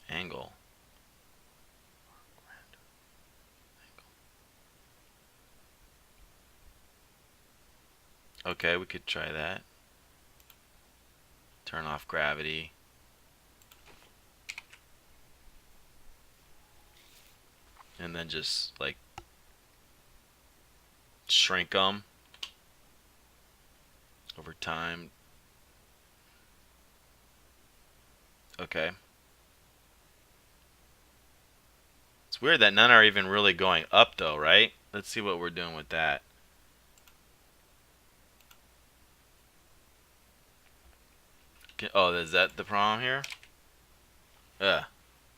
Angle. Okay, we could try that. Turn off gravity. And then just like shrink them over time. Okay. It's weird that none are even really going up though, right? Let's see what we're doing with that. Oh, is that the problem here?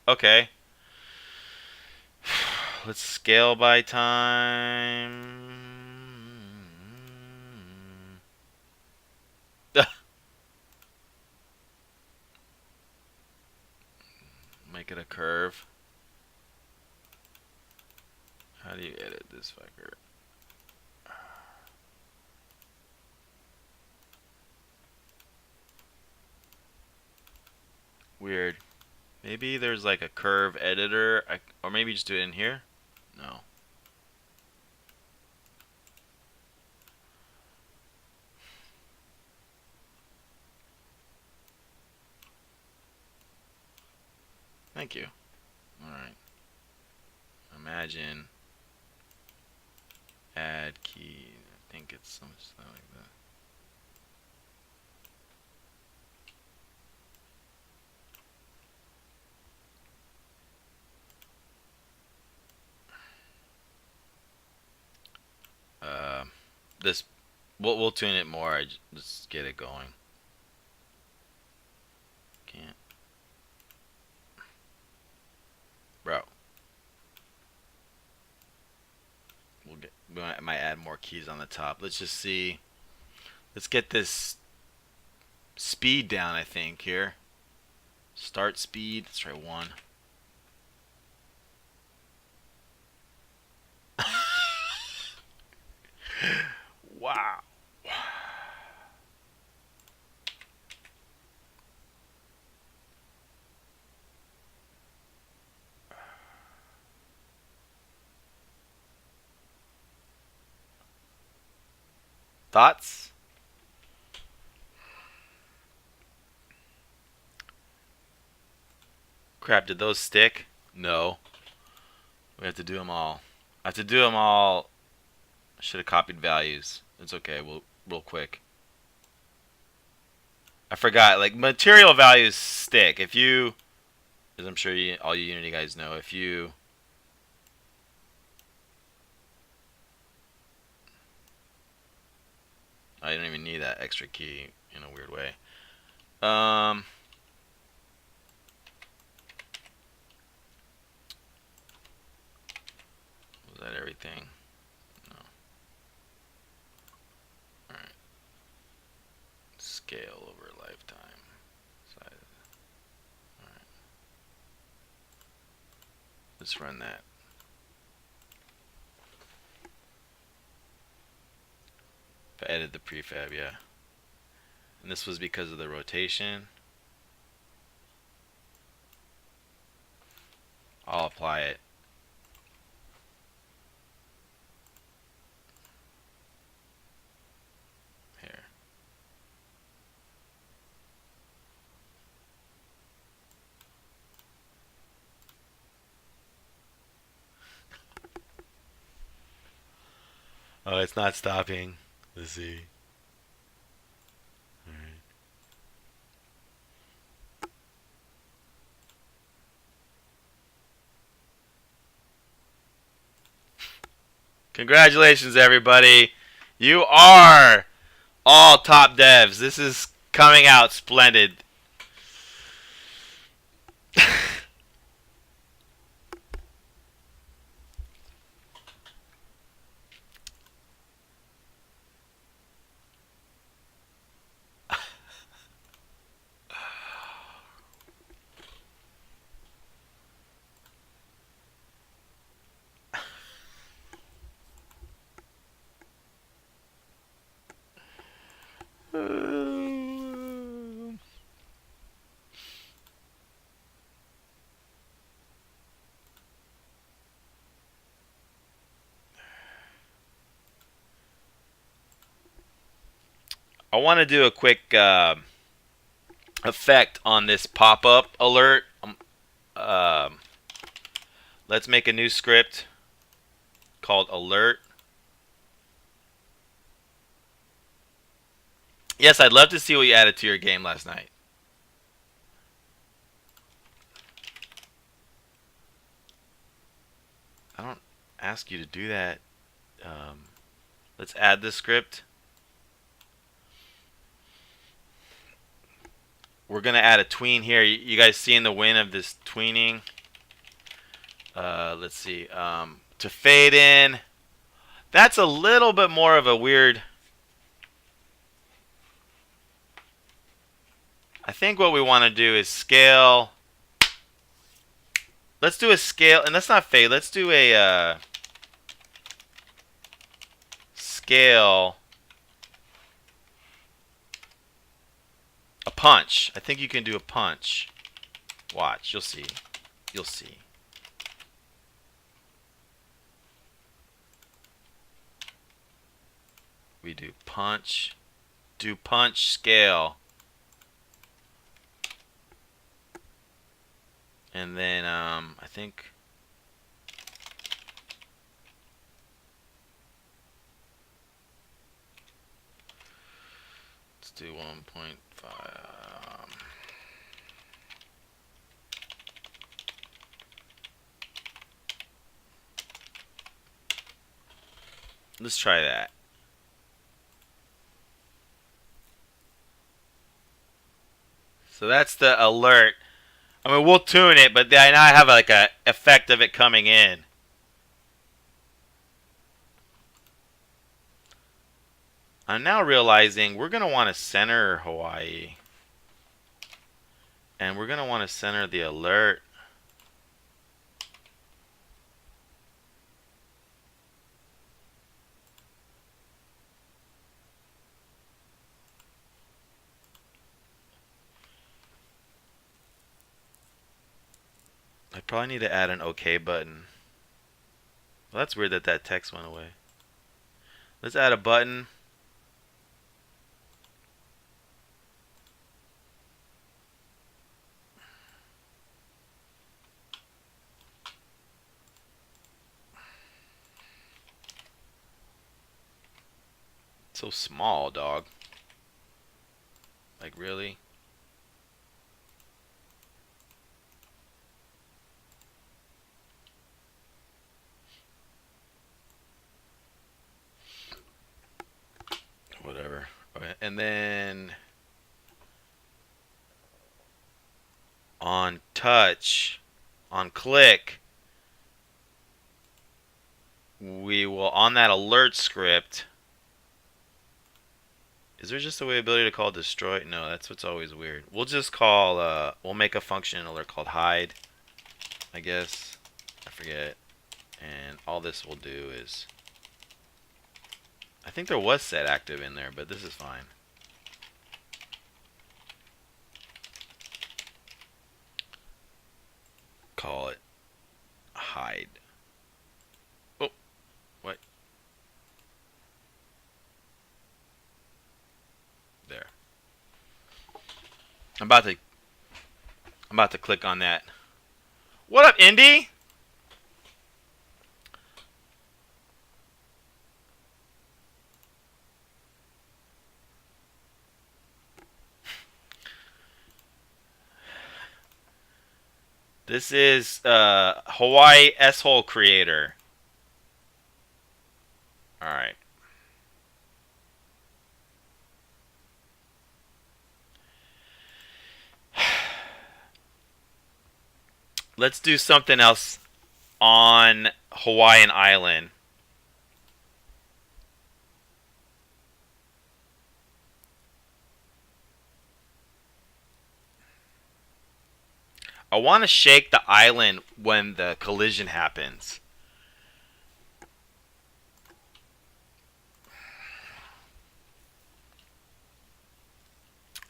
Okay. Let's scale by time. Make it a curve. How do you edit this fucker? Weird. Maybe there's like a curve editor, or maybe just do it in here. No. Thank you. All right. Imagine add key. I think it's something like that. This we'll tune it more. Just get it going. Can't, bro. We might add more keys on the top. Let's just see. Let's get this speed down. I think here. Start speed. Let's try 1. Wow. Thoughts? Crap, did those stick? No. We have to do them all. I have to do them all. I should have copied values. It's okay. We'll real quick. I forgot. Like material values stick. If you, as I'm sure all you Unity guys know, if you I don't even need that extra key in a weird way. Was that everything? No. Alright. Scale over lifetime. Size. Alright. Let's run that. If I edit the prefab, yeah. And this was because of the rotation. I'll apply it. Here. Oh, it's not stopping. Let's see. Alright. Congratulations, everybody. You are all top devs. This is coming out splendid. I want to do a quick effect on this pop-up alert. Let's make a new script called alert. Yes, I'd love to see what you added to your game last night. I don't ask you to do that. Let's add this script. We're going to add a tween here. You guys seeing the win of this tweening? Let's see. To fade in. That's a little bit more of a weird... I think what we want to do is scale. Let's do a scale, and let's not fade. Let's do a scale. A punch. I think you can do a punch. Watch. You'll see. You'll see. We do punch. Do punch scale. And then I think let's do 1.5. Let's try that. So that's the alert. I mean, we'll tune it, but now I have like a effect of it coming in. I'm now realizing we're gonna want to center Hawaii, and we're gonna want to center the alert. I probably need to add an OK button. Well, that's weird that that text went away. Let's add a button. So small, dog. Like, really? Whatever. Okay. And then on touch, on click, we will, on that alert script, is there just a way ability to call destroy? No, that's what's always weird. We'll just call, we'll make a function alert called hide, I guess. I forget. And all this will do is, I think there was set active in there, but this is fine. Call it hide. Oh, what? There. I'm about to click on that. What up, Indy? This is Hawaii S-Hole Creator. Alright. Let's do something else on Hawaiian Island. I want to shake the island when the collision happens.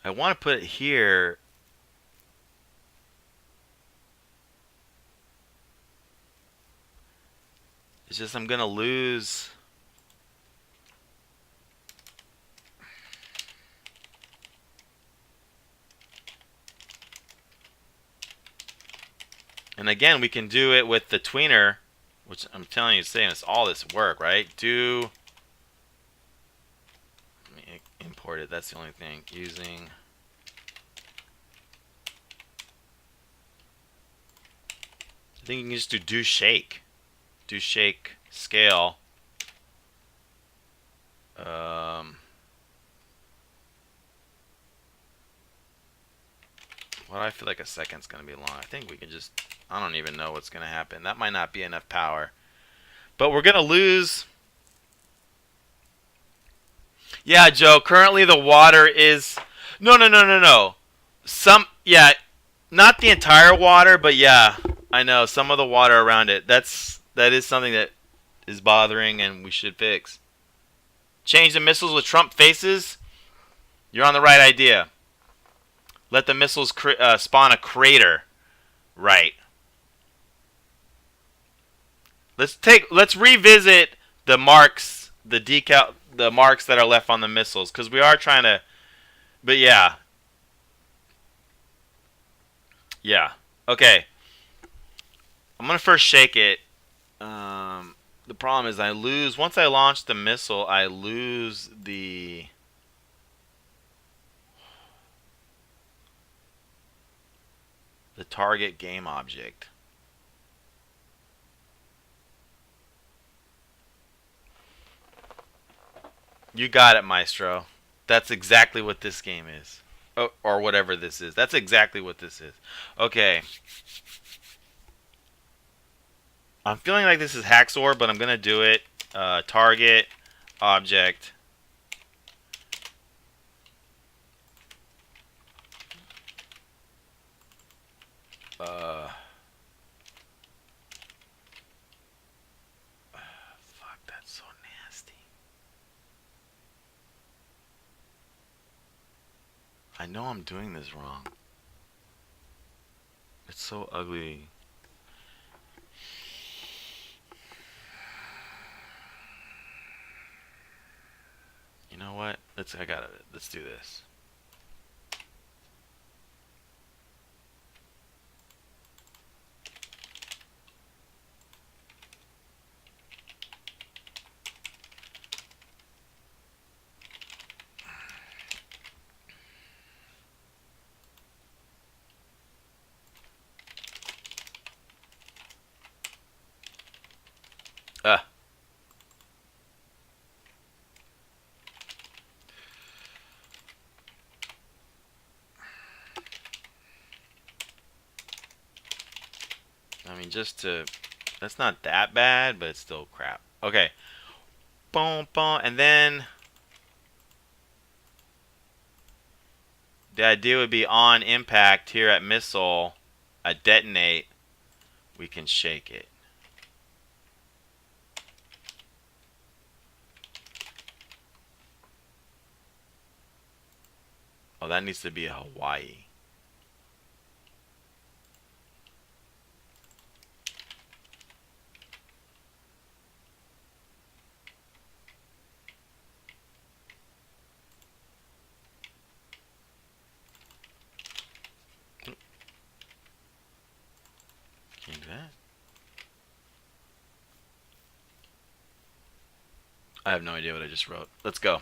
I want to put it here. It's just I'm going to lose. And again, we can do it with the tweener, which I'm telling you, saying it's all this work, right? Let me import it. That's the only thing. Using. I think you can just do shake. Do shake scale. Well, I feel like a second's going to be long. I think we can just, I don't even know what's going to happen. That might not be enough power. But we're going to lose. Yeah, Joe, currently the water is, no. Yeah, not the entire water, but yeah, I know, some of the water around it. That is something that is bothering and we should fix. Change the missiles with Trump faces. You're on the right idea. Let the missiles spawn a crater. Right. Let's revisit the marks, the marks that are left on the missiles, because we are trying to. But yeah, yeah. Okay, I'm gonna first shake it. The problem is I lose once I launch the missile. I lose the target game object. You got it, Maestro. That's exactly what this game is. Oh, or whatever this is. That's exactly what this is. Okay. I'm feeling like this is Haxor, but I'm going to do it. Target, object. Uh, fuck, that's so nasty. I know I'm doing this wrong. It's so ugly. You know what? Let's do this. Uh, I mean, that's not that bad, but it's still crap. Okay. Boom, boom, and then the idea would be on impact here at missile, at detonate, we can shake it. Oh, that needs to be a Hawaii. Can you do that? I have no idea what I just wrote. Let's go.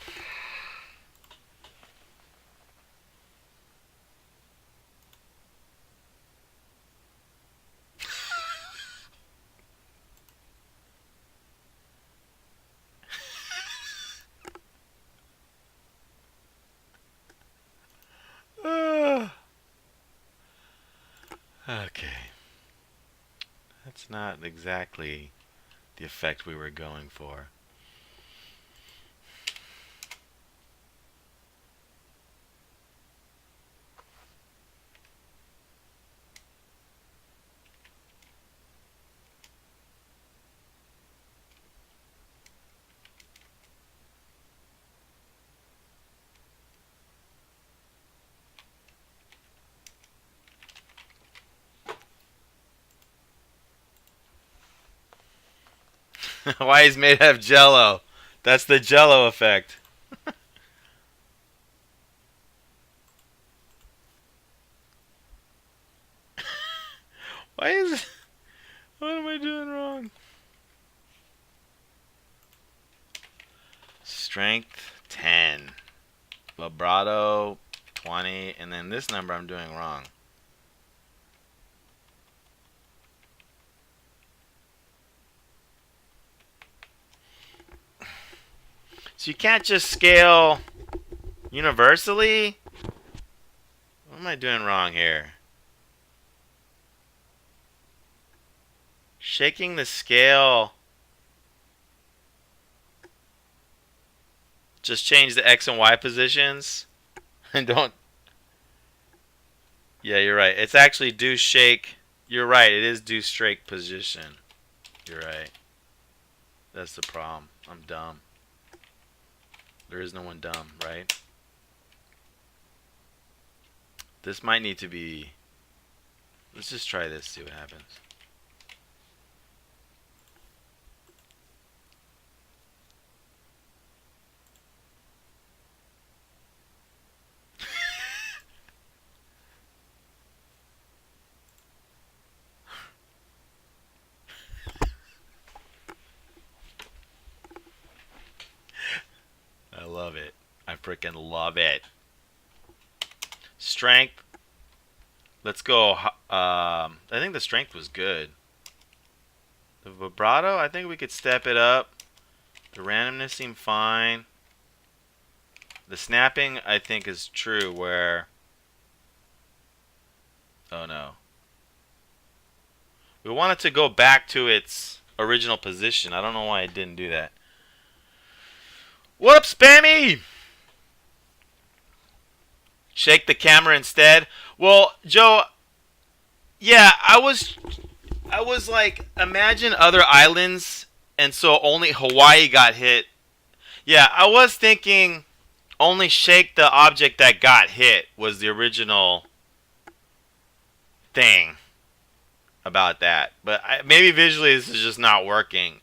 Okay. That's not exactly the effect we were going for. Why is made out of jello? That's the jello effect. Why is it? What am I doing wrong? Strength 10. Vibrato 20. And then this number I'm doing wrong. So you can't just scale universally? What am I doing wrong here? Shaking the scale. Just change the X and Y positions. And don't. Yeah, you're right. It's actually do shake. You're right. It is do strake position. You're right. That's the problem. I'm dumb. There is no one dumb, right? This might need to be. Let's just try this, see what happens. I love it. I freaking love it. Strength. Let's go. I think the strength was good. The vibrato, I think we could step it up. The randomness seemed fine. The snapping, I think, is true where... Oh no. We want it to go back to its original position. I don't know why it didn't do that. What up, Spammy? Shake the camera instead. Well, Joe, yeah, I was like, imagine other islands, and so only Hawaii got hit. Yeah, I was thinking only shake the object that got hit was the original thing about that. But maybe visually this is just not working.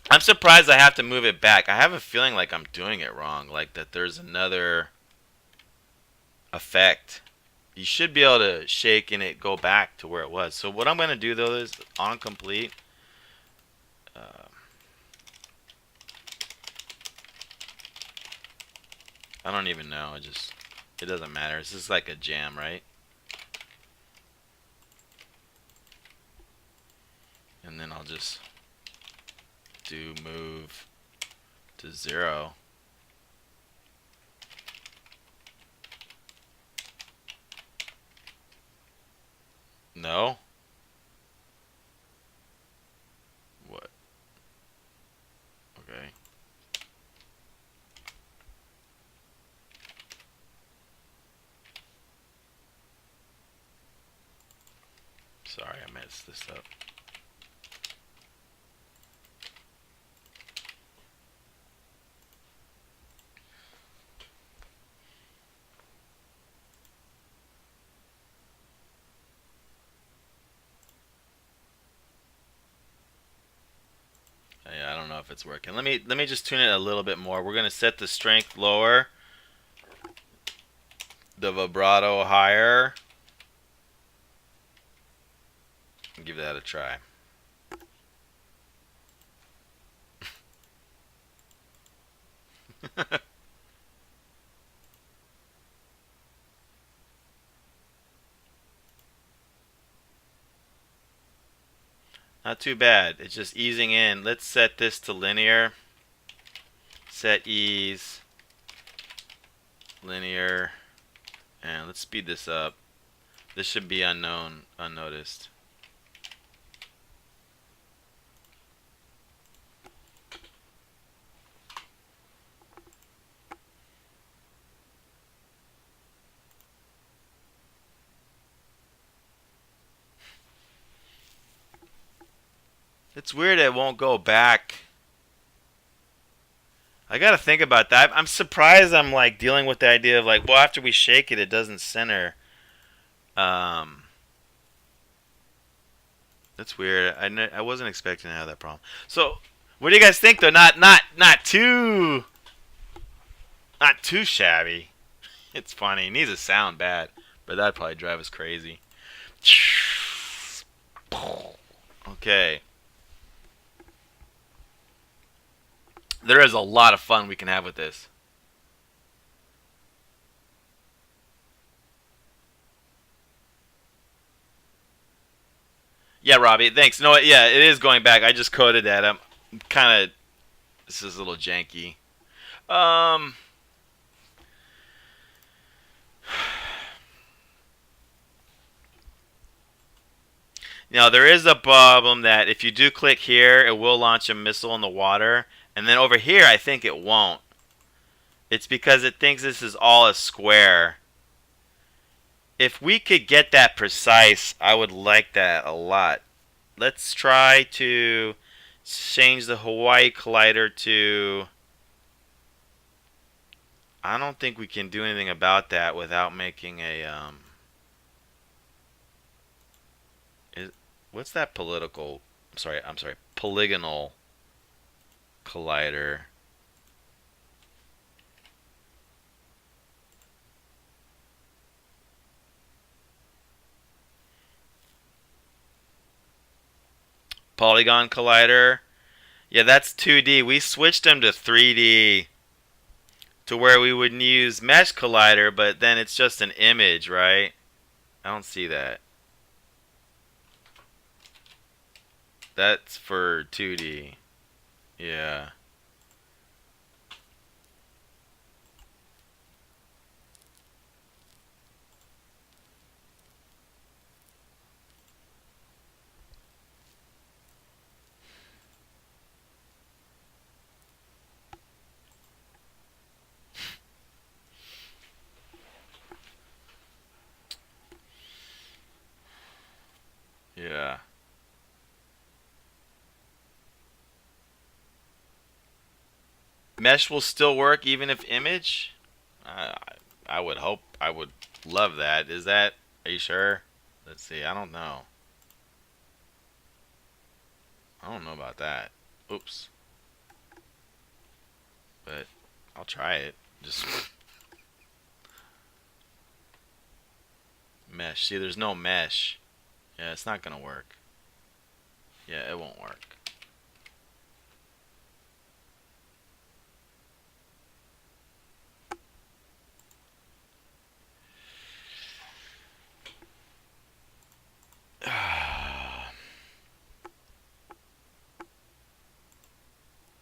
I'm surprised I have to move it back. I have a feeling like I'm doing it wrong, like that there's another effect. You should be able to shake and it go back to where it was. So what I'm going to do though is on complete. Uh, I don't even know. It doesn't matter. It's just like a jam, right? And then I'll just do move to 0. No? What? Okay. Sorry, I messed this up. Yeah, I don't know if it's working. Let me just tune it a little bit more. We're gonna set the strength lower, the vibrato higher, and give that a try. Not too bad. It's just easing in. Let's set this to linear. Set ease, linear, and let's speed this up. This should be unnoticed. It's weird it won't go back. I gotta think about that. I'm surprised I'm like dealing with the idea of like, well, after we shake it, it doesn't center. Um, that's weird. I wasn't expecting to have that problem. So, what do you guys think though? Not too shabby. It's funny. It needs to sound bad, but that'd probably drive us crazy. Okay. There is a lot of fun we can have with this. Yeah, Robbie, thanks. No, yeah, it is going back. I just coded that. I'm kind of. This is a little janky. Um. Now there is a problem that if you do click here, it will launch a missile in the water, and then over here, I think it won't. It's because it thinks this is all a square. If we could get that precise, I would like that a lot. Let's try to change the Hawaii collider to. I don't think we can do anything about that without making a Is, what's that political? I'm sorry. Polygonal collider. Polygon collider. Yeah, that's 2D. We switched them to 3D to where we would use mesh collider, but then it's just an image, right? I don't see that. That's for 2D. Yeah. Yeah. Mesh will still work even if image? I, I would hope. I would love that. Is that? Are you sure? Let's see. I don't know. I don't know about that. Oops. But I'll try it. Just mesh. See, there's no mesh. Yeah, it's not gonna work. Yeah, it won't work.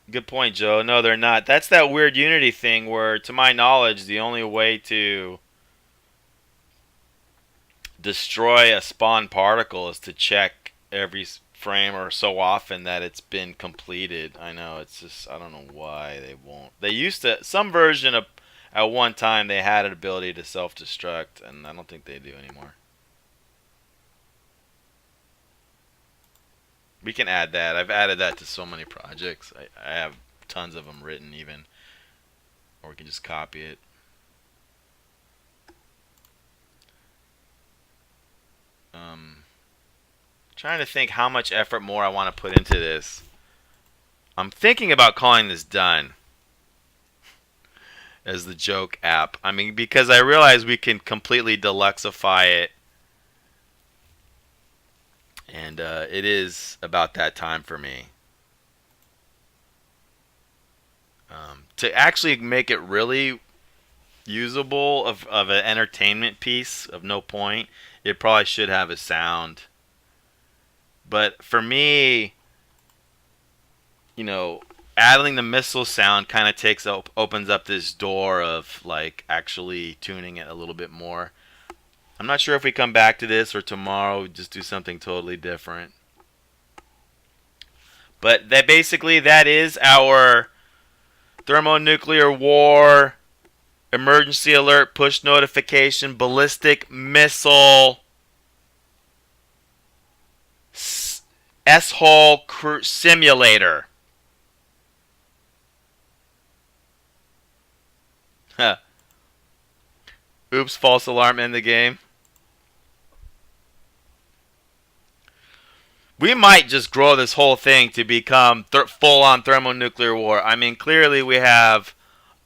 Good point, Joe. No, they're not. That's that weird Unity thing where, to my knowledge, the only way to destroy a spawn particle is to check every frame or so often that it's been completed. I know, it's just, I don't know why they won't. They used to, some version of, at one time, they had an ability to self destruct, and I don't think they do anymore. We can add that. I've added that to so many projects. I have tons of them written, even. Or we can just copy it. Trying to think how much effort more I want to put into this. I'm thinking about calling this done as the joke app. I mean, because I realize we can completely deluxify it. And it is about that time for me. To actually make it really usable of an entertainment piece of no point, it probably should have a sound. But for me, adding the missile sound kind of opens up this door of like actually tuning it a little bit more. I'm not sure if we come back to this or tomorrow we just do something totally different. But that is our thermonuclear war emergency alert push notification ballistic missile S-hole simulator. Oops, false alarm in the game. We might just grow this whole thing to become full-on thermonuclear war. I mean, clearly we have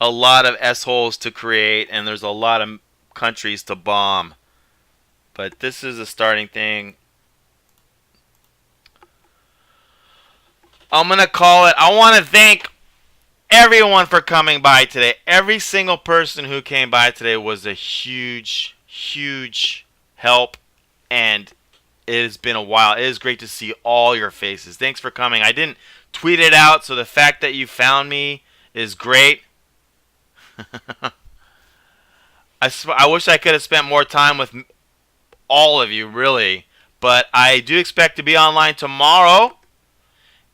a lot of S-holes to create, and there's a lot of countries to bomb. But this is a starting thing. I'm going to call it. I want to thank everyone for coming by today. Every single person who came by today was a huge, huge help, and it has been a while. It is great to see all your faces. Thanks for coming. I didn't tweet it out, so the fact that you found me is great. I wish I could have spent more time with all of you, really. But I do expect to be online tomorrow,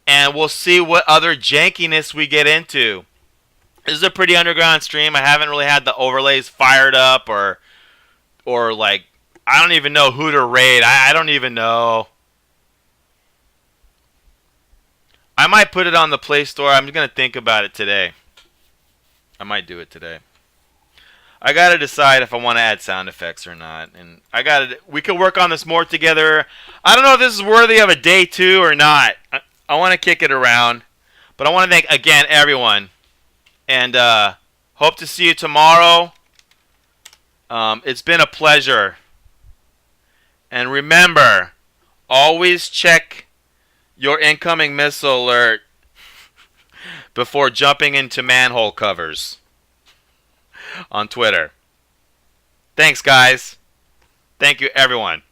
and we'll see what other jankiness we get into. This is a pretty underground stream. I haven't really had the overlays fired up or like, I don't even know who to raid. I don't even know. I might put it on the Play Store. I'm gonna think about it today. I might do it today. I gotta decide if I want to add sound effects or not, and we could work on this more together. I don't know if this is worthy of a day 2 or not. I want to kick it around, but I want to thank again everyone, and hope to see you tomorrow. It's been a pleasure, and remember, always check your incoming missile alert before jumping into manhole covers on Twitter. Thanks, guys. Thank you, everyone.